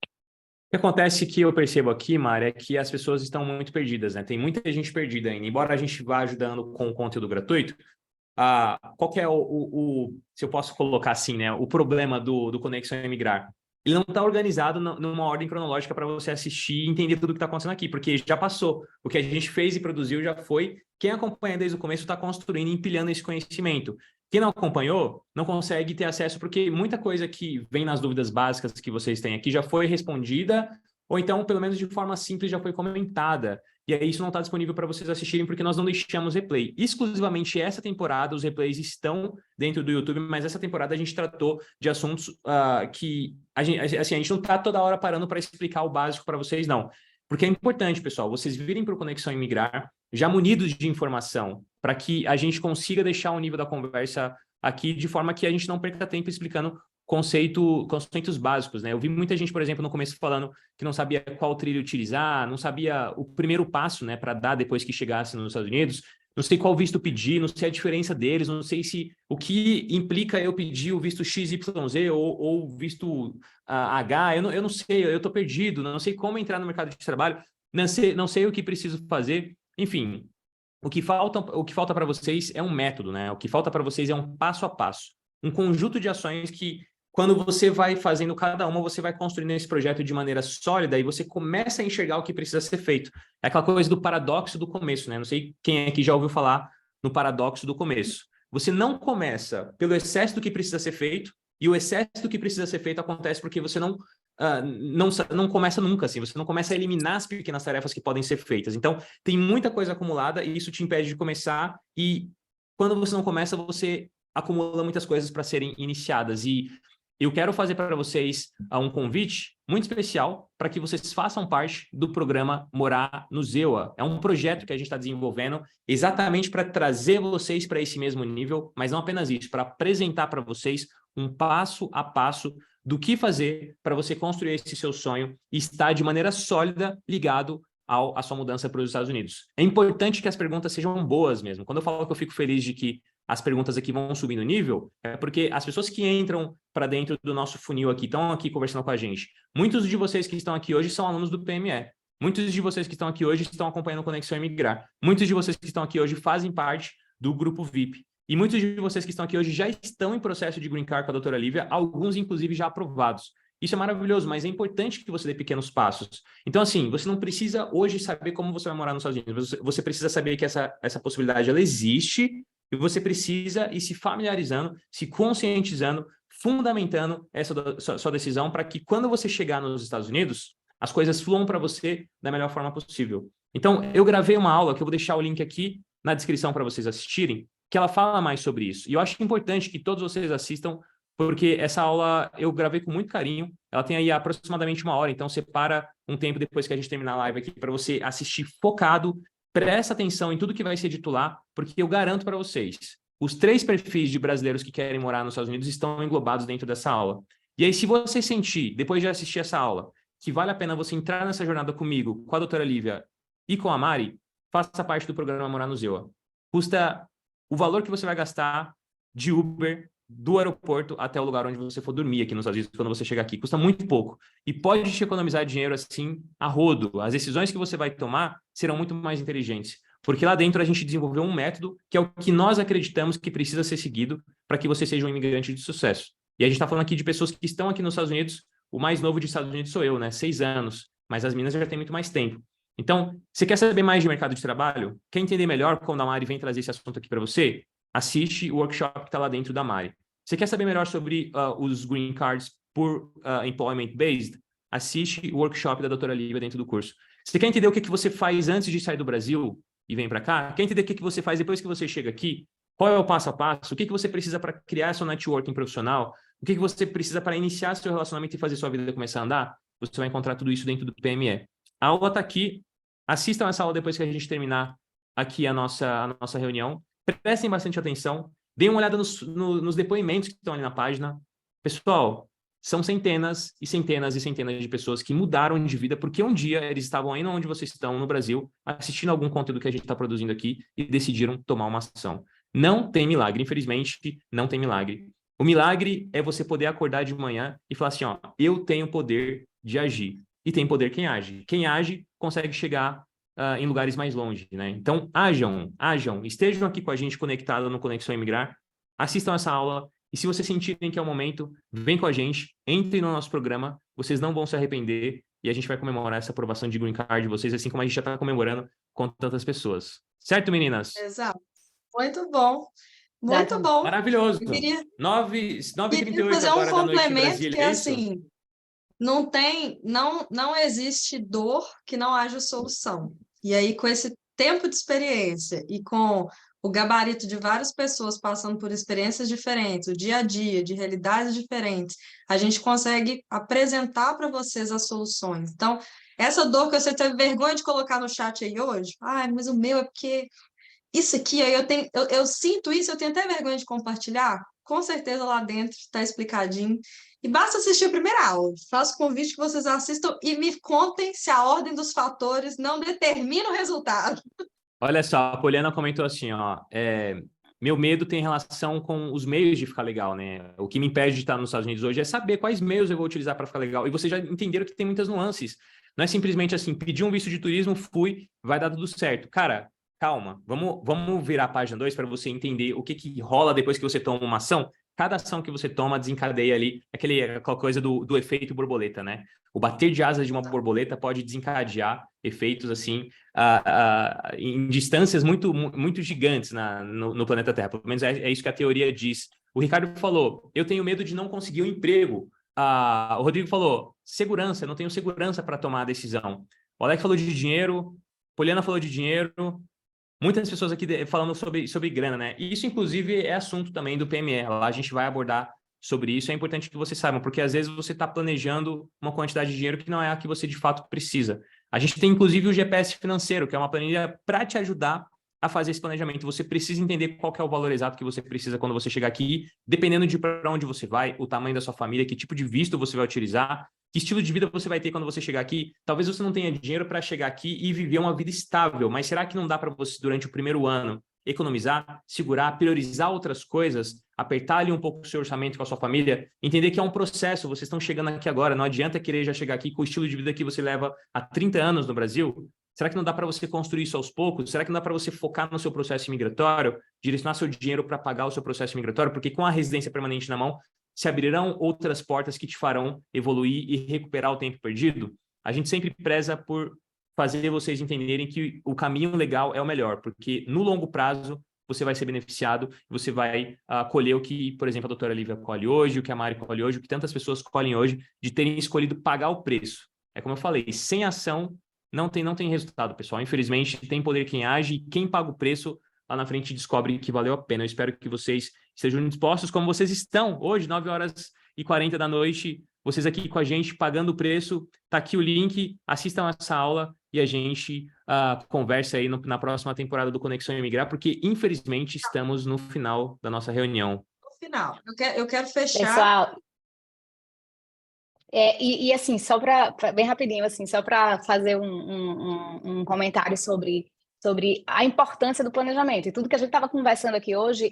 O que acontece que eu percebo aqui, Mari, é que as pessoas estão muito perdidas, né? Tem muita gente perdida ainda. Embora a gente vá ajudando com o conteúdo gratuito, qual que é se eu posso colocar assim, né? O problema do Conexão Emigrar? Ele não está organizado numa ordem cronológica para você assistir e entender tudo o que está acontecendo aqui, porque já passou. O que a gente fez e produziu já foi. Quem acompanha desde o começo está construindo e empilhando esse conhecimento. Quem não acompanhou não consegue ter acesso, porque muita coisa que vem nas dúvidas básicas que vocês têm aqui já foi respondida, ou então, pelo menos de forma simples, já foi comentada. E aí isso não está disponível para vocês assistirem, porque nós não deixamos replay. Exclusivamente essa temporada, os replays estão dentro do YouTube, mas essa temporada a gente tratou de assuntos que a gente não está toda hora parando para explicar o básico para vocês, não. Porque é importante, pessoal, vocês virem para o Conexão Emigrar já munidos de informação, para que a gente consiga deixar o nível da conversa aqui de forma que a gente não perca tempo explicando conceitos básicos, né? Eu vi muita gente, por exemplo, no começo falando que não sabia qual trilho utilizar, não sabia o primeiro passo, né, para dar depois que chegasse nos Estados Unidos, não sei qual visto pedir, não sei a diferença deles, não sei o que implica eu pedir o visto XYZ ou visto H, eu não sei, eu estou perdido, não sei como entrar no mercado de trabalho, não sei o que preciso fazer, enfim. O que falta para vocês é um método, né? O que falta para vocês é um passo a passo, um conjunto de ações que quando você vai fazendo cada uma, você vai construindo esse projeto de maneira sólida e você começa a enxergar o que precisa ser feito. É aquela coisa do paradoxo do começo, né? Não sei quem aqui já ouviu falar no paradoxo do começo. Você não começa pelo excesso do que precisa ser feito, e o excesso do que precisa ser feito acontece porque você não começa nunca, assim, você não começa a eliminar as pequenas tarefas que podem ser feitas. Então, tem muita coisa acumulada e isso te impede de começar, e quando você não começa, você acumula muitas coisas para serem iniciadas. E eu quero fazer para vocês um convite muito especial para que vocês façam parte do programa Morar no Zewa. É um projeto que a gente está desenvolvendo exatamente para trazer vocês para esse mesmo nível, mas não apenas isso, para apresentar para vocês um passo a passo do que fazer para você construir esse seu sonho e estar de maneira sólida ligado à sua mudança para os Estados Unidos. É importante que as perguntas sejam boas mesmo. Quando eu falo que eu fico feliz de que as perguntas aqui vão subindo o nível, é porque as pessoas que entram para dentro do nosso funil aqui, estão aqui conversando com a gente. Muitos de vocês que estão aqui hoje são alunos do PME. Muitos de vocês que estão aqui hoje estão acompanhando Conexão Imigrar. Muitos de vocês que estão aqui hoje fazem parte do grupo VIP. E muitos de vocês que estão aqui hoje já estão em processo de Green Card com a doutora Lívia, alguns inclusive já aprovados. Isso é maravilhoso, mas é importante que você dê pequenos passos. Então, assim, você não precisa hoje saber como você vai morar nos Estados Unidos. Você precisa saber que essa possibilidade ela existe e você precisa ir se familiarizando, se conscientizando, fundamentando essa sua decisão para que quando você chegar nos Estados Unidos, as coisas fluam para você da melhor forma possível. Então, eu gravei uma aula que eu vou deixar o link aqui na descrição para vocês assistirem, que ela fala mais sobre isso. E eu acho importante que todos vocês assistam, porque essa aula eu gravei com muito carinho. Ela tem aí aproximadamente 1 hora, então separa um tempo depois que a gente terminar a live aqui para você assistir focado, presta atenção em tudo que vai ser dito lá, porque eu garanto para vocês, os 3 perfis de brasileiros que querem morar nos Estados Unidos estão englobados dentro dessa aula. E aí, se você sentir, depois de assistir essa aula, que vale a pena você entrar nessa jornada comigo, com a doutora Lívia e com a Mari, faça parte do programa Morar no Zewa. Custa o valor que você vai gastar de Uber do aeroporto até o lugar onde você for dormir aqui nos Estados Unidos, quando você chegar aqui. Custa muito pouco. E pode te economizar dinheiro assim a rodo. As decisões que você vai tomar serão muito mais inteligentes. Porque lá dentro a gente desenvolveu um método que é o que nós acreditamos que precisa ser seguido para que você seja um imigrante de sucesso. E a gente está falando aqui de pessoas que estão aqui nos Estados Unidos. O mais novo dos Estados Unidos sou eu, né? 6 anos. Mas as meninas já têm muito mais tempo. Então, você quer saber mais de mercado de trabalho? Quer entender melhor como a Mari vem trazer esse assunto aqui para você? Assiste o workshop que está lá dentro da Mari. Você quer saber melhor sobre os green cards por employment based? Assiste o workshop da doutora Lívia dentro do curso. Você quer entender o que você faz antes de sair do Brasil e vem para cá? Quer entender o que você faz depois que você chega aqui? Qual é o passo a passo? O que você precisa para criar seu networking profissional? O que você precisa para iniciar seu relacionamento e fazer sua vida começar a andar? Você vai encontrar tudo isso dentro do PME. A aula está aqui. Assistam essa aula depois que a gente terminar aqui a nossa reunião. Prestem bastante atenção. Deem uma olhada nos depoimentos que estão ali na página. Pessoal, são centenas e centenas e centenas de pessoas que mudaram de vida porque um dia eles estavam aí onde vocês estão, no Brasil, assistindo algum conteúdo que a gente está produzindo aqui e decidiram tomar uma ação. Não tem milagre, infelizmente, não tem milagre. O milagre é você poder acordar de manhã e falar assim, ó, eu tenho poder de agir. E tem poder quem age. Quem age consegue chegar em lugares mais longe, né? Então, ajam, estejam aqui com a gente conectados no Conexão Imigrar, assistam essa aula e se vocês sentirem que é o momento, vem com a gente, entrem no nosso programa, vocês não vão se arrepender e a gente vai comemorar essa aprovação de Green Card de vocês, assim como a gente já está comemorando com tantas pessoas. Certo, meninas? Exato. Muito bom. Muito bom. Maravilhoso. Eu queria 9h38 fazer agora um da noite em complemento Brasília, que é isso? assim, não existe dor que não haja solução. E aí, com esse tempo de experiência e com o gabarito de várias pessoas passando por experiências diferentes, o dia a dia, de realidades diferentes, a gente consegue apresentar para vocês as soluções. Então, essa dor que você teve vergonha de colocar no chat aí hoje, mas o meu é porque isso aqui, aí eu sinto isso, eu tenho até vergonha de compartilhar, com certeza lá dentro está explicadinho. E basta assistir a primeira aula. Faço convite que vocês assistam e me contem se a ordem dos fatores não determina o resultado. Olha só, a Poliana comentou assim, ó, meu medo tem relação com os meios de ficar legal, né? O que me impede de estar nos Estados Unidos hoje é saber quais meios eu vou utilizar para ficar legal. E vocês já entenderam que tem muitas nuances. Não é simplesmente assim, pedir um visto de turismo, fui, vai dar tudo certo. Cara, calma, vamos virar a página 2 para você entender o que rola depois que você toma uma ação. cada ação que você toma desencadeia ali aquela coisa do efeito borboleta, né? O bater de asas de uma borboleta pode desencadear efeitos assim em distâncias muito gigantes no planeta Terra. Pelo menos é isso que a teoria diz. O Ricardo falou, eu tenho medo de não conseguir um emprego. O Rodrigo falou, segurança, eu não tenho segurança para tomar a decisão. O Alex falou de dinheiro, Poliana falou de dinheiro, muitas pessoas aqui falando sobre grana, né? E isso, inclusive, é assunto também do PME. Lá a gente vai abordar sobre isso. É importante que vocês saibam, porque às vezes você está planejando uma quantidade de dinheiro que não é a que você de fato precisa. A gente tem, inclusive, o GPS financeiro, que é uma planilha para te ajudar a fazer esse planejamento. Você precisa entender qual que é o valor exato que você precisa quando você chegar aqui, dependendo de para onde você vai, o tamanho da sua família, que tipo de visto você vai utilizar, que estilo de vida você vai ter quando você chegar aqui. Talvez você não tenha dinheiro para chegar aqui e viver uma vida estável, mas será que não dá para você, durante o primeiro ano, economizar, segurar, priorizar outras coisas, apertar ali um pouco o seu orçamento com a sua família, entender que é um processo, vocês estão chegando aqui agora, não adianta querer já chegar aqui com o estilo de vida que você leva há 30 anos no Brasil. Será que não dá para você construir isso aos poucos? Será que não dá para você focar no seu processo imigratório, direcionar seu dinheiro para pagar o seu processo imigratório? Porque com a residência permanente na mão, se abrirão outras portas que te farão evoluir e recuperar o tempo perdido. A gente sempre preza por fazer vocês entenderem que o caminho legal é o melhor, porque no longo prazo você vai ser beneficiado, você vai colher o que, por exemplo, a doutora Lívia colhe hoje, o que a Mari colhe hoje, o que tantas pessoas colhem hoje, de terem escolhido pagar o preço. É como eu falei, sem ação não tem resultado, pessoal. Infelizmente, tem poder quem age e quem paga o preço lá na frente descobre que valeu a pena. Eu espero que vocês estejam dispostos, como vocês estão hoje, 9h40 da noite, vocês aqui com a gente, pagando o preço. Tá aqui o link, assistam essa aula e a gente conversa aí na próxima temporada do Conexão Imigrar, porque, infelizmente, estamos no final da nossa reunião. No final, eu quero fechar... Pessoal, assim, só para, bem rapidinho, assim, só para fazer um comentário sobre a importância do planejamento. E tudo que a gente estava conversando aqui hoje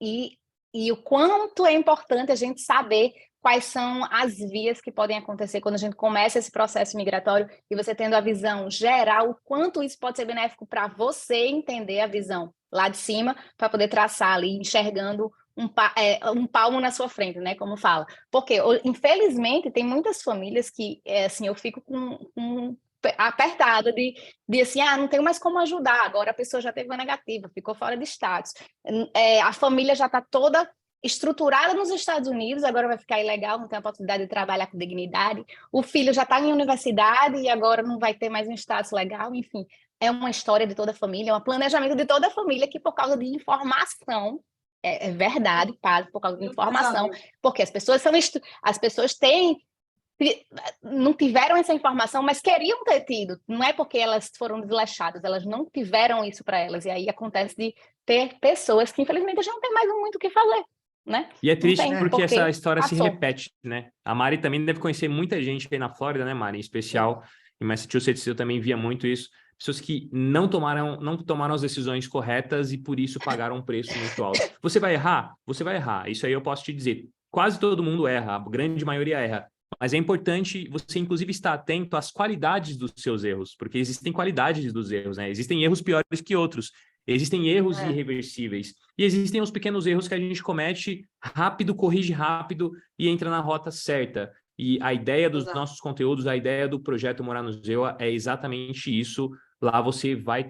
e o quanto é importante a gente saber quais são as vias que podem acontecer quando a gente começa esse processo migratório e você tendo a visão geral, o quanto isso pode ser benéfico para você entender a visão lá de cima, para poder traçar ali, enxergando um palmo na sua frente, né, como fala. Porque, infelizmente, tem muitas famílias que, assim, eu fico apertada de assim, não tenho mais como ajudar, agora a pessoa já teve uma negativa, ficou fora de status. A família já está toda estruturada nos Estados Unidos, agora vai ficar ilegal, não tem a oportunidade de trabalhar com dignidade, o filho já está em universidade e agora não vai ter mais um status legal, enfim. É uma história de toda a família, é um planejamento de toda a família que, por causa de informação, é verdade, por causa de informação, porque as pessoas não tiveram essa informação, mas queriam ter tido, não é porque elas foram desleixadas, elas não tiveram isso para elas, e aí acontece de ter pessoas que, infelizmente, já não tem mais muito o que fazer, né? E é triste porque essa história se repete, né? A Mari também deve conhecer muita gente aí na Flórida, né, Mari? Em especial em Massachusetts, eu também via muito isso. Pessoas que não tomaram as decisões corretas e por isso pagaram um preço muito alto. Você vai errar? Você vai errar. Isso aí eu posso te dizer. Quase todo mundo erra, a grande maioria erra. Mas é importante você, inclusive, estar atento às qualidades dos seus erros, porque existem qualidades dos erros, né? Existem erros piores que outros. Existem erros irreversíveis. E existem os pequenos erros que a gente comete rápido, corrige rápido e entra na rota certa. E a ideia dos nossos conteúdos, a ideia do projeto Morar no Zewa é exatamente isso. Lá você vai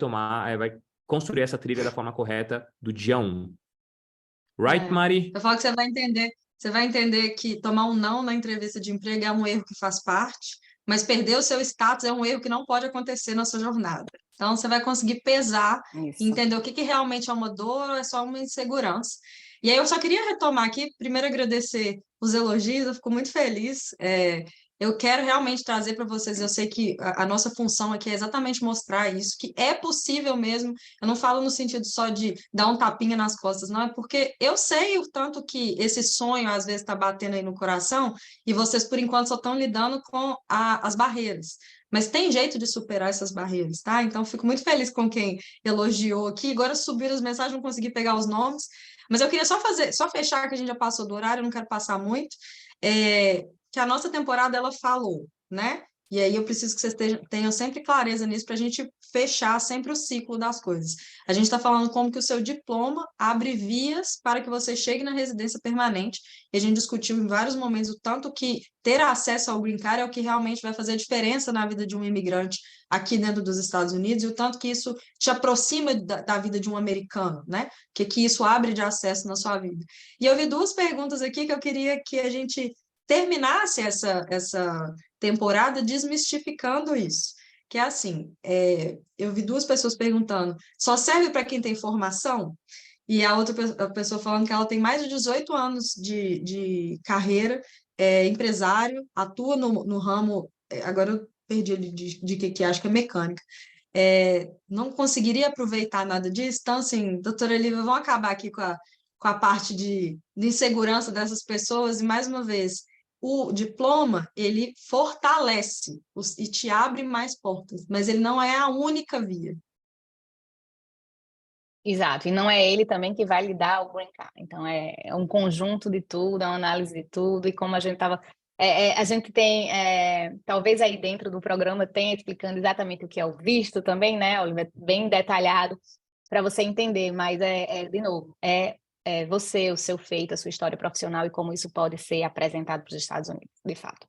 vai construir essa trilha da forma correta do dia 1. Right, Mari? Eu falo que você vai entender que tomar um não na entrevista de emprego é um erro que faz parte, mas perder o seu status é um erro que não pode acontecer na sua jornada. Então, você vai conseguir pesar e entender o que realmente é uma dor ou é só uma insegurança. E aí, eu só queria retomar aqui, primeiro agradecer os elogios, eu fico muito feliz. Eu quero realmente trazer para vocês, eu sei que a nossa função aqui é exatamente mostrar isso, que é possível mesmo. Eu não falo no sentido só de dar um tapinha nas costas, não, é porque eu sei o tanto que esse sonho às vezes está batendo aí no coração e vocês, por enquanto, só estão lidando com as barreiras. Mas tem jeito de superar essas barreiras, tá? Então, fico muito feliz com quem elogiou aqui. Agora subiram as mensagens, não consegui pegar os nomes. Mas eu queria só fechar, que a gente já passou do horário, eu não quero passar muito. Que a nossa temporada, ela falou, né? E aí eu preciso que vocês tenham sempre clareza nisso para a gente fechar sempre o ciclo das coisas. A gente está falando como que o seu diploma abre vias para que você chegue na residência permanente. E a gente discutiu em vários momentos o tanto que ter acesso ao Green Card é o que realmente vai fazer a diferença na vida de um imigrante aqui dentro dos Estados Unidos, e o tanto que isso te aproxima da vida de um americano, né? Que isso abre de acesso na sua vida. E eu vi duas perguntas aqui que eu queria que a gente terminasse essa temporada desmistificando isso. Que é assim, eu vi duas pessoas perguntando, só serve para quem tem formação? E a outra pessoa falando que ela tem mais de 18 anos de carreira, empresário, atua no ramo, agora eu perdi de que acho que é mecânica. Não conseguiria aproveitar nada disso. Então, assim, doutora Lívia, vamos acabar aqui com a parte de insegurança dessas pessoas, e mais uma vez, o diploma, ele fortalece e te abre mais portas, mas ele não é a única via. Exato, e não é ele também que vai lhe dar o green card. Então, é um conjunto de tudo, é uma análise de tudo, e como a gente estava... a gente tem, talvez aí dentro do programa tenha explicando exatamente o que é o visto também, né, Oliver? Bem detalhado para você entender, mas de novo, você, o seu feito, a sua história profissional e como isso pode ser apresentado para os Estados Unidos, de fato.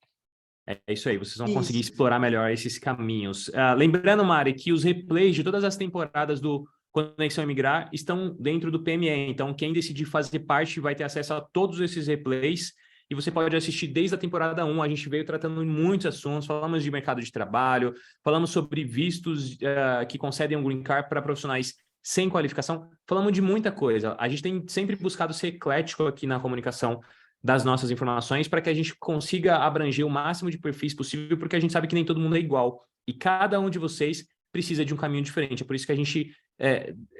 É isso aí, vocês vão Isso. conseguir explorar melhor esses caminhos. Lembrando, Mari, que os replays de todas as temporadas do Conexão Imigrar estão dentro do PME, então quem decidir fazer parte vai ter acesso a todos esses replays, e você pode assistir desde a temporada 1, a gente veio tratando muitos assuntos, falamos de mercado de trabalho, falamos sobre vistos que concedem um green card para profissionais sem qualificação, falamos de muita coisa. A gente tem sempre buscado ser eclético aqui na comunicação das nossas informações para que a gente consiga abranger o máximo de perfis possível, porque a gente sabe que nem todo mundo é igual, e cada um de vocês precisa de um caminho diferente. É por isso que a gente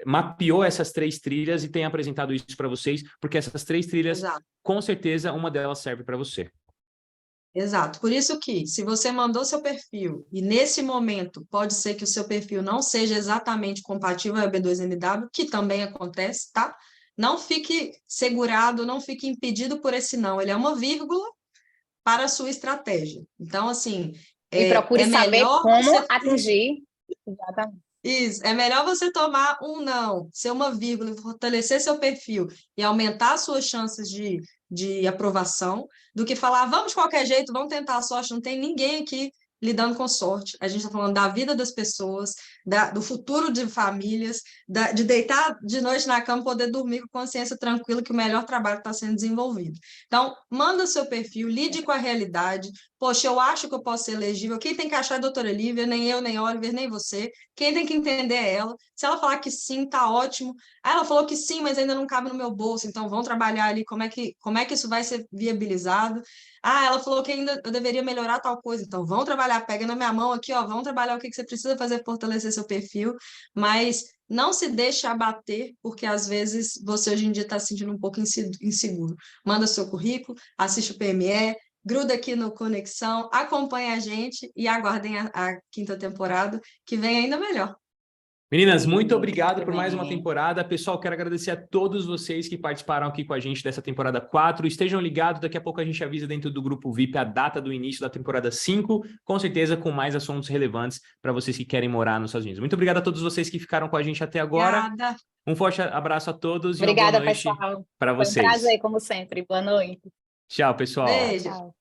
mapeou essas 3 trilhas e tem apresentado isso para vocês, porque essas 3 trilhas, Exato. com certeza, uma delas serve para você. Exato. Por isso que, se você mandou seu perfil, e nesse momento pode ser que o seu perfil não seja exatamente compatível ao B2MW, que também acontece, tá? Não fique segurado, não fique impedido por esse não. Ele é uma vírgula para a sua estratégia. Então, assim, E procure saber como atingir. Exatamente. Isso, é melhor você tomar um não, ser uma vírgula, fortalecer seu perfil e aumentar as suas chances de aprovação, do que falar, vamos de qualquer jeito, vamos tentar a sorte. Não tem ninguém aqui lidando com sorte. A gente está falando da vida das pessoas, do futuro de famílias, de deitar de noite na cama, poder dormir com consciência tranquila que o melhor trabalho está sendo desenvolvido. Então, manda o seu perfil, lide com a realidade. Poxa, eu acho que eu posso ser elegível. Quem tem que achar é a doutora Lívia, nem eu, nem Oliver, nem você. Quem tem que entender é ela. Se ela falar que sim, tá ótimo. Ah, ela falou que sim, mas ainda não cabe no meu bolso, então vamos trabalhar ali como é que isso vai ser viabilizado. Ah, ela falou que ainda eu deveria melhorar tal coisa, então vamos trabalhar, pega na minha mão aqui, ó, vamos trabalhar o que você precisa fazer para fortalecer seu perfil, mas não se deixe abater, porque às vezes você hoje em dia está se sentindo um pouco inseguro. Manda seu currículo, assiste o PME, gruda aqui no Conexão, acompanha a gente e aguardem a 5ª temporada, que vem ainda melhor. Meninas, muito obrigado por mais uma temporada. Pessoal, quero agradecer a todos vocês que participaram aqui com a gente dessa temporada 4. Estejam ligados, daqui a pouco a gente avisa dentro do grupo VIP a data do início da temporada 5, com certeza com mais assuntos relevantes para vocês que querem morar nos Estados Unidos. Muito obrigado a todos vocês que ficaram com a gente até agora. Obrigada. Um forte abraço a todos. Obrigada, e uma boa noite pessoal. para vocês. Foi um prazer, como sempre. Boa noite. Tchau, pessoal. Beijo. Tchau.